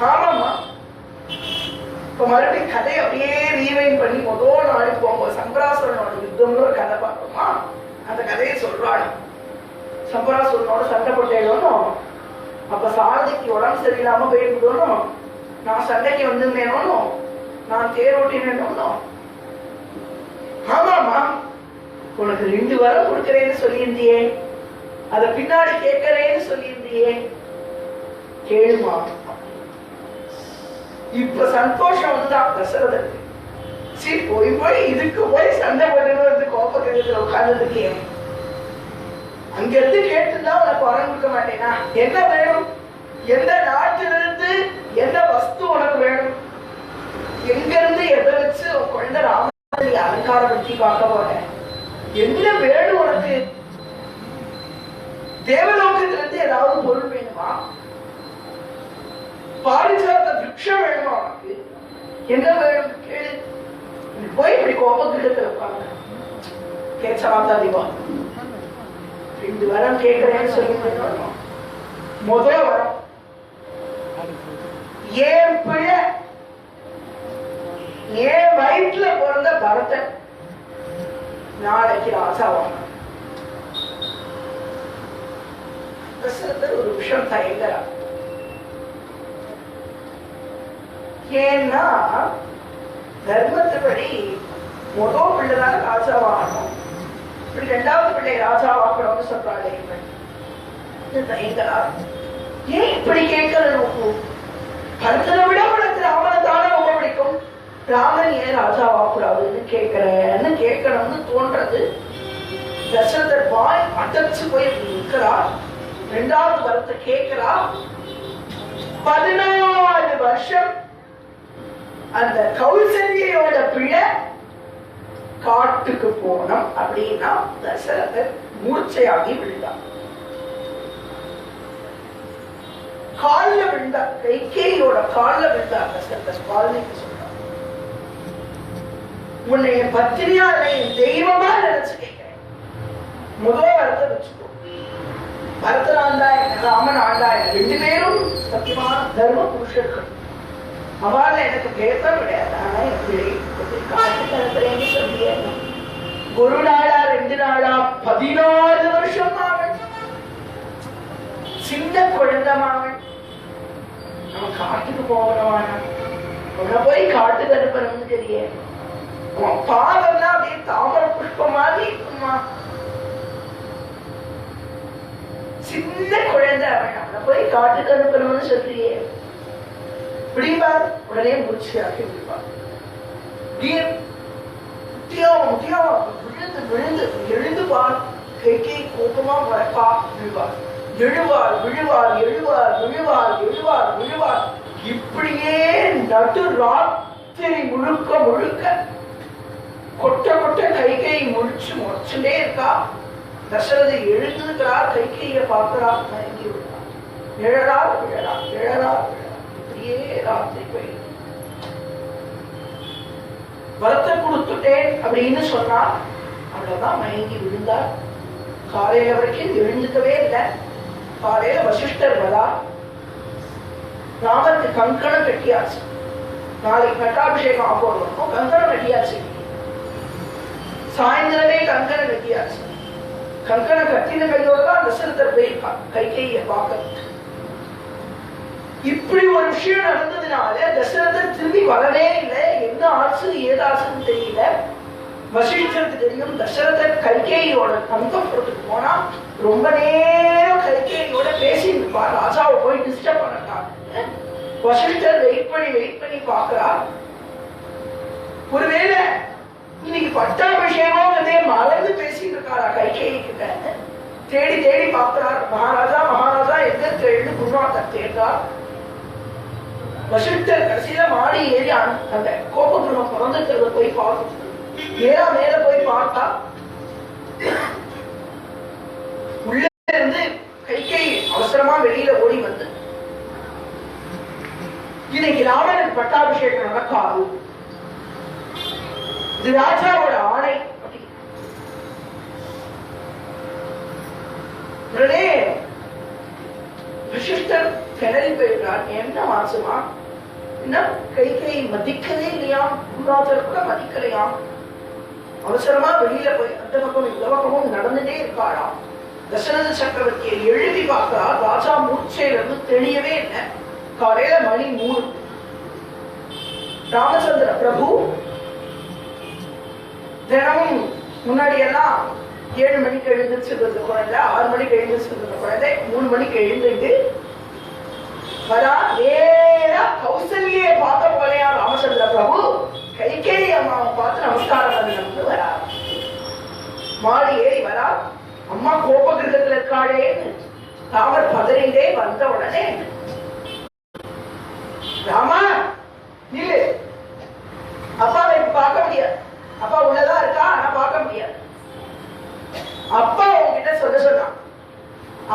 ஆமாமா, இப்ப மறுபடியும் கதை அப்படியே ரீவைன் பண்ணி முதல் நாளைக்கு போகும்போது சம்பராசுரனோட யுத்தம்னு ஒரு கதை பார்ப்போமா, அந்த கதையை சொல்றாள். சம்பராசுரனோட சண்டை போட்டேனும், அப்ப சாரதிக்கு உடம்பு சரியில்லாம போயிருந்தோம், நான் சண்டைக்கு வந்திருந்தேனோ, நான் தேர் ஓட்டினேனோ. ஆமாமா, உனக்கு 2 வரம் கொடுக்கிறேன்னு சொல்லியிருந்தியே, அத பின்னாடி கேட்கிறேன்னு சொல்லியிருந்தியே, கேளுமா. இப்ப சந்தோஷம் வந்துதான் தசரதற்கு. சரி, போய் போய் இதுக்கு போய் சண்டை பண்ணணும், கோபகிரகத்துல உட்கார்ந்து அங்க இருந்து கேட்டுதான் உனக்கு வரம் கொடுக்க மாட்டேனா? என்ன வேணும்? எந்த நாட்டிலிருந்து என்ன வஸ்து உனக்கு வேணும்? எங்க இருந்து எதை வச்சு குழந்தை ராமனை அலங்காரம் வச்சு பார்க்க போற? என்ன வேணும் உனக்கு? தேவலோகத்திலிருந்து ஏதாவது பொருள் வேணுமா? பாரிஜாத விருட்சம் வேணுமா உனக்கு? என்ன வேணும் கேளு. போய் இப்படி கோபகிரகத்துல உட்கார்ந்து கேட்சமாதாதிவா 2 வரம் கேட்கிறேன்னு சொல்லி முதல் வரம், ஏன் பிள்ளை ஏன் வயிற்றுல பிறந்த பரதன் நாளைக்கு ராஜாவாங்க. ஒரு விஷயம் தயங்குறா. ஏன்னா தர்மத்துப்படி முதல் பிள்ளைதான் ராஜாவாகணும், இப்படி 2வது பிள்ளை ராஜாவாக்கணும்னு சொல்றாளே. தயங்குறா. ஏன் இப்படி கேட்கறது? பரதனை விட உனக்கு ராமனை தானே ரொம்ப பிடிக்கும், ராமன் ஏன் ராஜாவாக்கூடாதுன்னு கேட்கிறேன்னு கேட்கணும்னு தோன்றது. தசரதர் வாய் அடைச்சு போய் நிற்கிறார். 2வது வரத்தை கேட்கிறா. 14 வருஷம் அந்த கௌசல்யோட பிள்ளை காட்டுக்கு போனோம் அப்படின்னா தசரதர் மூர்ச்சையாகி விழுந்தார். கால்ல விழுந்தார், கைகேயோட கால்ல விழுந்தார். தசரதர் வால்மீகி சொல்றார், உன்னை என் பத்திரியா என் தெய்வமா நினைச்சு கேட்கிறேன், முதல் வரத்தை வச்சுக்கோ. பரதன் ஆண்டாய் ராமன் ஆண்டாய் 2 பேரும் சத்தியமான தர்ம புருஷர்கள். அவள எனக்கு பேசம் கிடையாது. ஆனா எப்படி காட்டு தரத்துறேன்னு சொல்லிய ஒரு நாளா 2 நாளா 14 வருஷம் அவன் சின்ன குழந்தை அவன். நம்ம காட்டுக்கு போகணும்னா உன்னை போய் காட்டுக்கு அனுப்பணும்னு தெரிய. அவன் பாதம்னா அப்படியே தாமரை புஷ்பம் மாதிரி இருக்குமா, சின்ன குழந்தை அவன். அவனை போய் காட்டுக்கு அனுப்பணும்னு சொல்றியே, பிடிப்பார். உடனே முடிச்சாக்கி விடுவார். விழுந்து விழுந்து எழுந்து பார். கைகை கோபமா வரப்பா விழுவார். எழுவார் விழுவார், எழுவார் விழுவார், எழுவார் விழுவார். இப்படியே நடு ராத்திரி முழுக்க முழுக்க கொட்ட கொட்ட கைகை முடிச்சு முடிச்சுட்டே இருக்கா. தசரதை எழுந்துக்கிறார், கைகைய பார்க்கிறார், மயங்கி விடுறார். நிழலா விழலா நிழலா விழலா இப்படியே ராத்திரி போயிடும். வரத்தை கொடுத்துட்டேன் அப்படின்னு சொன்னா அவ்வளவுதான், மயங்கி விழுந்தார். காலையில வரைக்கும் எழுந்துக்கவே இல்லை. காலையில வசிஷ்டர் வரா, ராமருக்கு கங்கணம் கட்டியாச்சு. நாளைக்கு பட்டாபிஷேகம் ஆகணும், கங்கணம் கட்டியாச்சு. சாயந்தரமே கங்கணம் கட்டியாச்சு. கங்கணம் கட்டின கையோட தான் தசரதர் போயிருக்கான் கைகையை பார்க்க. இப்படி ஒரு விஷயம் நடந்ததுனால தசரதர் திரும்பி வரவே இல்லை. என்ன ஆச்சு ஏதாச்சுன்னு தெரியல. வசிஷ்டருக்கு தெரியும். தசரதர் கைகேயோட அந்தப்புறத்துக்கு போனா ரொம்ப நேரம் கைகேயோட பேசிட்டு இருப்பார். ராஜாவை போய் டிஸ்டர்ப் பண்ணாங்க. வசிஷ்டர் வெயிட் பண்ணி பாக்குறார். ஒருவேளை இன்னைக்கு பட்டாபிஷேகம் மறந்து பேசிட்டு இருக்காரா கைகேயி கிட்ட. தேடி தேடி பாக்குறார். மகாராஜா மகாராஜா எங்க தேடி குருநாத தேடுறார். வசிஷ்டர் கடைசியில மாடி ஏறி அந்த கோபகுரம் பிறந்திருக்கிறத போய் பார்த்து நேரா மேல போய் பார்த்தா உள்ள இருந்து கைகை அவசரமா வெளியில ஓடி வந்து, இன்னைக்கு ராமனுக்கு பட்டாபிஷேகம் நடக்காது, இது ராஜாவோட ஆணை. உடனே வசிஷ்டர் கிளறி போயிட்டார். என்ன மாசமா என்ன கைகையை மதிக்கவே இல்லையா, குருநாதர் கூட மதிக்கலையாம். அவசரமா வெளியில போய் அந்த பக்கம் இந்த பக்கமும் நடந்துட்டே இருக்காளாம். தசரத சக்கரவர்த்தியை எழுதி பார்க்கிறா. ராஜா மூர்ச்சையில இருந்து தெரியவே இல்லை. காலையில மணி 3. ராமச்சந்திர பிரபு தினமும் முன்னாடி எல்லாம் 7 மணிக்கு எழுந்திருச்சிருந்த குழந்தை, 6 மணிக்கு எழுந்திருச்சிருந்த குழந்தை 3 மணிக்கு எழுந்துட்டு வரா. நேரா கௌசல்யை பார்க்க போலையா ராமச்சந்திர பிரபு. கைகேயி அம்மாவை பார்த்து நமஸ்காரம் பண்ணி வரா. மாடி ஏறி வரா. அம்மா கோப கிரகத்துல இருக்காளே. ராமர் பதறிண்டே வந்த உடனே, ராமா நில்லு, அப்பாவை இப்ப பார்க்க முடியாது, அப்பா உள்ளதான் இருக்கா ஆனா பார்க்க முடியாது. அப்பா உங்ககிட்ட சொல்ல சொன்னான்,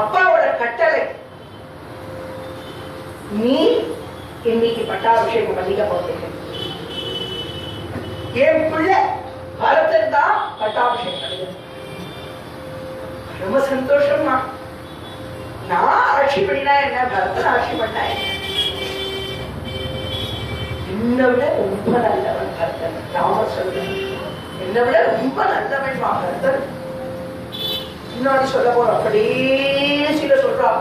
அப்பாவோட கட்டளை, நீ இன்னைக்கு பட்டாபிஷேகம் பண்ணிக்க போறீங்க. என் பிள்ளை பரதன் தான் பட்டாபிஷேகம் பண்ணிக்க. ரொம்ப சந்தோஷமா. நான் ஆட்சி பண்ணினா என்ன, பரதன் ஆட்சி பண்ணா என்ன, என்னை விட ரொம்ப நல்லவன் பரதன். ராமர் சொல்றேன், என்னை விட ரொம்ப நல்லவன் பரதன். முன்னாடி சொல்ல போற கடைசியில சொல்றா,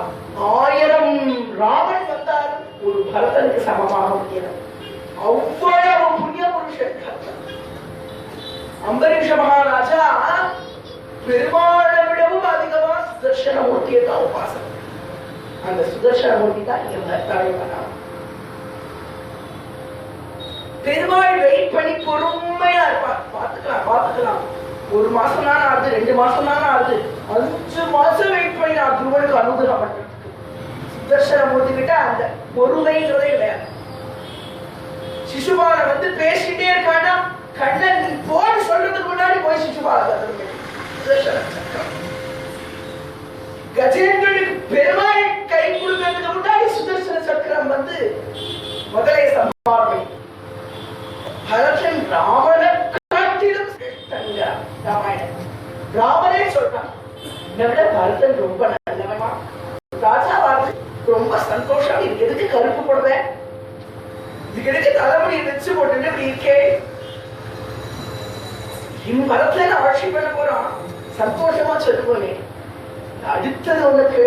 1000 ராமன் வந்தாலும் ஒரு பரதனுக்கு சமமாக முடியாது. அவ்வளவு புண்ணிய புருஷன் பரதன். அம்பரீஷ மகாராஜா பெருமாளை விடவும் அதிகமா சுதர்சன மூர்த்தியை தான் உபாசனை. அந்த சுதர்சன மூர்த்தி தான் இங்க பரதாளி பண்ணாங்க. பெருமாள் வெயிட் பண்ணி பொறுமையா இருப்பார். பாத்துக்கலாம். 1 மாசம் தான் ஆகுது, 2 மாசம் தான் ஆகுது, 5 மாசம் வெயிட் பண்ணி நான் குருவனுக்கு அனுகிரகம் பண்றேன். சுதர்சன மூர்த்தி கிட்ட அந்த பொறுமைன்றதே கிடையாது. சிசுபால வந்து பேசிட்டே இருக்காண்டா, கண்ணன் நீ போன்னு சொல்றதுக்கு முன்னாடி போய் சிசுபால கஜேந்திரனுக்கு பெருமாள் கை கொடுக்கிறதுக்கு முன்னாடி சுதர்சன சக்கரம் வந்து முதலே சம்பாரணை. பரதன் ராமனை காட்டிலும் ராமாயணம். ராமனே சொல்றான், என்னை விட பரதன் ரொம்ப நல்லவனா. ராஜா வாழ்க்கை ரொம்ப சந்தோஷம். இதுக்கு எதுக்கு கருப்பு போடுவேன், இதுக்கு எதுக்கு தலைமுடியை வச்சு போட்டு இப்படி இருக்கே. இவன் பரத்துல ஆட்சி பண்ண போறான், சந்தோஷமா சொல்லுவோனே. அடுத்தது உனக்கு,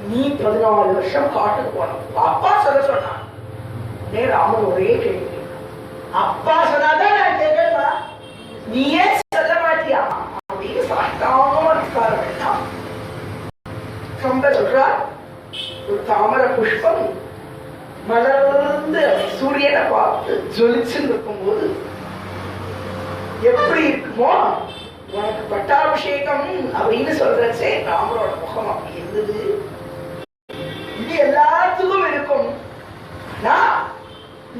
நீ 14 வருஷம் காட்டுக்கு போனோம். அப்பா சொல்ல சொன்னான். ராமன் ஒரே கேள்வி, அப்பா சொன்னாதான் நான் கேட்கணுமா, நீயே சொல்ல மாட்டியா அப்படின்னு சாட்டாம நமஸ்காரம் வேண்டாம். ரொம்ப சொல்றார், ஒரு தாமர புஷ்பம் மலர்ந்து சூரியனை பார்த்து ஜொலிச்சு இருக்கும் போது எப்படி இருக்குமோ, உனக்கு பட்டாபிஷேகம் அப்படின்னு சொல்றச்சே ராமரோட முகம் அப்படி இருந்தது. இது எல்லாத்துக்கும் இருக்கும்.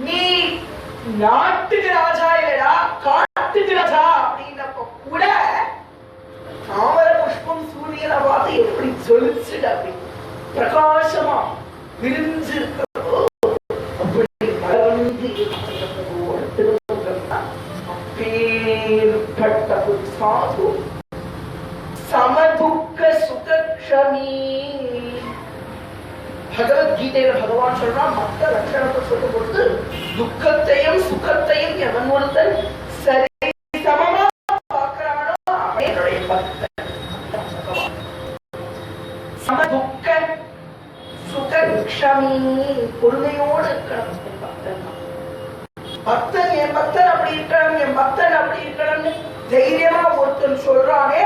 நீ நாட்டுக்கு ராஜா இல்லடா, காட்டுக்கு ராஜா அப்படின்றப்ப கூட தாமர புஷ்பம் சூரியனை பார்த்து எப்படி ஜொலிச்சுடு அப்படி பிரகாசமா விரிஞ்சிருக்கிறதோ அப்படி மலர்ந்து அப்பேற்பட்ட ஒரு சாது சமதுக்க சுகக்ஷமி. பகவத்கீதையில பகவான் சொல்றான், மற்ற லட்சணத்தை சொல்லும் பொழுது துக்கத்தையும் சுகத்தையும் எவன் ஒருத்தன் சரி சமமா பார்க்கிறானோ அவனுடைய பக்தன். சமதுக்க சுகக்ஷமி, பொறுமையோடு இருக்கணும் பக்தன். பக்தன் என் பக்தன் அப்படி இருக்கணும், என் பக்தன் அப்படி இருக்கணும்னு தைரியமா ஒருத்தன் சொல்றானே,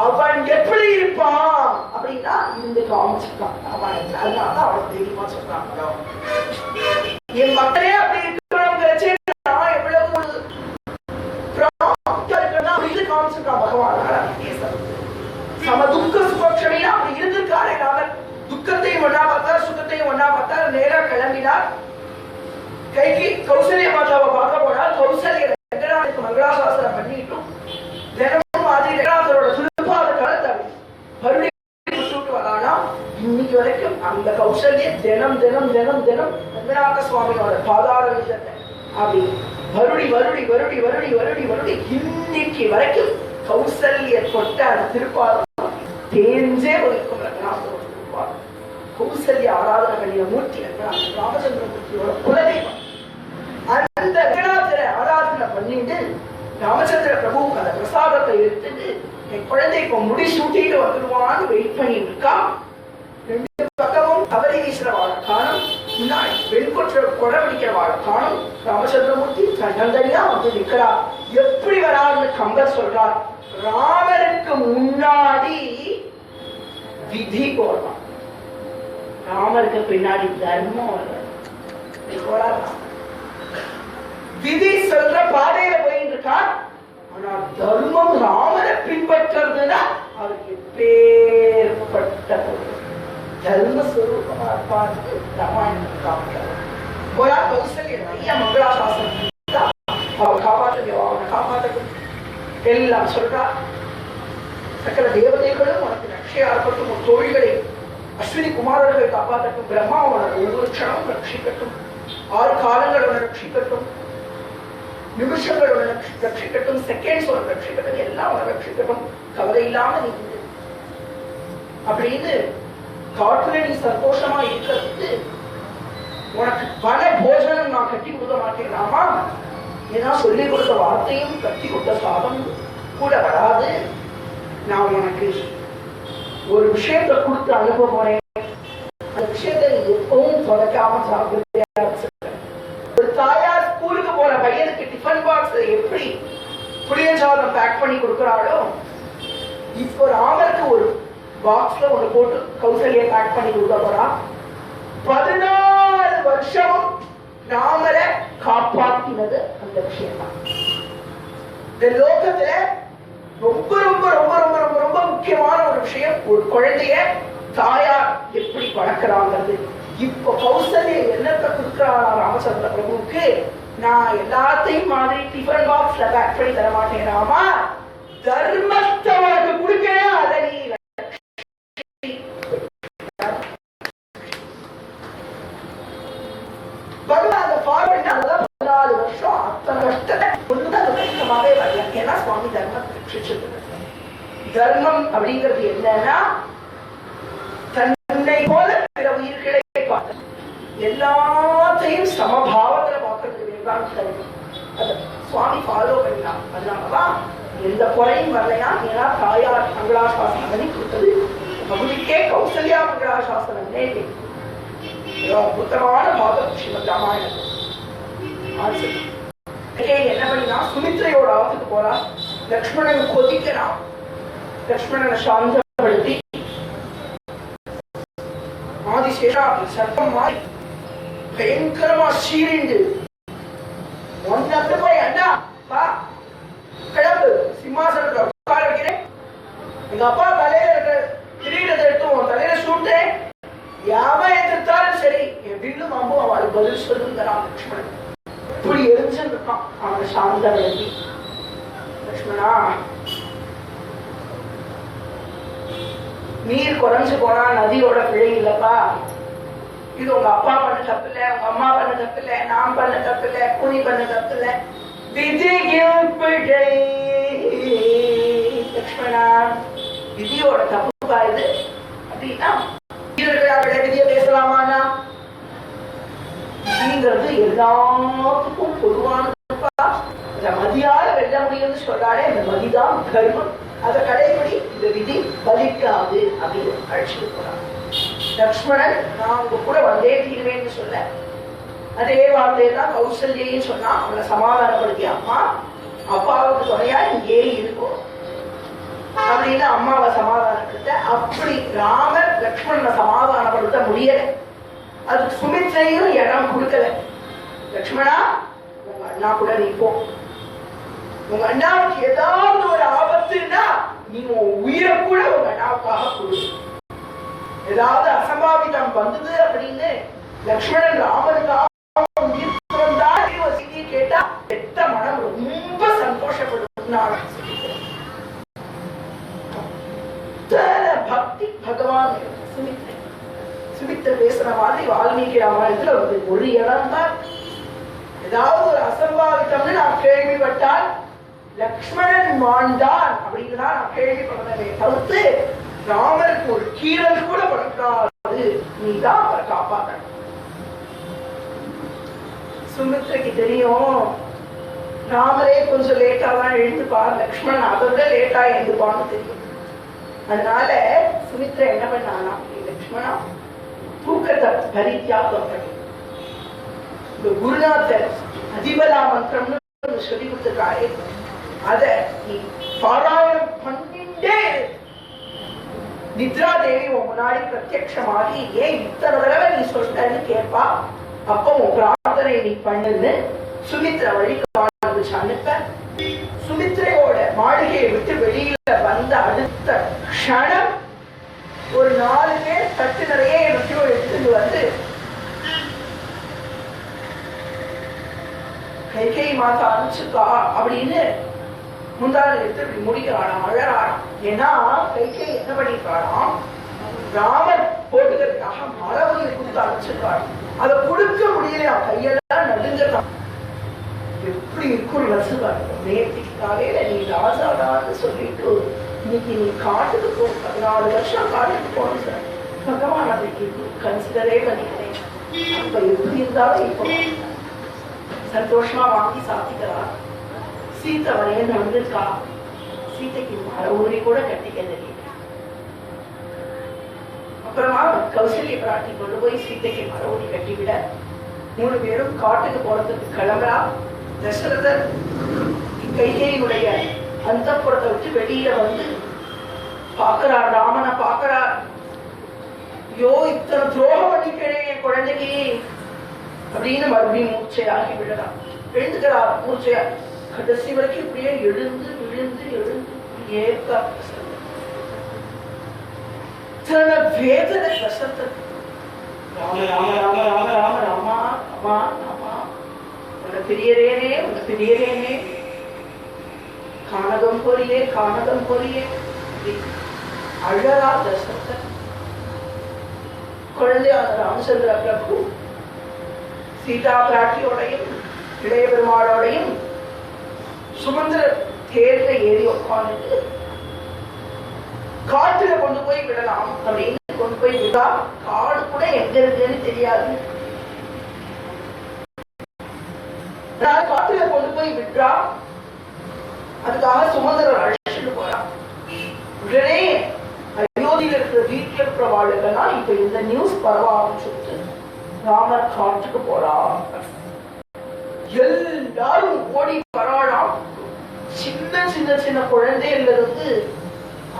அவன் எப்படி இருப்பான் அப்படின்னா இருந்து காமிச்சிருக்கான். அதனால அவன் தைரியமா சொல்றாங்க, என் பக்தனே அப்படி இருக்கணும்ங்கிறச்சே நான் எவ்வளவு காமிச்சிருக்கான் பகவான். சமதுக்க சுபக்ஷமியா அப்படி இருந்திருக்காரு. அவர் துக்கத்தையும் ஒன்னா பார்த்தார், சுகத்தையும் ஒன்னா பார்த்தார். நேரா கிளம்பினார். கைக்கு கௌசல்ய மாதாவை பார்க்க போனார். கௌசல்ய ரங்கநாதனுக்கு மங்களாசாசனம் பண்ணிட்டும் தினமும் மாதிரி ரங்கநாதரோட சுருப்பாத காலத்தை மறுபடியும் விட்டுட்டு வரானா. இன்னைக்கு வரைக்கும் அந்த கௌசல்ய தினம் தினம் தினம் தினம் ரங்கநாத சுவாமியோட பாதார விஷயத்தை அப்படி வருடி வருடி வருடி வருடி வருடி வருடி இன்னைக்கு வரைக்கும் கௌசல்ய தொட்ட அந்த திருப்பாதம் தேஞ்சே இருக்கும். ரங்கநாதரோட திருப்பாதம் கௌசல்ய ஆராதனை பண்ணிய மூர்த்தி ரங்கநாதன் ராமச்சந்திரமூர்த்தியோட குலதெய்வம். அந்த ரங்கநாதரை ஆராதனை பண்ணிட்டு ராமச்சந்திர பிரபு அந்த பிரசாதத்தை எடுத்துட்டு என் குழந்தை இப்ப முடி சூட்டிட்டு வந்துடுவான்னு வெயிட் பண்ணிட்டு இருக்கா. ரெண்டு பக்கமும் கவரி வீசுற வாழ காணும், முன்னாடி வெண்கொற்ற கொடை பிடிக்கிற வாழ காணும். ராமச்சந்திரமூர்த்தி தன்னந்தனியா வந்து நிற்கிறா. எப்படி வரான்னு கம்பர் சொல்றார், ராமருக்கு முன்னாடி விதி போடுறான், ராமருக்கு பின்னாடி தர்மம் வருது. விதி சொல்ற பாதையில போயிட்டு இருக்கார். ஆனா தர்மம் ராமனை பின்பற்றதுன்னா அவருக்கு எப்பேற்பட்ட தர்மஸ்வரூபமா இருப்பாரு. ராமாயணம் காமிக்கிறார். போயா கௌசல்ய நிறைய மங்களாசாசனம் அவ காப்பாற்ற, அவனை காப்பாற்ற எல்லாம் சொல்றார். சகல தேவதைகளும் உனக்கு ரட்சையா இருக்கட்டும், உன் தோழிகளை அஸ்வினி குமாரர்களை காப்பாற்றட்டும், பிரம்மா உனக்கு ஒவ்வொரு க்ஷணம் ரட்சிக்கட்டும், 6 காலங்கள் உன ரட்சிக்கட்டும், நிமிஷங்கள் உன ரட்சிக்கட்டும், செகண்ட்ஸ் உன ரட்சிக்கட்டும், எல்லாம் உன ரட்சிக்கட்டும், கவலை இல்லாம நீ அப்படின்னு காட்டுல நீ சந்தோஷமா இருக்கிறது. உனக்கு பல போஜனம் நான் கட்டி கொடுக்க மாட்டேனாமா, ஏன்னா சொல்லிக் கொடுத்த வார்த்தையும் கட்டி கொடுத்த சாதம் கூட வராது. நான் உனக்கு ஒரு விஷயத்தை கொடுத்து அனுப்ப போறேன், அந்த விஷயத்தை நீ எப்பவும் தொலைக்காம சாப்பிடுறியா? ஒரு தாயார் ஸ்கூலுக்கு போற பையனுக்கு டிஃபன் பாக்ஸ் எப்படி புளியஞ்சாதம் பேக் பண்ணி கொடுக்கிறாளோ, இப்போ ராமருக்கு ஒரு பாக்ஸ்ல ஒண்ணு போட்டு கௌசல்ய பேக் பண்ணி கொடுக்க போறா. 14 வருஷமும் ராமரை காப்பாற்றினது அந்த விஷயம் தான். இந்த லோகத்துல ரொம்ப ரொம்ப ரொம்ப ரொம்ப ரொம்ப ரொம்ப முக்கியமான ஒரு விஷயம், ஒரு குழந்தைய தாயார் எப்படி வளர்க்கிறாங்கிறது. இப்போ கௌசல்ய என்னத்தை கொடுக்கிறாரா ராமச்சந்திர பிரபுவுக்கு, நான் எல்லாத்தையும் மாதிரி டிஃபன் பாக்ஸ்ல பேக் பண்ணி தர மாட்டேன் ராமா, தர்மத்தை உனக்கு கொடுக்கிறேன், அதை நீ பகவான் அந்த ஃபார்வர்ட் 14 வருஷம் அத்தனை கஷ்டத்தை ஒண்ணுதான் கஷ்டமாவே வரல. ஏன்னா சுவாமி தர்மத்தை ரட்சிச்சிருக்காரு. தர்மம் அப்படிங்கிறது என்னன்னா தன்னை போல பிற உயிர்களை பார்க்க, எல்லாத்தையும் சமபாவத்துல பார்க்கறது வேண்டாம் தர்மம். அத சுவாமி ஃபாலோ பண்ணலாம். அதனாலதான் எந்த குறையும் வரலையா, ஏன்னா தாயார் மங்களாசாசனம் பண்ணி கொடுத்தது பகுதிக்கே கௌசல்யா மங்களாசாசனம் அற்புதமான பாகம் ஸ்ரீமத் ராமாயணம். என்ன பண்ணினா சுமித்ரையோட ஆத்துக்கு போறா. லக்ஷ்மணன் கொதிக்கிறான். லக்ஷ்மணனை சாந்தப்படுத்தி ஆதிசேஷா சர்ப்பம் மாறி பயங்கரமா சீரிண்டு ஒன்னு போய் அண்ணா பா கிளம்பு, சிம்மாசனத்துல உட்கார வைக்கிறேன், எங்க அப்பா தலையில இருக்கிற கிரீடத்தை எடுத்து உன் தலையில சூட்டேன், யாவன் எதிர்த்தாலும் சரி என் வில்லும் அம்பும் அவளுக்கு பதில் சொல்லுங்கிறான் லக்ஷ்மணன். இப்படி எரிஞ்சிருக்கான் அவனை சாந்த எழுதி. லக்ஷ்மணா நீர் குறைஞ்சு போனா நதியோட பிழை இல்லப்பா, இது உங்க அப்பா பண்ண தப்பு இல்ல, உங்க அம்மா பண்ண தப்பு இல்ல, நான் பண்ண தப்பு இல்ல, கூனி பண்ண தப்பு இல்ல, விதியின் பிழை. லக்ஷ்மணா, விதியோட தப்புப்பா இது அப்படின்னா விதியை பேசலாமாண்ணா? விதிங்கிறது எல்லாத்துக்கும் பொதுவானதுப்பா. மதியால வெல்ல முடியும்னு சொல்றாலே அந்த மதிதான் கர்மம். அதை கடைபிடி, இந்த விதி பலிக்காது அப்படின்னு அழைச்சிட்டு போறாங்க. லக்ஷ்மணன் நான் உங்க கூட வந்தே தீர்வேன்னு சொல்ல, அதே வார்த்தையெல்லாம் கௌசல்யையும் சொன்னா. அவளை சமாதானப்படுத்தி, அம்மா அப்பாவுக்கு துணையா இங்கே இருக்கும் அப்படின்னு அம்மாவை சமாதானப்படுத்த. அப்படி ராமர் லக்ஷ்மணனை சமாதானப்படுத்த முடியல. அதுக்கு சுமித்ரையும் இடம் கொடுக்கல. லக்ஷ்மணா, உங்க அண்ணா கூட நீ போ. உங்க அண்ணாவுக்கு ஏதாவது ஒரு ஆபத்துன்னா நீ உன் உயிரை கூட உங்க அண்ணாவுக்காக கொடு. ஏதாவது அசம்பாவிதம் வந்தது அப்படின்னு லக்ஷ்மணன் ராமனுக்காக கேட்டா பெத்த மனம் ரொம்ப சந்தோஷப்படும். பக்தி பகவான் சுமித்ரை பேசுற மாதிரி வால்மீகி ராமாயணத்துல ஒரு இடம் தான். ஏதாவது ஒரு அசம்பாவிதம்னு நான் கேள்விப்பட்டால் லக்ஷ்மணன் மாண்டான் அப்படின்னு தான் நான் கேள்விப்பட்டதே தவிர்த்து ராமருக்கு ஒரு கீழல் கூட படக்கூடாது, நீதான் அவரை காப்பாற்ற. சுமித்ரைக்கு தெரியும் ராமரே கொஞ்சம் லேட்டா தான் எழுந்துப்பார், லக்ஷ்மணன் அதை விட லேட்டா எழுந்துப்பான்னு தெரியும். அதனால சுமித்ரை என்ன பண்ணானா, லக்ஷ்மணா தூக்கத்தை பரித்தியாகம் பண்ணி இந்த குருநாதர் அதிபலா மந்திரம்னு சொல்லி கொடுத்திருக்காரு, அத நீ பாராயணம் பண்ணிட்டே. நித்ரா தேவி உன் முன்னாடி பிரத்யட்சமாகி ஏன் இத்தனை தடவை நீ சொல்றன்னு கேட்பா. அப்போ உன் பிரார்த்தனை நீ பண்ணுன்னு சுமித்ரா வழிக்கு அனுப்ப. சுமித்ரையோட மாளிகையை விட்டு வெளியில வந்த அடுத்த க்ஷணம் ஒரு 4 பேர் தட்டு நிறைய எடுத்துட்டு வந்து கைகை மாதா அனுப்பிச்சுக்கா அப்படின்னு முந்தாள் எடுத்து இப்படி முடிக்கிறாளாம், அழறாளாம். ஏன்னா கைகை என்ன பண்ணிருக்காளாம், ராமர் போட்டுக்கிறதுக்காக மரபுரியை கொடுத்து அனுப்பிச்சிருக்காள். அதை கொடுக்க முடியலையா, கையெல்லாம் நடுங்கலாம். எப்படி இருக்கும் ரசுவார். நேற்றுக்கு காலையில நீ ராஜாடான்னு சொல்லிட்டு இன்னைக்கு நீ காட்டுக்கு போ, 14 வருஷம் காட்டுக்கு போகணும் சார், பகவான் அதுக்கு கன்சிடரே பண்ணிக்கிறேன். அப்ப எப்படி இருந்தாலும் இப்போ சந்தோஷமா வாங்கி சாப்பிட்டுக்கலாம். சீத்தை வரையன்னு வந்திருக்கா, சீத்தைக்கு மர ஊரை கூட கட்டிக்க தெரியல. அப்புறமா கௌசல்ய பிராட்டி கொண்டு போய் சீத்தைக்கு மர ஊரி கட்டிவிட 3 பேரும் காட்டுக்கு போறதுக்கு கிளம்புறா. தசரதர் கைகையினுடைய அந்தப்புறத்தை விட்டு வெளியில வந்து பாக்குறார், ராமனை பாக்குறார். ஐயோ இத்தனை துரோகம் பண்ணிக்கிறேன் என் குழந்தைக்கு அப்படின்னு மறுபடியும் மூச்சையாகி விடலாம். எழுந்துக்கிறார் மூச்சையா. கடைசி வரைக்கும் இப்படியே எழுந்து விழுந்து எழுந்து ஏற்க வேதனை கஷ்டத்தை. ராம ராம ராம ராம ராம ராமா அம்மா அம்மா உன்னை பிரியரேனே உன்னை பிரியரேனே, கானகம் பொரியே கானகம் பொரியே அழகா தசரதன். குழந்தையான ராமச்சந்திர பிரபு சீதா பிராட்டியோடையும் இளைய பெருமாளோடையும் சுமந்திர தேர்ல ஏறி உட்காந்துட்டு காட்டுல கொண்டு போய் விடலாம் அப்படின்னு கொண்டு போய் விடா. காடு கூட எங்க இருக்குன்னு தெரியாது. காட்டுல கொண்டு போய் விடுறா. அதுக்காக சுமந்திரர் அழைச்சிட்டு போறா. உடனே அயோத்தியில இருக்கிற வீட்டுல இருக்கிற வாழ்க்கெல்லாம் இப்ப இந்த நியூஸ் பரவான்னு சொல்லிட்டு ராமர் காட்டுக்கு போறா. எல்லாரும் ஓடி வராளாம். சின்ன சின்ன சின்ன குழந்தையில இருந்து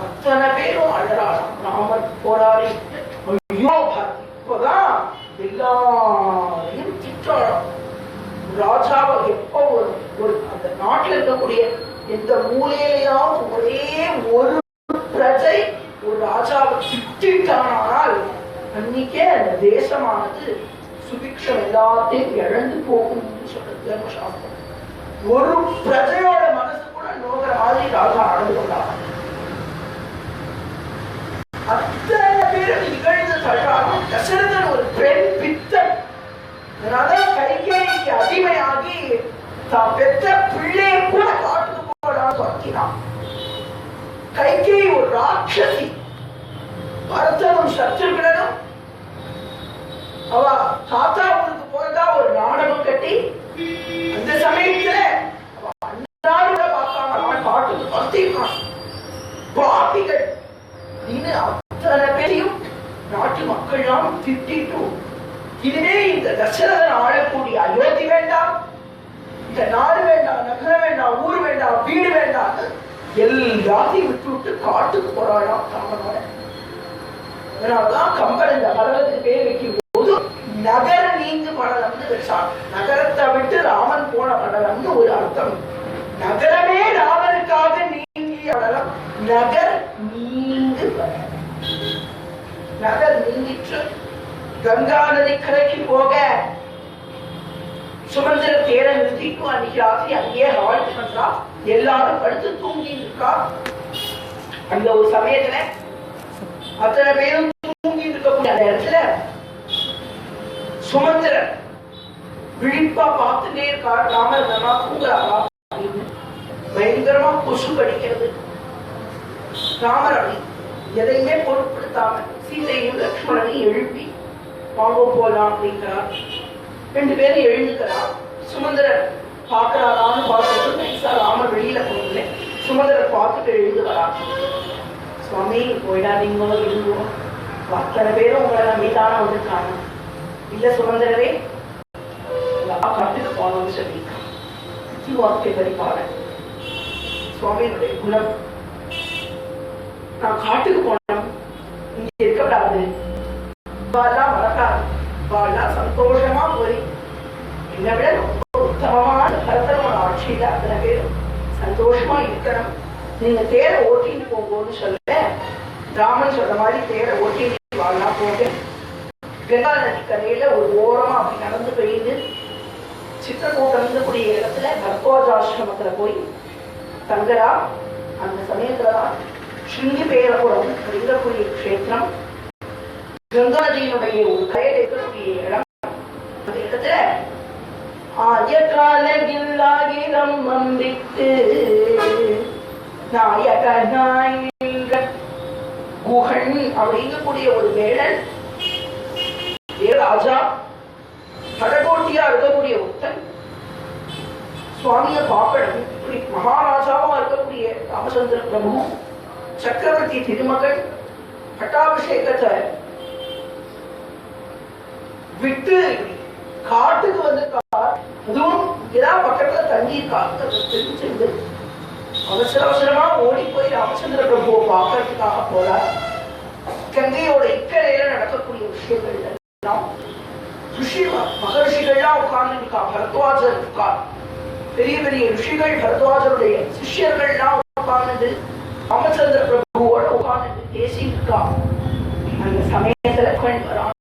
அத்தனை பேரும் அழறாளாம். ராமர் போராடி ஐயோ இப்பதான் எல்லாரையும் திட்டாளாம். ராஜாவை எப்போ ஒரு அந்த நாட்டில் இருக்கக்கூடிய எந்த மூலையிலாவது ஒரே ஒரு பிரஜை ஒரு ராஜாவை திட்டானால் அன்னைக்கே அந்த தேசமானது சுபிக்ஷம் எல்லாத்தையும் இழந்து போகும் சொல்றது தர்மசாஸ்திரம். ஒரு பிரஜையோட மனசு கூட நோக்கிற மாதிரி ராஜா நடந்து கொண்டாங்க. நடத்தினான். கைகேயி ஒரு ராட்சசி. பரதனும் சத்ருகனும் அவ தாத்தா ஊருக்கு போறதா ஒரு நாடகம் கட்டி அந்த சமயத்துல அண்ணாவோட பார்க்காம பாட்டுக்கு பத்திருக்கான். பாப்பிகள் அத்தனை பேரையும் நாட்டு மக்கள்லாம் திட்டிட்டு, இதுவே இந்த தசரதன் ஆளக்கூடிய அயோத்தி வேண்டாம், இந்த நாடு வேண்டாம், நகரம் வேண்டாம், ஊர் வேண்டாம், வீடு வேண்டாம், எல்லாத்தையும் விட்டு விட்டு காட்டுக்கு போறாளாம் ராமனோட. அதனாலதான் கம்பன் இந்த படலத்துக்கு பேர் வைக்கும் போது நகர நீங்கு படலம்னு வச்சான். நகரத்தை விட்டு ராமன் போன படலம்னு ஒரு அர்த்தம். நகரமே ராமனுக்காக நீங்கிய படலம். நகர் நீங்கு படலம். நகர் நீங்கிற்று. கங்கா நதி கரைக்கு போக சுமந்திர தேரை நிறுத்திட்டு அன்னைக்கு ராத்திரி அங்கேயே ஹால்ட் பண்றா. எல்லாரும் படுத்து தூங்கி இருக்கா. அந்த ஒரு சமயத்துல அத்தனை பேரும் தூங்கி இருக்கக்கூடிய அந்த இடத்துல சுமந்திரன் விழிப்பா பார்த்துட்டே இருக்கா. ராமர் நல்லா தூங்குறாரா அப்படின்னு பயங்கரமா கொசு கடிக்கிறது. ராமர் அப்படி எதையுமே பொருட்படுத்தாம சீதையும் லக்ஷ்மணனையும் எழுப்பி வாங்க போலாம் அப்படிங்கிறார். ரெண்டு பேரும் எழுந்துக்கிறார். சுமந்திரன் பாக்குறாரான்னு பார்த்துட்டு நைசா ராமர் வெளியில போகல. சுமந்திரன் பார்த்துட்டு எழுந்து வரா. சுவாமி போயிடாதீங்க, எழுதுவோம், அத்தனை பேரும் உங்களை நம்பித்தான வந்திருக்காங்க. இல்ல சுமந்திரரே காட்டுக்கு போனோம்னு சொல்லியிருக்கான். வார்த்தை பறிப்பாள சுவாமியினுடைய குணம். நான் காட்டுக்கு போனோம், இங்க இருக்கக்கூடாது, வளர்க்காது, சந்தோஷமா போய் என்னை விட ரொம்ப உத்தமமான பரதனோட ஆட்சியில அத்தனை பேரும் சந்தோஷமா இருக்கணும். நீங்க தேரை ஓட்டிட்டு போகும்போது சொல்ல ராமன் சொல்ற மாதிரி தேரை ஓட்டிட்டு வாழலாம் போக. கங்கா நதி கரையில ஒரு ஓரமா அப்படி நடந்து போயிட்டு சித்திரக்கூட்டம் இருந்தக்கூடிய இடத்துல பரத்வாஜாசிரமத்துல போய் தங்கரா. அந்த சமயத்துலதான் ஸ்ருங்கி பேரபுரம் இருக்கக்கூடிய கஷேத்திரம், கங்கா நதியினுடைய ஒரு கரையில இருக்கக்கூடிய இடம். அந்த இடத்துல ஆயகால கில்லாகிரம் வந்திட்டு நாயகனாய் குஹன் அப்படிங்கக்கூடிய ஒரு வேளன் ராஜா படகோட்டியா இருக்கக்கூடிய ஒருத்தன் சுவாமிய பாப்படம். இப்படி மகாராஜாவா இருக்கக்கூடிய ராமச்சந்திர பிரபு சக்கரவர்த்தி திருமகன் பட்டாபிஷேகத்தை விட்டு காட்டுக்கு வந்திருக்கார். அதுவும் ஏதாவது பக்கத்துல தண்ணி தெரிஞ்சு அவசர அவசரமா ஓடி போய் ராமச்சந்திர பிரபுவை பார்க்கறதுக்காக போறார். கங்கையோட இக்கரையில நடக்கக்கூடிய விஷயங்கள் எல்லாம் ரிஷி மகர்ஷிகள்லாம் உட்கார்ந்து இருக்கா. பரத்வாஜர் இருக்கார். பெரிய பெரிய ரிஷிகள் பரத்வாஜருடைய சிஷ்யர்கள்லாம் உட்கார்ந்து ராமச்சந்திர பிரபுவோட உட்கார்ந்து பேசி இருக்கா. அந்த சமயத்துல வரான்.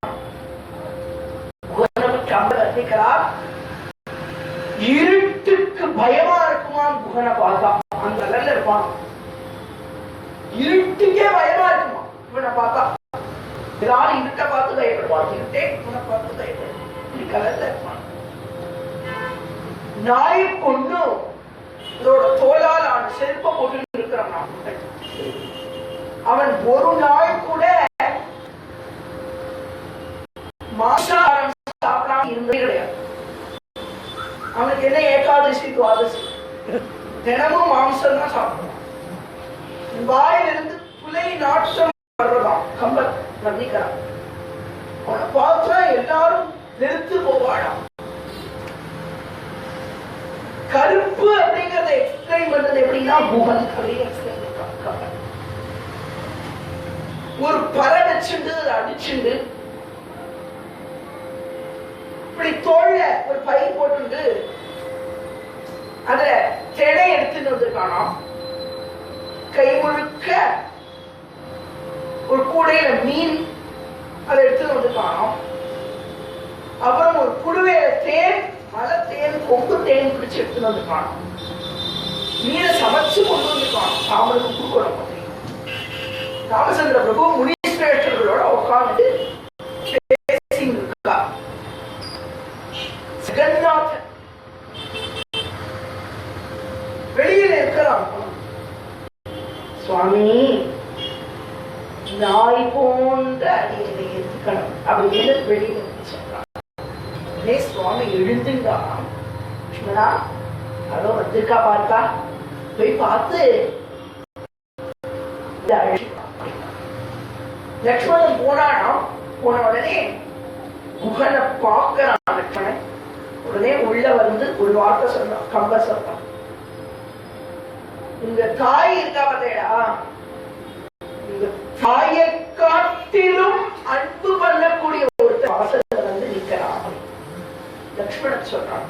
இருட்டுக்கு பயமா இருக்குமா குகனை பார்த்தா. அந்த கலர்ல இருப்பான். இருட்டுக்கே பயமா இருக்குமா இவனை பார்த்தா. எல்லாரும் இருட்ட பார்த்து பயப்படுவான். இருட்டே இவனை பார்த்து பயப்படுவான். கலர்ல இருப்பான். நாய் கொண்டு அதோட தோலால் ஆன செருப்ப போட்டு இருக்கிறான். அவன் ஒரு நாய் கூட மாசாரம் சாப்பிடாம இருந்தே கிடையாது. அவனுக்கு என்ன ஏகாதசி துவாதசி தினமும் மாம்சம் தான் சாப்பிடுவான். வாயிலிருந்து புலை நாட்டம் வர்றதாம் கம்பன் வர்ணிக்கிறான். அவனை பார்த்தா எல்லாரும் நிறுத்து போவாடாம். கருப்பு அப்படிங்கறத எக்ஸ்பிளைன் பண்றது எப்படின்னா குஹன் கம்பன் ஒரு பறை வச்சுண்டு அடிச்சுண்டு இப்படி தோல்ல ஒரு பை போட்டு அதுல திணை எடுத்துட்டு வந்திருக்கானா. கை முழுக்க ஒரு கூடையில மீன் அதை எடுத்துட்டு வந்திருக்கானோ. அப்புறம் ஒரு குடுவையில தேன், மலை தேன், கொங்கு தேன் பிடிச்சு எடுத்துட்டு வந்திருக்கானோ. மீனை சமைச்சு கொண்டு வந்திருக்கானோ. ராமனுக்கு கொடுக்கணும். ராமச்சந்திர பிரபு முனீஸ்வரர்களோட உட்கார்ந்து பேசியிருக்கா. ஜெகநாதன் வெளியில இருக்கிறான். சுவாமி நாய் போன்ற அடியை எடுத்துக்கணும் அப்படின்னு வெளியில சொல்றாங்க. சுவாமி எழுந்துங்கா லக்ஷ்மணா, அதோ வந்திருக்கா பார்த்தா, போய் பார்த்து லக்ஷ்மணன் போனானா. போன உடனே குகனை பார்க்கிறான் லக்ஷ்மணன். உடனே உள்ள வந்து ஒரு வார்த்தை சொன்னான், கம்ப சொன்னான், உங்க தாய் இருக்கா பார்த்தேடா, உங்க தாயை காட்டிலும் அன்பு பண்ணக்கூடிய ஒருத்தர் வாசல்ல வந்து நிற்கிறான். லக்ஷ்மணன் சொல்றான்,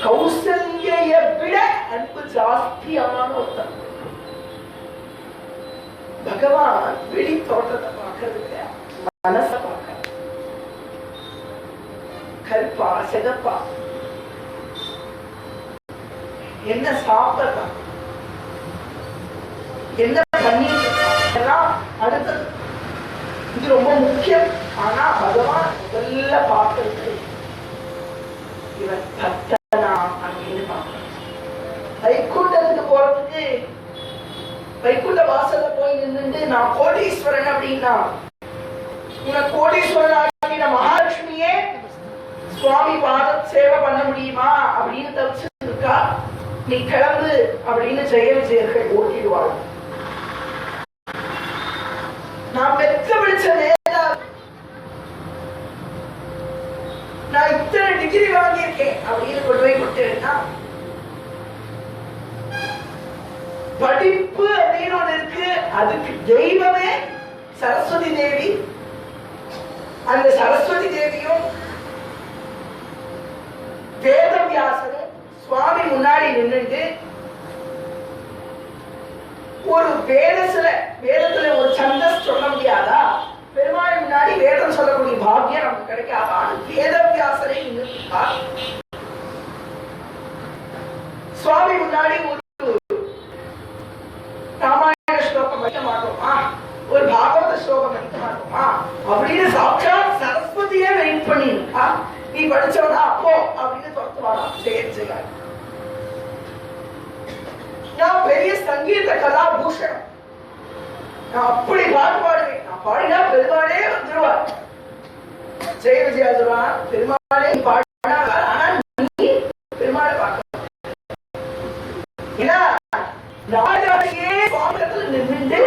கௌசல்யை விட அன்பு ஜாஸ்தியான ஒருத்தர். பகவான் வெளி தோட்டத்தை பார்க்கறது இல்லையா, மனச பார்க்க. கருப்பா சிகப்பா, என்ன சாப்பிடலாம், என்ன பண்ணிட்டு அடுத்தது, இது ரொம்ப முக்கியம். ஆனா பகவான் முதல்ல பார்க்கறது இவன் பக்தனா அப்படின்னு பார்க்கணும். வைகுண்டத்துக்கு போறதுக்கு வைகுண்ட வாசல்ல போய் நின்று நான் கோடீஸ்வரன் அப்படின்னா, உனக்கு கோடீஸ்வரன் ஆகின மகாலட்சுமியே சுவாமி பாத சேவை பண்ண முடியுமா அப்படின்னு தவிச்சிருக்கா. நீ கிளம்பு அப்படின்னு ஜெய விஜயர்கள் ஓட்டிடுவாள். நான் பெற்ற பிடிச்ச நேரா, நான் இத்தனை டிகிரி வாங்கியிருக்கேன் அப்படின்னு கொண்டு போய் கொடுத்தேன்னா, படிப்பு அப்படின்னு ஒண்ணு இருக்கு, அதுக்கு தெய்வமே சரஸ்வதி தேவி. அந்த சரஸ்வதி தேவியும் வேதவியாசரும் சுவாமி முன்னாடி நின்றுட்டு ஒரு வேதத்துல ஒரு சந்தஸ் சொல்ல முடியாதா, பெருமாள் முன்னாடி வேதம் சொல்லக்கூடிய பாக்கியம் நமக்கு கிடைக்காதா, வேதவியாசரை நின்றுட்டார். சுவாமி முன்னாடி ஒரு ராமாயண ஸ்லோகம் படிக்க மாட்டோமா, ஒரு பாகவத ஸ்லோகம் படிக்க மாட்டோமா அப்படின்னு சாட்சாத் சரஸ்வதியே வெயிட் பண்ணிருக்கா. நீ படிச்சவனா அப்போ அப்படின்னு துரத்துவானா. சரி, நான் பெரிய சங்கீத கலா பூஷணம், நான் அப்படி பாட்டு பாடுவேன், நான் பாடினா பெருமாளே வந்துருவார். ஜெய விஜயா சொல்லுவான், பெருமாளே பாடினா, ஆனா நீ பெருமாளை பார்க்க ராஜாவையே சுவாமியத்துல நின்று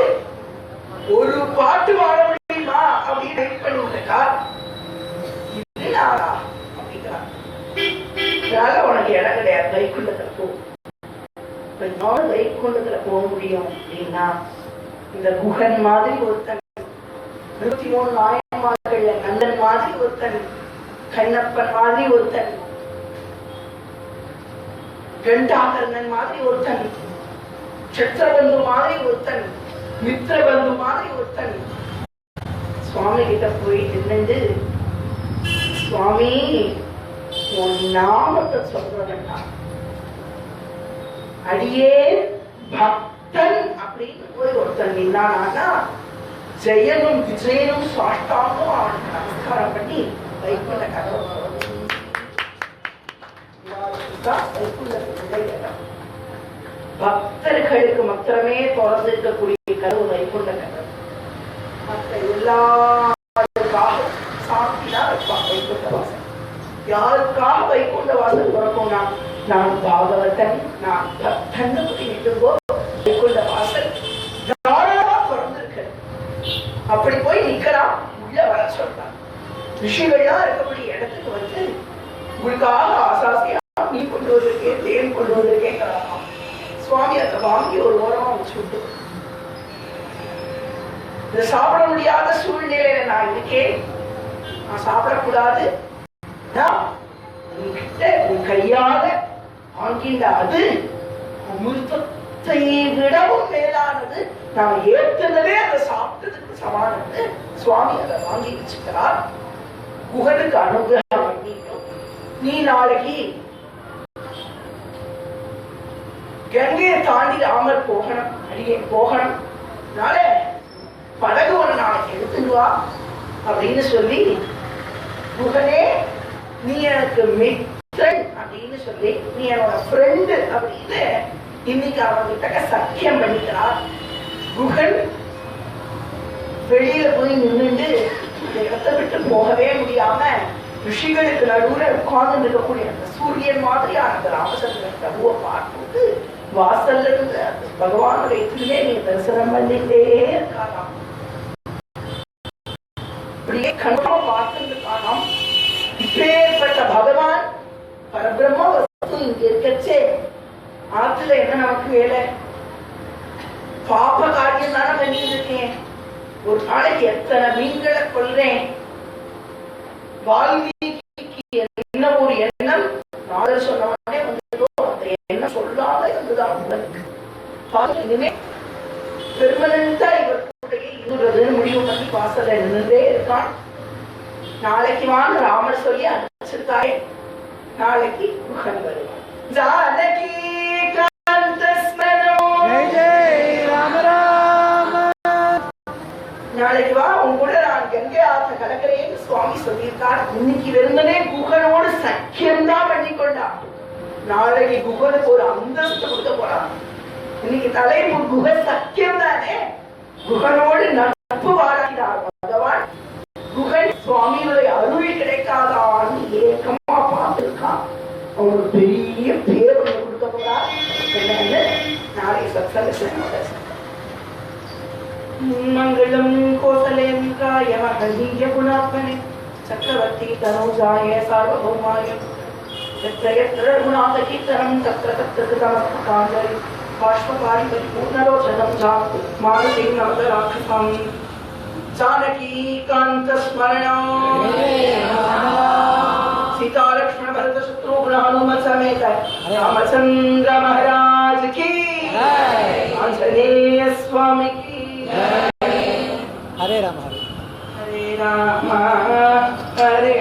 ஒரு பாட்டு பாட முடியுமா அப்படின்னு வெயிட் பண்ணிருக்கா. அப்படிங்கிறார். உனக்கு இடம் கிடையாது, வைகுண்டத்துல போ. வைகுண்டத்துல போக முடியும் அப்படின்னா, இந்த குகன் மாதிரி ஒருத்தன், 23 நாயன்மார்கள், கந்தன் மாதிரி ஒருத்தன், கண்ணப்பன் மாதிரி ஒருத்தன், கண்டாகர்ணன் மாதிரி ஒருத்தன், சத்திரபந்து மாதிரி ஒருத்தன், மித்திரபந்து மாதிரி ஒருத்தன் சுவாமி கிட்ட போய் நின்று, சுவாமி உன் நாமத்தை சொல்றதுன்னா, அடியே பக்தன் அப்படின்னு போய் ஒருத்தன் நின்னானா, ஜெயனும் விஜயனும் சாஷ்டாங்கும் அவனுக்கு நமஸ்காரம் பண்ணி வைகுண்ட கதவை பக்தர்களுக்கு மாத்திரமே திறந்திருக்கக்கூடிய கதவு வைகுண்ட கதவு. மற்ற எல்லாருக்காக சாப்பிதான் வைப்பான் வைகுண்ட வாசல். யாருக்காக வைகுண்ட வாசல் திறக்கும்னா, நான் பாகவதன், நான் பக்தன் நிட்டுங்கோ, வைகுண்ட வாசல் தாராளமா திறந்திருக்கு. அப்படி போய் நிக்கலாம், உள்ள வர சொல்றான். ரிஷிகள்லாம் இருக்கக்கூடிய இடத்துக்கு வந்து, உங்களுக்காக ஆசாசியா மீன் கொண்டு வந்திருக்கேன், தேன் கொண்டு வந்திருக்கேன். சுவாமி அதை வாங்கி ஒரு ஓரமா வச்சு விட்டு, இதை சாப்பிட முடியாத சூழ்நிலையில நான் இருக்கேன், நான் சாப்பிடக்கூடாது, உன் கையால வாங்கின்ற அது அமிர்தத்தை விடவும் மேலானது, நான் ஏற்கனவே அதை சாப்பிட்டதுக்கு சமானது. சுவாமி அதை வாங்கி வச்சுக்கிறார். குகனுக்கு அனுகிரகம் பண்ணிட்டோம். நீ நாளைக்கு கங்கையை தாண்டி ராமர் போகணும், அடியே போகணும், நாளை படகு ஒரு நாளைக்கு எடுத்துடுவா அப்படின்னு சொல்லி, குகனே நீ எனக்கு மித்ரன் அப்படின்னு சொல்லி, நீ என்னோட ஃப்ரெண்டு அப்படின்னு இன்னைக்கு அவங்கிட்ட சத்தியம் பண்ணிக்கிறார். குகன் வெளியில போய் நின்றுட்டு இடத்தை விட்டு போகவே முடியாம ரிஷிகளுக்கு நடுவுல உட்கார்ந்து இருக்கக்கூடிய அந்த சூரியன் மாதிரியான அந்த ராமச்சந்திரன் பிரபுவை பார்த்துட்டு வாசல்ல இருந்து பகவானுடைய திருமேனி தரிசனம் பண்ணிட்டே இருக்காராம். அப்படியே கண்ணா பார்த்து காணாம். இப்பேற்பட்ட பகவான் பரபிரம்ம வஸ்து இங்க இருக்கச்சே ஆத்துல என்ன நமக்கு வேலை? பாப்ப காரியம் தானே பண்ணிட்டு இருக்கேன். ஒரு நாளைக்கு எத்தனை மீன்களை கொல்றேன். வால்மீகிக்கு என்ன ஒரு எண்ணம் நாதர் சொன்னவனே வந்ததோ அந்த எண்ணம் சொல்லாத இருந்துதான் உங்களுக்கு. இனிமே பெர்மனண்டா இவருடைய இருந்ததுன்னு முடிவு பண்ணி வாசல்ல நின்றுட்டே இருக்கான். நாளைக்கு வாங்க ராமர் சொல்லி அனுப்பிச்சிருக்காய். நாளைக்கு குகன் வருவான். ஜானகி நாளைக்கு வா உன் கூட நான் கங்கை ஆத்த கலக்கிறேன்னு சுவாமி சொல்லியிருக்கார். இன்னைக்கு வெறுமனே குகனோடு சக்கியம் தான் பண்ணிக்கொண்டான். நாளைக்கு குகனுக்கு ஒரு அந்தஸ்து கொடுக்க போறான். இன்னைக்கு தலைப்பு குக சக்கியம் தானே. குகனோடு நட்பு வாராகிறார் பகவான். குகன் சுவாமியுடைய அருள் கிடைக்காதான்னு ஏக்கமா பார்த்திருக்கான். அவனுக்கு பெரிய பேர் ஒன்று கொடுக்க போறார். என்னன்னு நாளை சத்சங்கத்துல மங்களம் கோசலேந்திராய மகனீய குணாத்மனே சக்கரவர்த்தி தனூஜாய சார்வபௌமாய यत्र यत्र रघुनाथ कीर्तनं तत्र तत्र कृतमस्तकाञ्जलि बाष्पवारि परिपूर्णलोचनं मारुतिं नमत राक्षसां जानकीकान्तस्मरणं सीता लक्ष्मण भरत शत्रुघ्न हनुमत समेत रामचंद्र महाराज की आंजनेय स्वामी की हरे राम हरे राम हरे